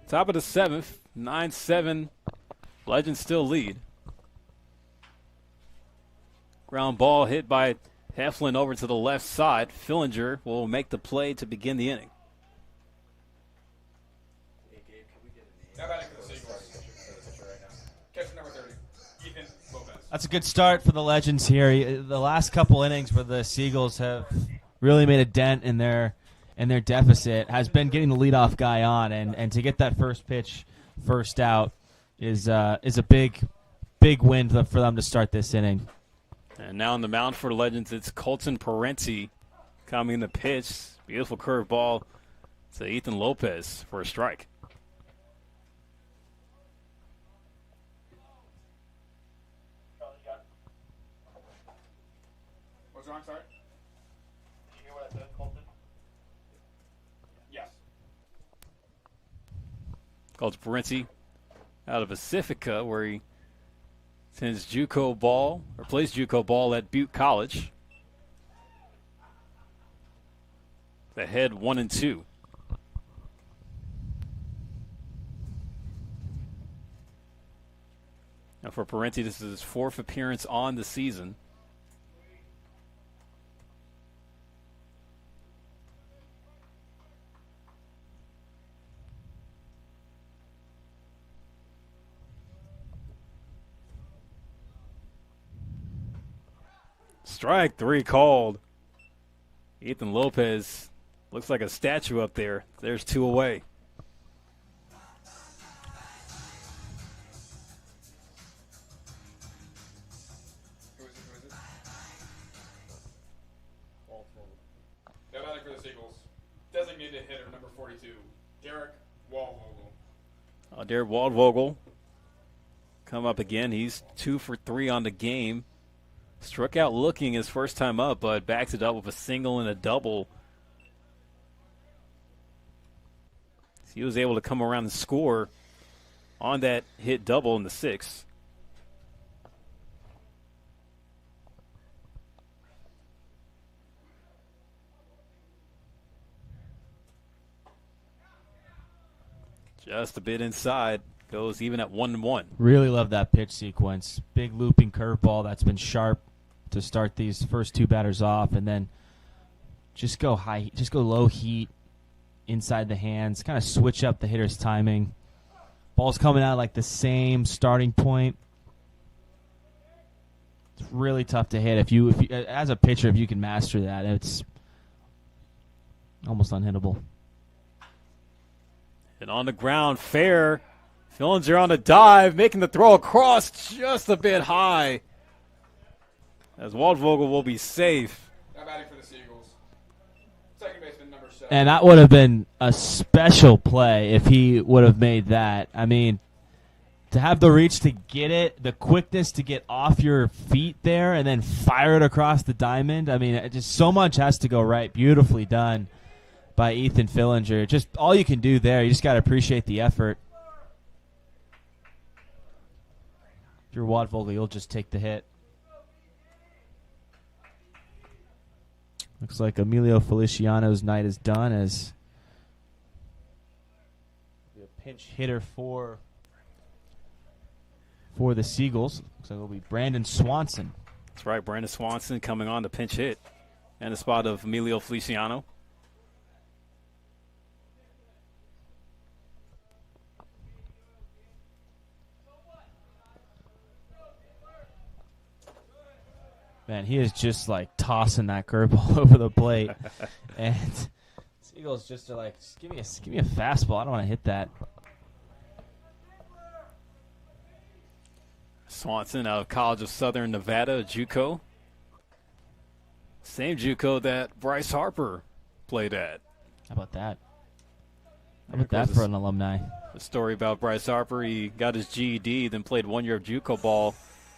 Top of the 7th, 9-7. Legends still lead. Ground ball hit by Heflin over to the left side. Fillinger will make the play to begin the inning. Now batting for the Seagulls. Catcher number 30, Ethan Lopez. That's a good start for the Legends here. The last couple innings for the Seagulls have really made a dent in their deficit. Has been getting the leadoff guy on, and to get that first pitch first out is a big win for them to start this inning. And now on the mound for the Legends, it's Colton Parenti coming to pitch. Beautiful curve ball to Ethan Lopez for a strike. What's wrong, sorry? Did you hear what I said, Colton? Yes. Colton Parenti out of Pacifica, where he plays JUCO ball at Butte College. ahead 1-2. Now for Parenti, this is his 4th appearance on the season. Strike 3 called. Ethan Lopez looks like a statue up there. There's 2 away. Who is it? Now batting for the Seagulls. Designated hitter number 42, Derek Waldvogel. Derek Waldvogel come up again. He's 2 for 3 on the game. Struck out looking his first time up, but backs it up with a single and a double. He was able to come around and score on that hit double in the 6th. Just a bit inside. Goes even at 1-1. Really love that pitch sequence. Big looping curveball that's been sharp to start these first 2 batters off, and then just go low heat inside the hands, kind of switch up the hitter's timing. Ball's coming out like the same starting point. It's really tough to hit. If you as a pitcher, if you can master that, it's almost unhittable. And on the ground, fair. Fillinger on a dive, making the throw across just a bit high. As Waldvogel will be safe. Now batting for the Seagulls. Second baseman number 7. And that would have been a special play if he would have made that. I mean, to have the reach to get it, the quickness to get off your feet there and then fire it across the diamond. I mean, just so much has to go right. Beautifully done by Ethan Fillinger. Just all you can do there. You just got to appreciate the effort. If you're Waldvogel, you'll just take the hit. Looks like Emilio Feliciano's night is done as the pinch hitter for the Seagulls. Looks like it'll be Brandon Swanson. That's right, Brandon Swanson coming on to pinch hit in the spot of Emilio Feliciano. Man, he is just like tossing that curveball over the plate, and Seagulls just are like, just give me a fastball. I don't want to hit that. Swanson out of College of Southern Nevada, JUCO. Same JUCO that Bryce Harper played at. How about that? How about that for an alumni? A story about Bryce Harper. He got his GED, then played 1 year of JUCO ball,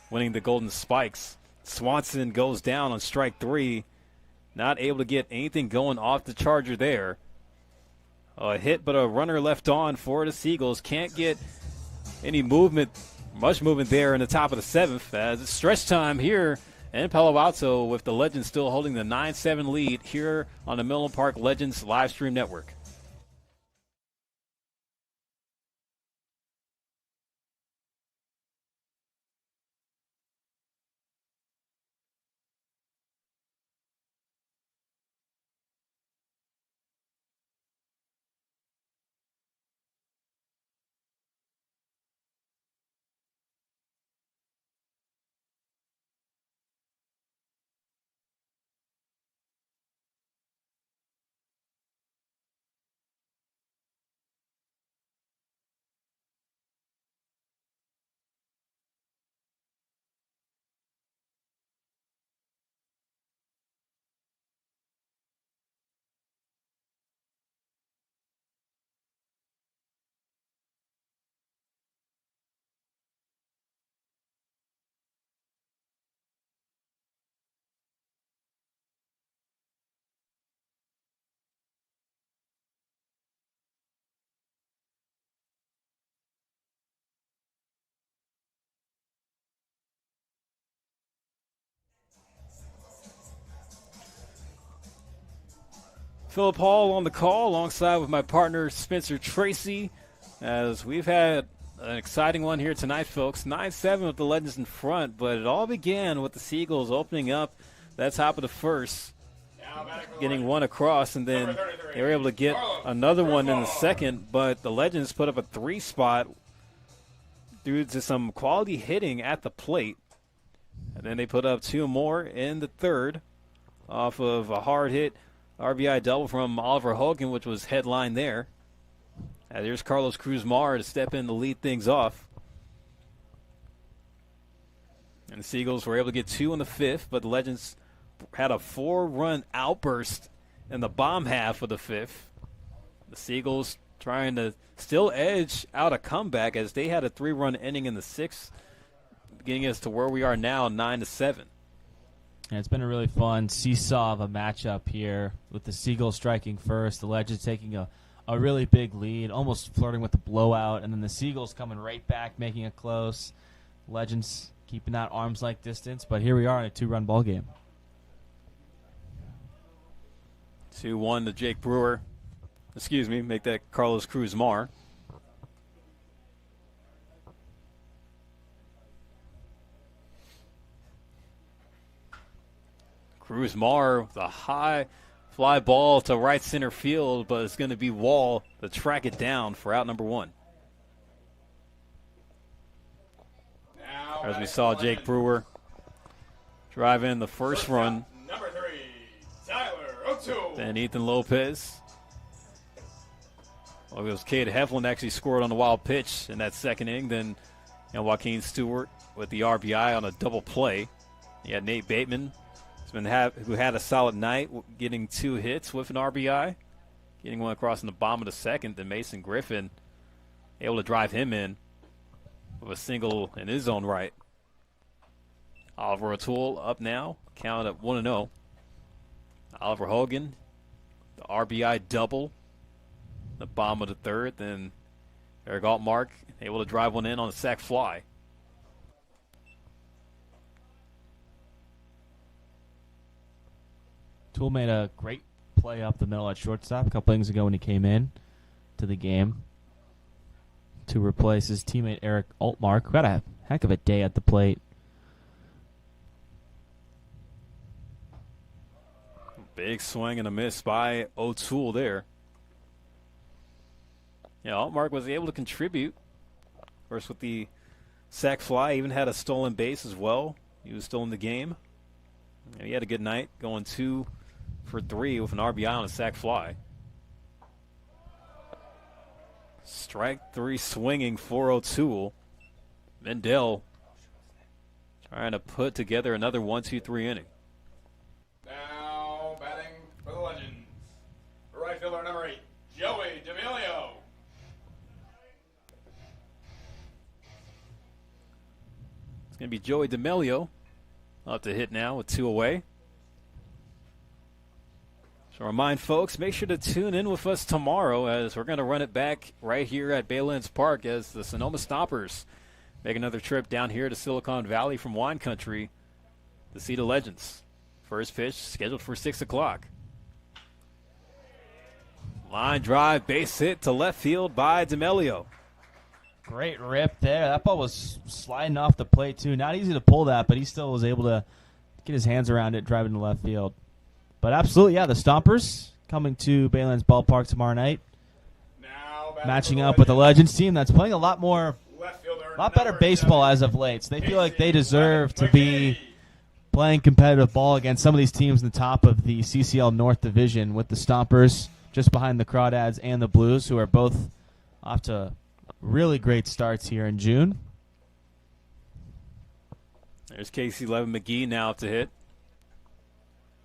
winning the Golden Spikes. Swanson goes down on strike 3. Not able to get anything going off the Charger there. A hit, but a runner left on for the Seagulls. Can't get any movement, much movement there in the top of the 7th. As it's stretch time here in Palo Alto with the Legends still holding the 9-7 lead here on the Menlo Park Legends live stream network. Philip Hall on the call alongside with my partner Spencer Tracy, as we've had an exciting one here tonight, folks. 9-7 with the Legends in front, but it all began with the Seagulls opening up that top of the first, getting one across, and then they were able to get another one in the second, but the Legends put up a 3 spot due to some quality hitting at the plate, and then they put up 2 more in the third off of a hard hit RBI double from Oliver Hogan, which was headline there. There's Carlos Cruz-Mar to step in to lead things off. And the Seagulls were able to get 2 in the 5th, but the Legends had a 4-run outburst in the bottom half of the 5th. The Seagulls trying to still edge out a comeback as they had a 3-run inning in the 6th, getting us to where we are now, 9-7. Yeah, it's been a really fun seesaw of a matchup here with the Seagulls striking first, the Legends taking a really big lead, almost flirting with the blowout, and then the Seagulls coming right back, making it close. Legends keeping that arms-length distance, but here we are in a 2-run ball game. 2-1 to Jake Brewer. Excuse me, make that Carlos Cruz-Mar. Cruz-Mar with a high fly ball to right center field, but it's going to be Wall to track it down for out number 1. As we saw Jake Brewer drive in the first run. Number 3, Tyler O'Toole. Then Ethan Lopez. Well, it was Cade Heflin actually scored on the wild pitch in that second inning. Then Joaquin Stewart with the RBI on a double play. You had Nate Bateman, who had a solid night, getting 2 hits with an RBI, getting one across in the bottom of the second. Then Mason Griffin able to drive him in with a single in his own right. Oliver O'Toole up now, count at 1-0. Oliver Hogan, the RBI double, the bottom of the third. Then Eric Altmark able to drive one in on a sac fly. Toole made a great play up the middle at shortstop a couple innings ago when he came in to the game to replace his teammate Eric Altmark, who had a heck of a day at the plate. Big swing and a miss by O'Toole there. Yeah, Altmark was able to contribute. First with the sac fly, even had a stolen base as well. He was still in the game. And he had a good night, going 2 for 3 with an RBI on a sac fly. Strike 3 swinging for O'Toole. Mendel trying to put together another 1-2-3 inning. Now batting for the Legends, right fielder number 8, Joey D'Amelio. It's going to be Joey D'Amelio up to hit now with 2 away. So remind folks, make sure to tune in with us tomorrow as we're going to run it back right here at Baylands Park as the Sonoma Stompers make another trip down here to Silicon Valley from Wine Country to see the Legends. First pitch scheduled for 6 o'clock. Line drive, base hit to left field by D'Amelio. Great rip there. That ball was sliding off the plate, too. Not easy to pull that, but he still was able to get his hands around it, drive it into left field. But absolutely, yeah, the Stompers coming to Baylands Ballpark tomorrow night. Now Matching up with the Legends team that's playing a lot better number baseball 7, as of late. So they feel like they deserve to be playing competitive ball against some of these teams in the top of the CCL North Division, with the Stompers just behind the Crawdads and the Blues, who are both off to really great starts here in June. There's Casey Levin McGee now up to hit.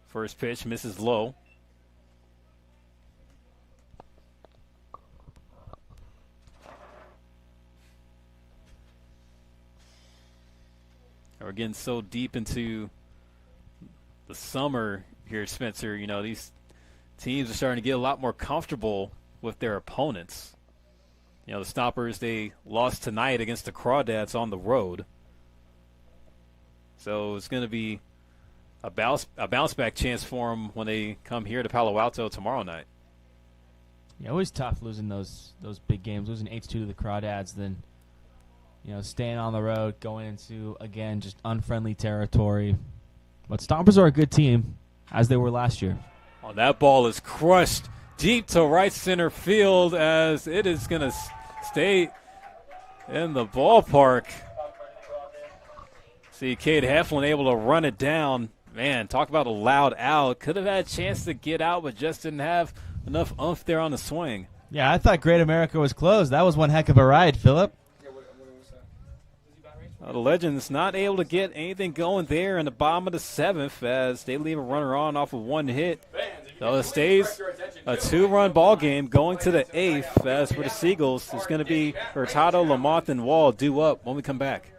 First pitch misses low. We're getting so deep into the summer here, Spencer. You know, these teams are starting to get a lot more comfortable with their opponents. You know, the Stompers, they lost tonight against the Crawdads on the road. So it's going to be a bounce back chance for them when they come here to Palo Alto tomorrow night. Yeah, always tough losing those big games, losing 8-2 to the Crawdads, then staying on the road, going into again just unfriendly territory. But Stompers are a good team, as they were last year. Oh, that ball is crushed deep to right center field as it is going to stay in the ballpark. See Cade Heflin able to run it down. Man, talk about a loud out. Could have had a chance to get out, but just didn't have enough oomph there on the swing. Yeah, I thought Great America was closed. That was one heck of a ride, Philip. The Legends not able to get anything going there in the bottom of the 7th as they leave a runner on off of one hit. So it stays a 2-run ball game going to the 8th. As for the Seagulls, it's going to be Hurtado, Lamont, and Wall due up when we come back.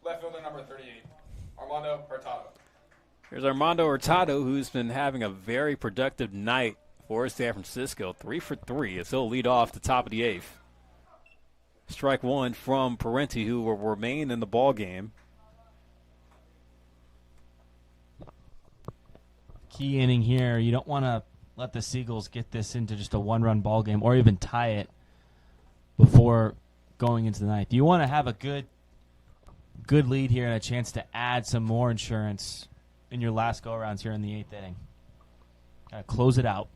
Left fielder number 38, Armando Hurtado. Here's Armando Hurtado, who's been having a very productive night for San Francisco. 3 for 3 as he'll lead off the top of the 8th. Strike one from Parenti, who will remain in the ball game. Key inning here. You don't want to let the Seagulls get this into just a one-run ball game or even tie it before going into the ninth. You want to have a good lead here and a chance to add some more insurance in your last go-arounds here in the 8th inning. Got to close it out.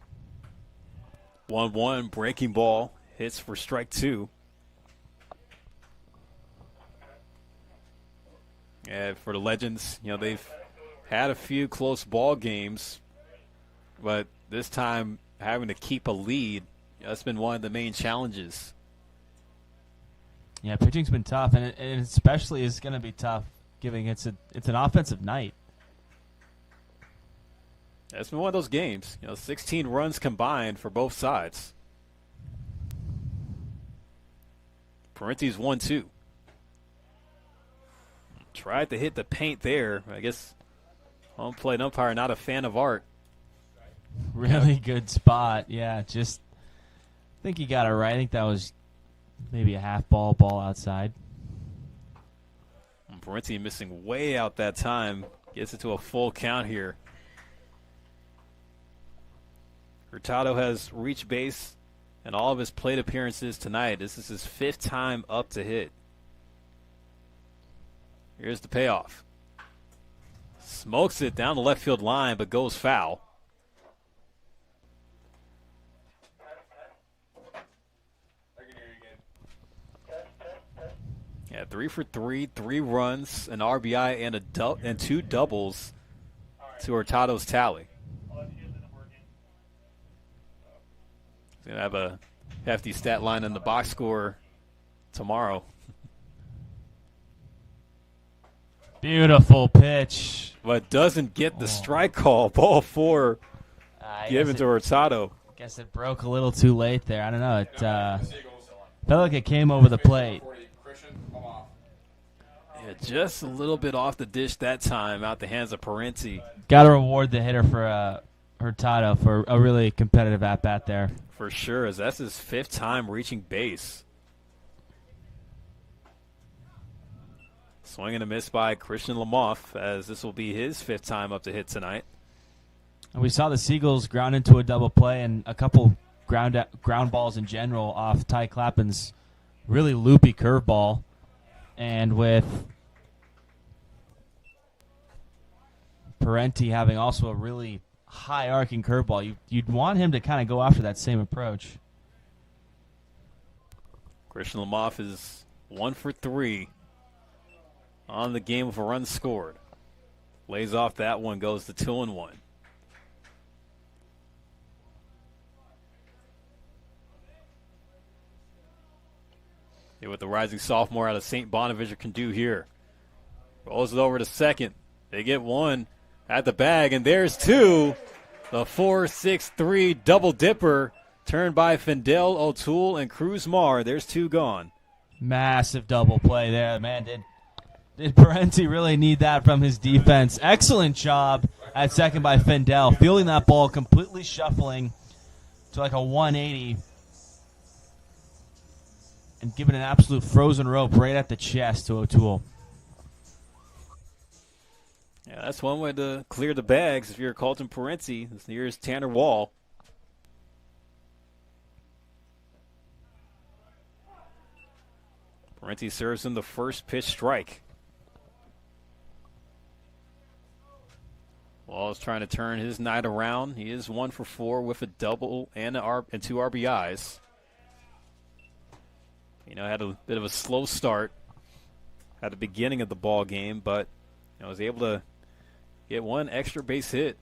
1-1 breaking ball hits for strike two. And for the Legends, they've had a few close ball games, but this time having to keep a lead, that's been one of the main challenges. Yeah, pitching's been tough, and it especially is going to be tough given it's an offensive night. It's been one of those games. 16 runs combined for both sides. Parenti's 1-2. Tried to hit the paint there. I guess home plate umpire not a fan of art. Really good spot. Yeah, just I think he got it right. I think that was maybe a half ball outside. Parenti missing way out that time. Gets it to a full count here. Hurtado has reached base in all of his plate appearances tonight. This is his 5th time up to hit. Here's the payoff. Smokes it down the left field line, but goes foul. Yeah, 3 for 3, 3 runs, an RBI, and 2 doubles to Hurtado's tally. He's going to have a hefty stat line in the box score tomorrow. Beautiful pitch. But doesn't get the strike call. Ball 4 given to Hurtado. Guess it broke a little too late there. I don't know. It felt like it came over the plate. Yeah, just a little bit off the dish that time, out the hands of Parenti. Got to reward the hitter for Hurtado for a really competitive at-bat there. For sure, as that's his 5th time reaching base. Swing and a miss by Christian Lamoff, as this will be his 5th time up to hit tonight. And we saw the Seagulls ground into a double play and a couple ground balls in general off Ty Clappen's really loopy curveball. And with Parenti having also a really high arcing curveball, you'd want him to kind of go after that same approach. Christian Lamoff is 1 for 3 on the game with a run scored. Lays off that one, goes to 2-1. See what the rising sophomore out of St. Bonaventure can do here. Rolls it over to second. They get one at the bag, and there's two. The 4-6-3 double dipper turned by Findell, O'Toole, and Cruz Mar. There's two gone. Massive double play there. Man, did Parenti really need that from his defense? Excellent job at second by Findell, fielding that ball, completely shuffling to like a 180 and giving an absolute frozen rope right at the chest to O'Toole. Yeah, that's one way to clear the bags if you're Colton Parenti. Here's Tanner Wall. Parenti serves him the first pitch strike. Wall is trying to turn his night around. He is 1 for 4 with a double and 2 RBIs. Had a bit of a slow start at the beginning of the ball game, but was able to get one extra base hit.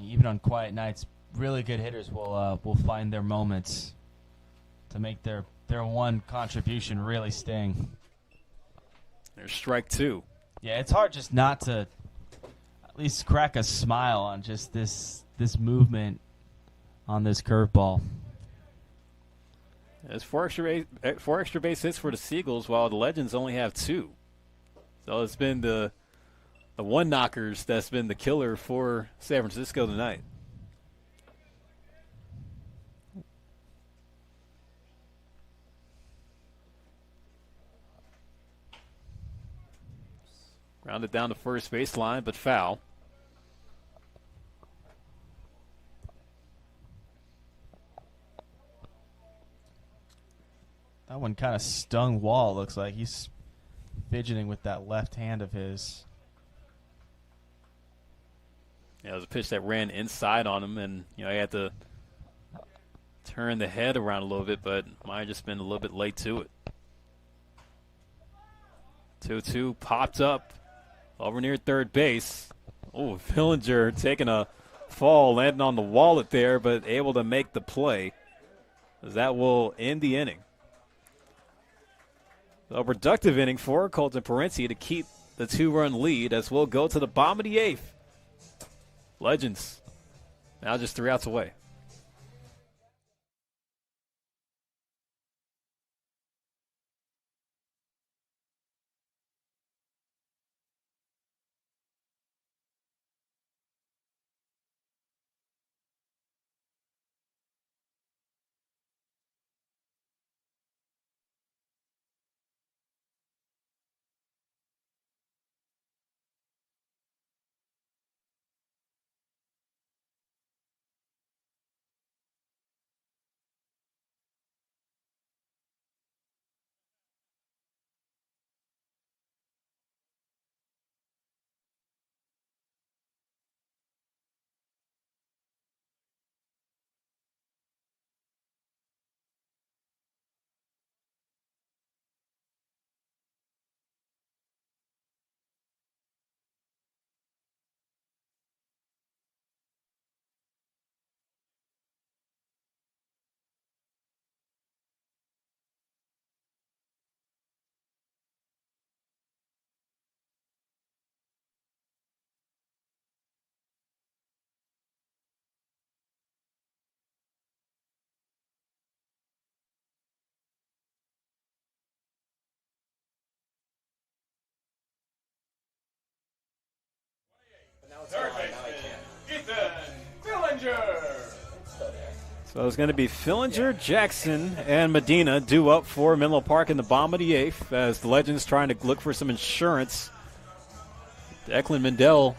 Even on quiet nights, really good hitters will find their moments to make their one contribution really sting. There's strike 2. Yeah, it's hard just not to at least crack a smile on just this movement on this curveball. There's four extra base hits for the Seagulls, while the Legends only have 2. So it's been the one knockers that's been the killer for San Francisco tonight. Grounded down to first baseline, but foul. That one kind of stung Wall. Looks like he's fidgeting with that left hand of his. Yeah, it was a pitch that ran inside on him, and he had to turn the head around a little bit, but might have just been a little bit late to it. 2-2 popped up over near third base. Oh, Fillinger taking a fall, landing on the wallet there, but able to make the play, as that will end the inning. A productive inning for Colton Parenti to keep the 2-run lead, as we'll go to the bottom of the 8th. Legends now just 3 outs away. Third baseman, Ethan Fillinger. So it's going to be Fillinger, Jackson, and Medina due up for Menlo Park in the bottom of the 8th, as the Legends trying to look for some insurance. Declan Mendel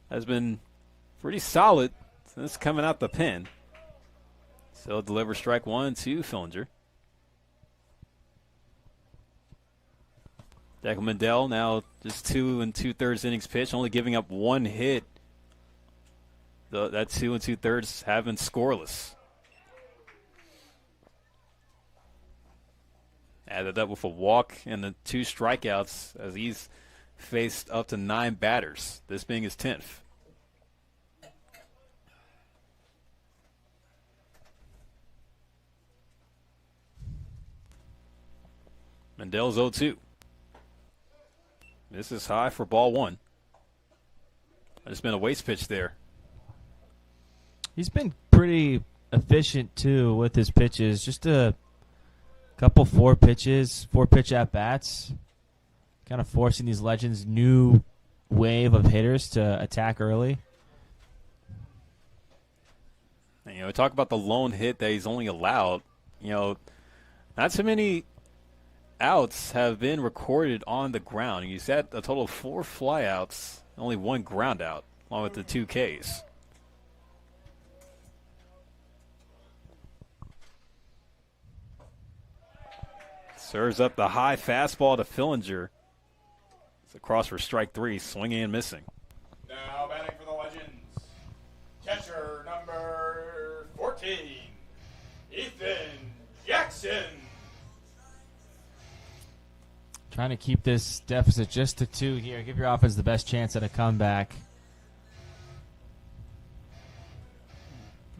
has been pretty solid since coming out the pen. So deliver strike 1 to Fillinger. Declan Mendel now just 2 2/3 innings pitch, only giving up 1 hit. That 2 2/3 having scoreless. Added up with a walk and the 2 strikeouts as he's faced up to 9 batters, this being his 10th. Mendel's 0-2. This is high for ball 1. There's been a waste pitch there. He's been pretty efficient, too, with his pitches. Just a couple 4-pitch at-bats. Kind of forcing these Legends' new wave of hitters to attack early. And, talk about the lone hit that he's only allowed. Not so many outs have been recorded on the ground. He's had a total of 4 flyouts, only 1 ground out, along with the 2 Ks. Serves up the high fastball to Fillinger. It's across for strike 3, swinging and missing. Now batting for the Legends, catcher number 14, Ethan Jackson. Trying to keep this deficit just to 2 here. Give your offense the best chance at a comeback.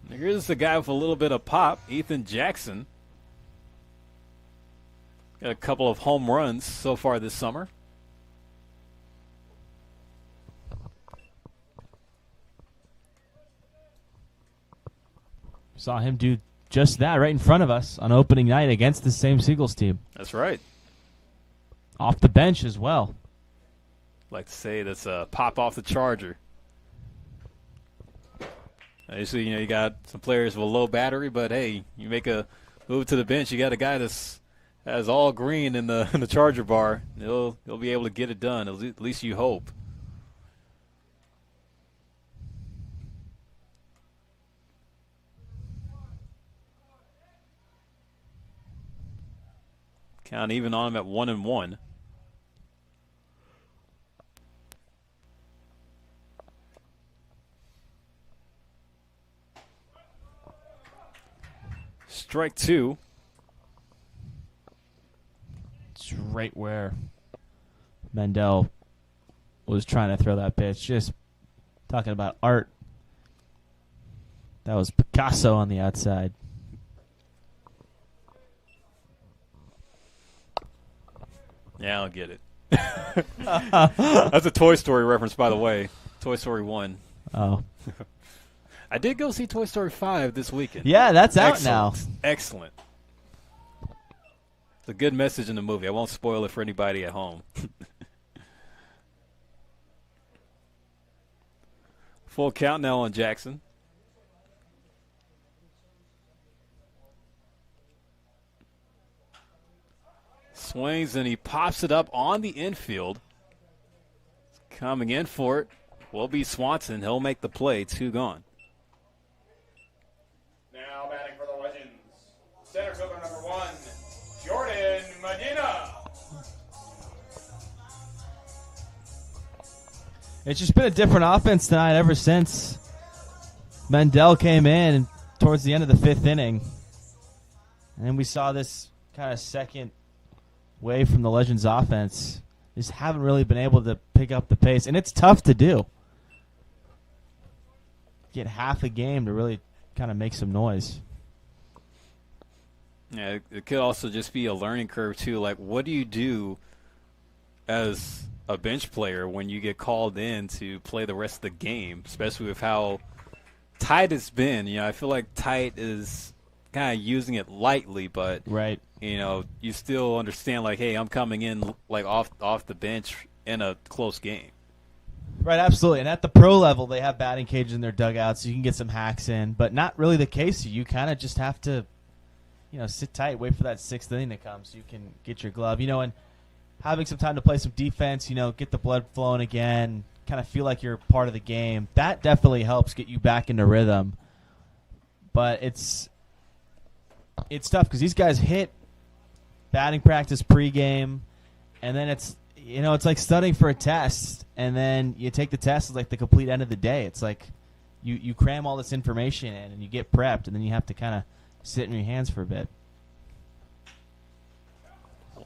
Here's the guy with a little bit of pop, Ethan Jackson. Got a couple of home runs so far this summer. Saw him do just that right in front of us on opening night against the same Seagulls team. That's right. Off the bench as well. Like to say that's a pop off the Charger. Usually, you got some players with a low battery, but hey, you make a move to the bench, you got a guy that's has all green in the Charger bar. He'll be able to get it done. At least you hope. Count even on him at 1-1. Strike 2. It's right where Mendel was trying to throw that pitch. Just talking about art. That was Picasso on the outside. Yeah, I'll get it. That's a Toy Story reference, by the way. Toy Story 1. Oh. I did go see Toy Story 5 this weekend. Yeah, that's out now. Excellent. It's a good message in the movie. I won't spoil it for anybody at home. Full count now on Jackson. Swings and he pops it up on the infield. Coming in for it will be Swanson. He'll make the play. 2 gone. Now batting for the Legends, center fielder number 1, Jordan Medina. It's just been a different offense tonight ever since Mendel came in towards the end of the 5th inning. And we saw this kind of second wave from the Legends offense. Just haven't really been able to pick up the pace. And it's tough to do. Get half a game to really kind of make some noise. Yeah, it could also just be a learning curve, too. Like, what do you do as a bench player when you get called in to play the rest of the game, especially with how tight it's been? I feel like tight is kind of using it lightly, but right. You still understand, like, hey, I'm coming in like off the bench in a close game. Right, absolutely. And at the pro level, they have batting cages in their dugouts, so you can get some hacks in, but not really the case. You kind of just have to, sit tight, wait for that 6th inning to come so you can get your glove. And having some time to play some defense, get the blood flowing again, kind of feel like you're part of the game. That definitely helps get you back into rhythm. But it's tough because these guys hit batting practice pregame, and then it's like studying for a test, and then you take the test. It's like the complete end of the day. It's like you cram all this information in, and you get prepped, and then you have to kind of sit in your hands for a bit.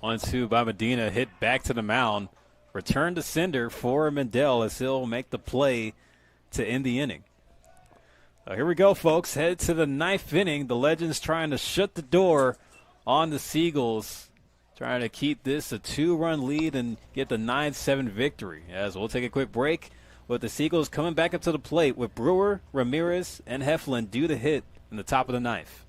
1-2 by Medina, hit back to the mound. Return to sender for Mendel as he'll make the play to end the inning. So here we go, folks. Head to the ninth inning. The Legends trying to shut the door on the Seagulls, trying to keep this a 2-run lead and get the 9-7 victory. As we'll take a quick break with the Seagulls coming back up to the plate with Brewer, Ramirez, and Heflin due to hit in the top of the ninth.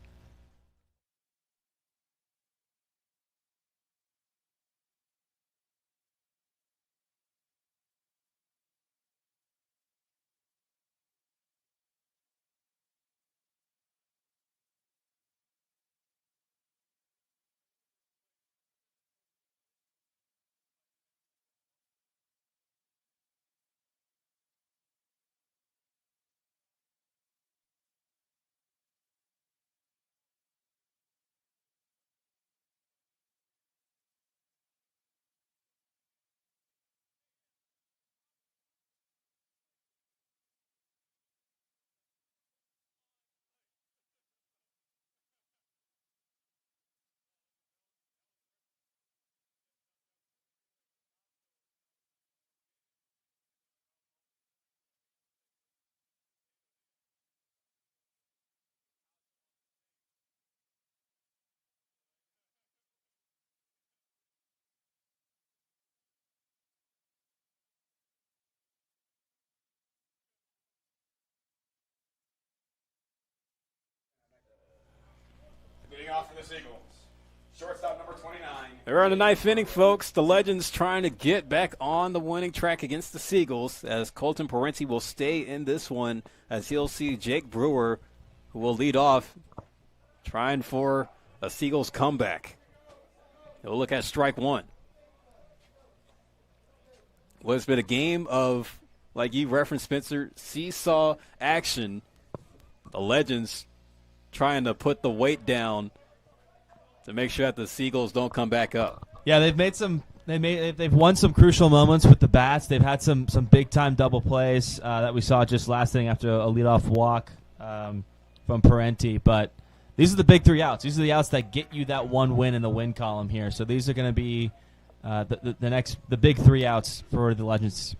Leading off for the Seagulls, shortstop number 29. They're on the ninth inning, folks. The Legends trying to get back on the winning track against the Seagulls as Colton Parenti will stay in this one as he'll see Jake Brewer, who will lead off, trying for a Seagulls comeback. He'll look at strike one. Well, it's been a game of, like you referenced, Spencer, seesaw action. The Legends trying to put the weight down to make sure that the Seagulls don't come back up. Yeah, they've won some crucial moments with the bats. They've had some big time double plays that we saw just last inning after a leadoff walk from Parenti. But these are the big 3 outs. These are the outs that get you that one win in the win column here. So these are going to be the big 3 outs for the Legends.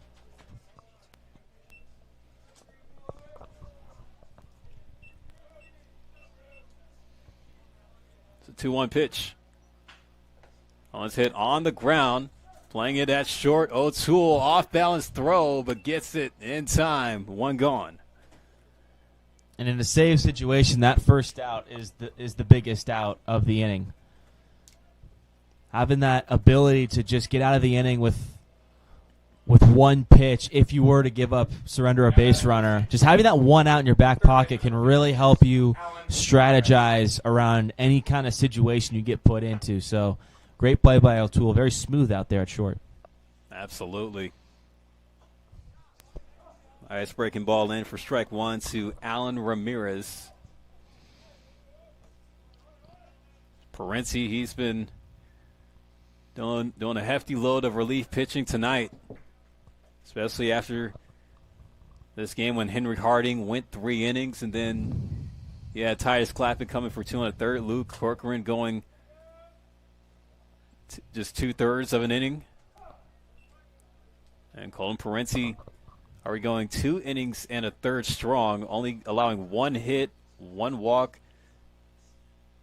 It's a 2-1 pitch. Owens hit on the ground, playing it at short. O'Toole off balance throw, but gets it in time. One gone. And in a save situation, that first out is the biggest out of the inning. Having that ability to just get out of the inning with one pitch, if you were to surrender a base runner, just having that one out in your back pocket can really help you strategize around any kind of situation you get put into. So great play by O'Toole. Very smooth out there at short. Absolutely. Ice breaking ball in for strike one to Alan Ramirez. Parenti, he's been doing a hefty load of relief pitching tonight, especially after this game when Henry Harding went 3 innings, and then Titus Clappin coming for 2 1/3. Luke Corcoran going just 2/3 of an inning. And Colin Parenti, are we going 2 innings and a third strong, only allowing 1 hit, 1 walk,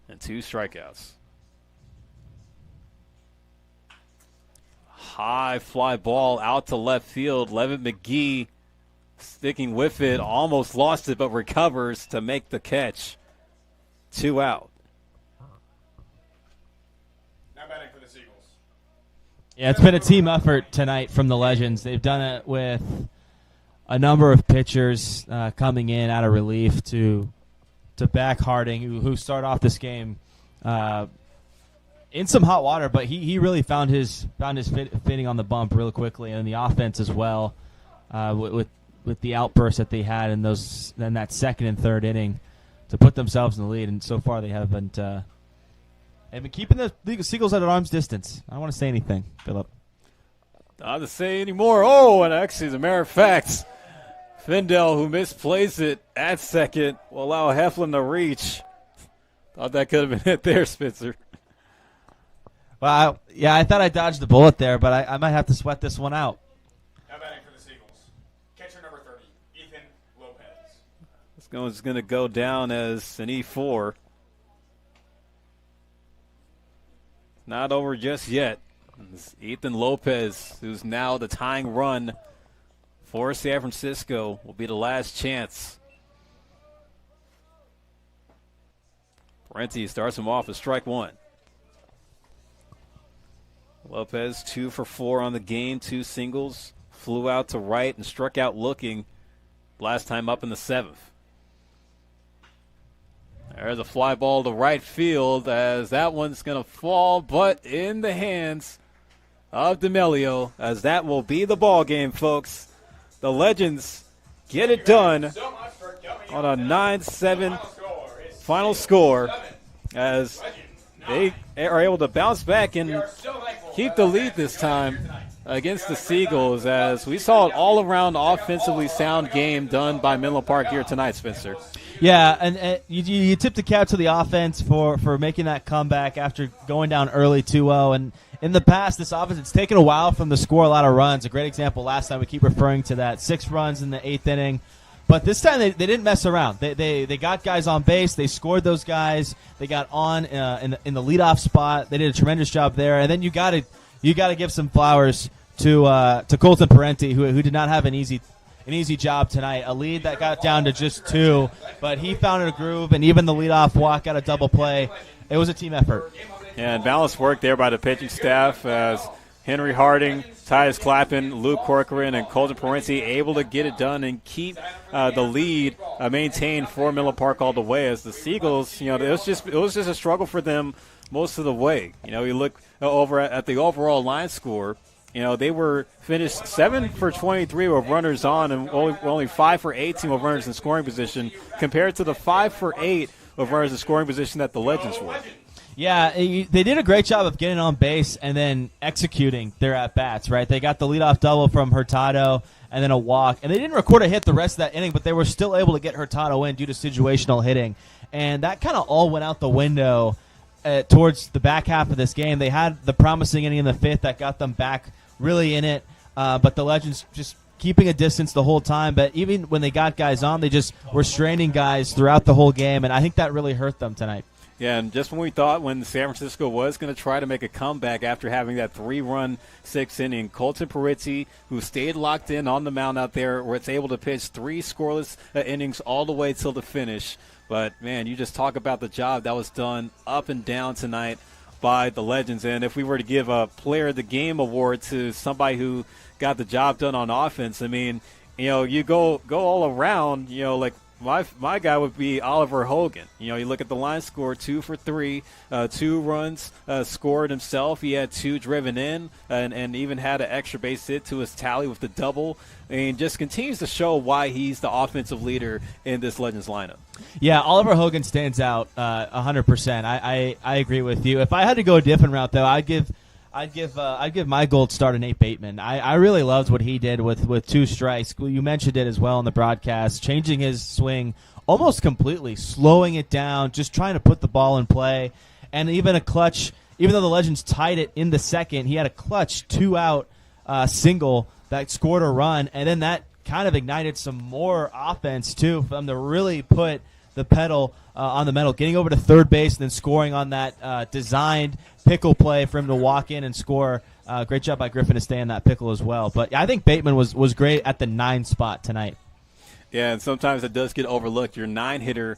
and 2 strikeouts. High fly ball out to left field. Levin McGee sticking with it, almost lost it, but recovers to make the catch. 2 out. Now batting for the Seagulls. Yeah, it's been a team effort tonight from the Legends. They've done it with a number of pitchers coming in out of relief to back Harding, who started off this game in some hot water, but he really found his fitting on the bump real quickly, and the offense as well. with the outbursts that they had in that second and third inning to put themselves in the lead. And so far they haven't. They've been keeping the Seagulls at arm's distance. I don't want to say anything, Philip. Not to say anymore. Oh, and actually, as a matter of fact, Findell, who misplays it at second, will allow Heflin to reach. Thought that could have been hit there, Spencer. Well, I thought I dodged the bullet there, but I might have to sweat this one out. Now batting for the Seagulls, catcher number 30, Ethan Lopez. This one's going to go down as an E4. Not over just yet. It's Ethan Lopez, who's now the tying run for San Francisco, will be the last chance. Parenti starts him off with strike one. Lopez 2 for 4 on the game, 2 singles, flew out to right and struck out looking last time up in the 7th. There's a fly ball to right field as that one's going to fall, but in the hands of D'Amelio, as that will be the ball game, folks. The Legends get it done on a 9-7 final score as they are able to bounce back and keep the lead this time against the Seagulls, as we saw an all-around offensively sound game done by Menlo Park here tonight, Spencer. Yeah, and you tip the cap to the offense for making that comeback after going down early 2-0. And in the past, this offense, it's taken a while for them to score a lot of runs. A great example last time, we keep referring to that, 6 runs in the 8th inning. But this time they didn't mess around. They got guys on base. They scored those guys. They got on in the leadoff spot. They did a tremendous job there. And then you got to give some flowers to Colton Parenti, who did not have an easy job tonight. A lead that got down to just 2, but he found a groove, and even the leadoff walk got a double play. It was a team effort. Yeah, and balanced work there by the pitching staff as Henry Harding, Tyus Clappin, Luke Corcoran, and Colton Parenti able to get it done and keep the lead maintained for Menlo Park all the way. As the Seagulls, it was just a struggle for them most of the way. You look over at the overall line score. They were finished 7 for 23 with runners on and only 5 for 18 with runners in scoring position, compared to the 5 for 8 with runners in scoring position that the Legends were. Yeah, they did a great job of getting on base and then executing their at-bats, right? They got the leadoff double from Hurtado and then a walk. And they didn't record a hit the rest of that inning, but they were still able to get Hurtado in due to situational hitting. And that kind of all went out the window towards the back half of this game. They had the promising inning in the 5th that got them back really in it, but the Legends just keeping a distance the whole time. But even when they got guys on, they just were straining guys throughout the whole game, and I think that really hurt them tonight. Yeah, and just when we thought when San Francisco was going to try to make a comeback after having that 3-run 6th inning, Colton Parenti, who stayed locked in on the mound out there, was able to pitch 3 scoreless innings all the way till the finish. But, man, you just talk about the job that was done up and down tonight by the Legends. And if we were to give a Player of the Game award to somebody who got the job done on offense, I mean, you go all around, like my guy would be Oliver Hogan. You look at the line score, 2 for 3, 2 runs scored himself. He had 2 driven in and even had an extra base hit to his tally with the double. And just continues to show why he's the offensive leader in this Legends lineup. Yeah, Oliver Hogan stands out 100%. I agree with you. If I had to go a different route, though, I'd give my gold star to Nate Bateman. I really loved what he did with 2 strikes. You mentioned it as well in the broadcast, changing his swing almost completely, slowing it down, just trying to put the ball in play, and even a clutch. Even though the Legends tied it in the 2nd, he had a clutch 2-out single that scored a run, and then that kind of ignited some more offense too for them to really put the pedal on the metal, getting over to third base and then scoring on that designed pickle play for him to walk in and score. Great job by Griffin to stay in that pickle as well. But I think Bateman was great at the 9 spot tonight. Yeah, and sometimes it does get overlooked. Your 9-hitter,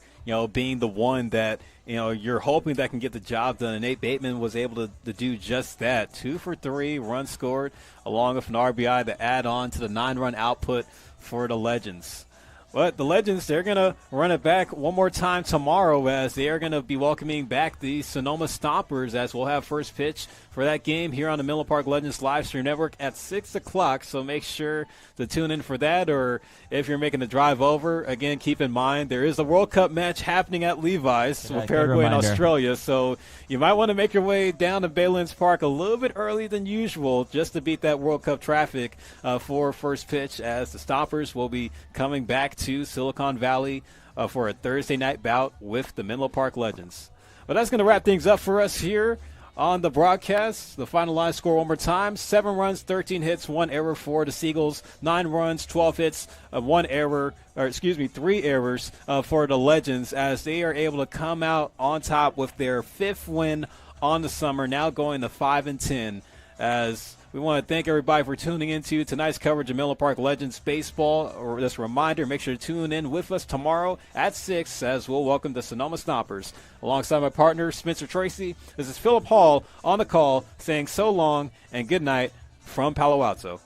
being the one that, you're hoping that can get the job done. And Nate Bateman was able to do just that. 2 for 3, runs scored, along with an RBI to add on to the 9-run output for the Legends. But the Legends, they're going to run it back one more time tomorrow as they are going to be welcoming back the Sonoma Stompers as we'll have first pitch for that game here on the Menlo Park Legends live stream network at 6 o'clock. So make sure to tune in for that, or if you're making the drive over, again, keep in mind there is a World Cup match happening at Levi's with Paraguay and Australia. So you might want to make your way down to Baylands Park a little bit early than usual just to beat that World Cup traffic for first pitch as the Stompers will be coming back to Silicon Valley for a Thursday night bout with the Menlo Park Legends. But that's going to wrap things up for us here on the broadcast. The final line score one more time: 7 runs, 13 hits, 1 error for the Seagulls. 9 runs, 12 hits, 3 errors for the Legends as they are able to come out on top with their 5th win on the summer, now going to 5-10 as we want to thank everybody for tuning into tonight's coverage of Menlo Park Legends baseball. Or just a reminder, make sure to tune in with us tomorrow at 6 as we'll welcome the Sonoma Stompers. Alongside my partner, Spencer Tracy, this is Philip Hall on the call saying so long and good night from Palo Alto.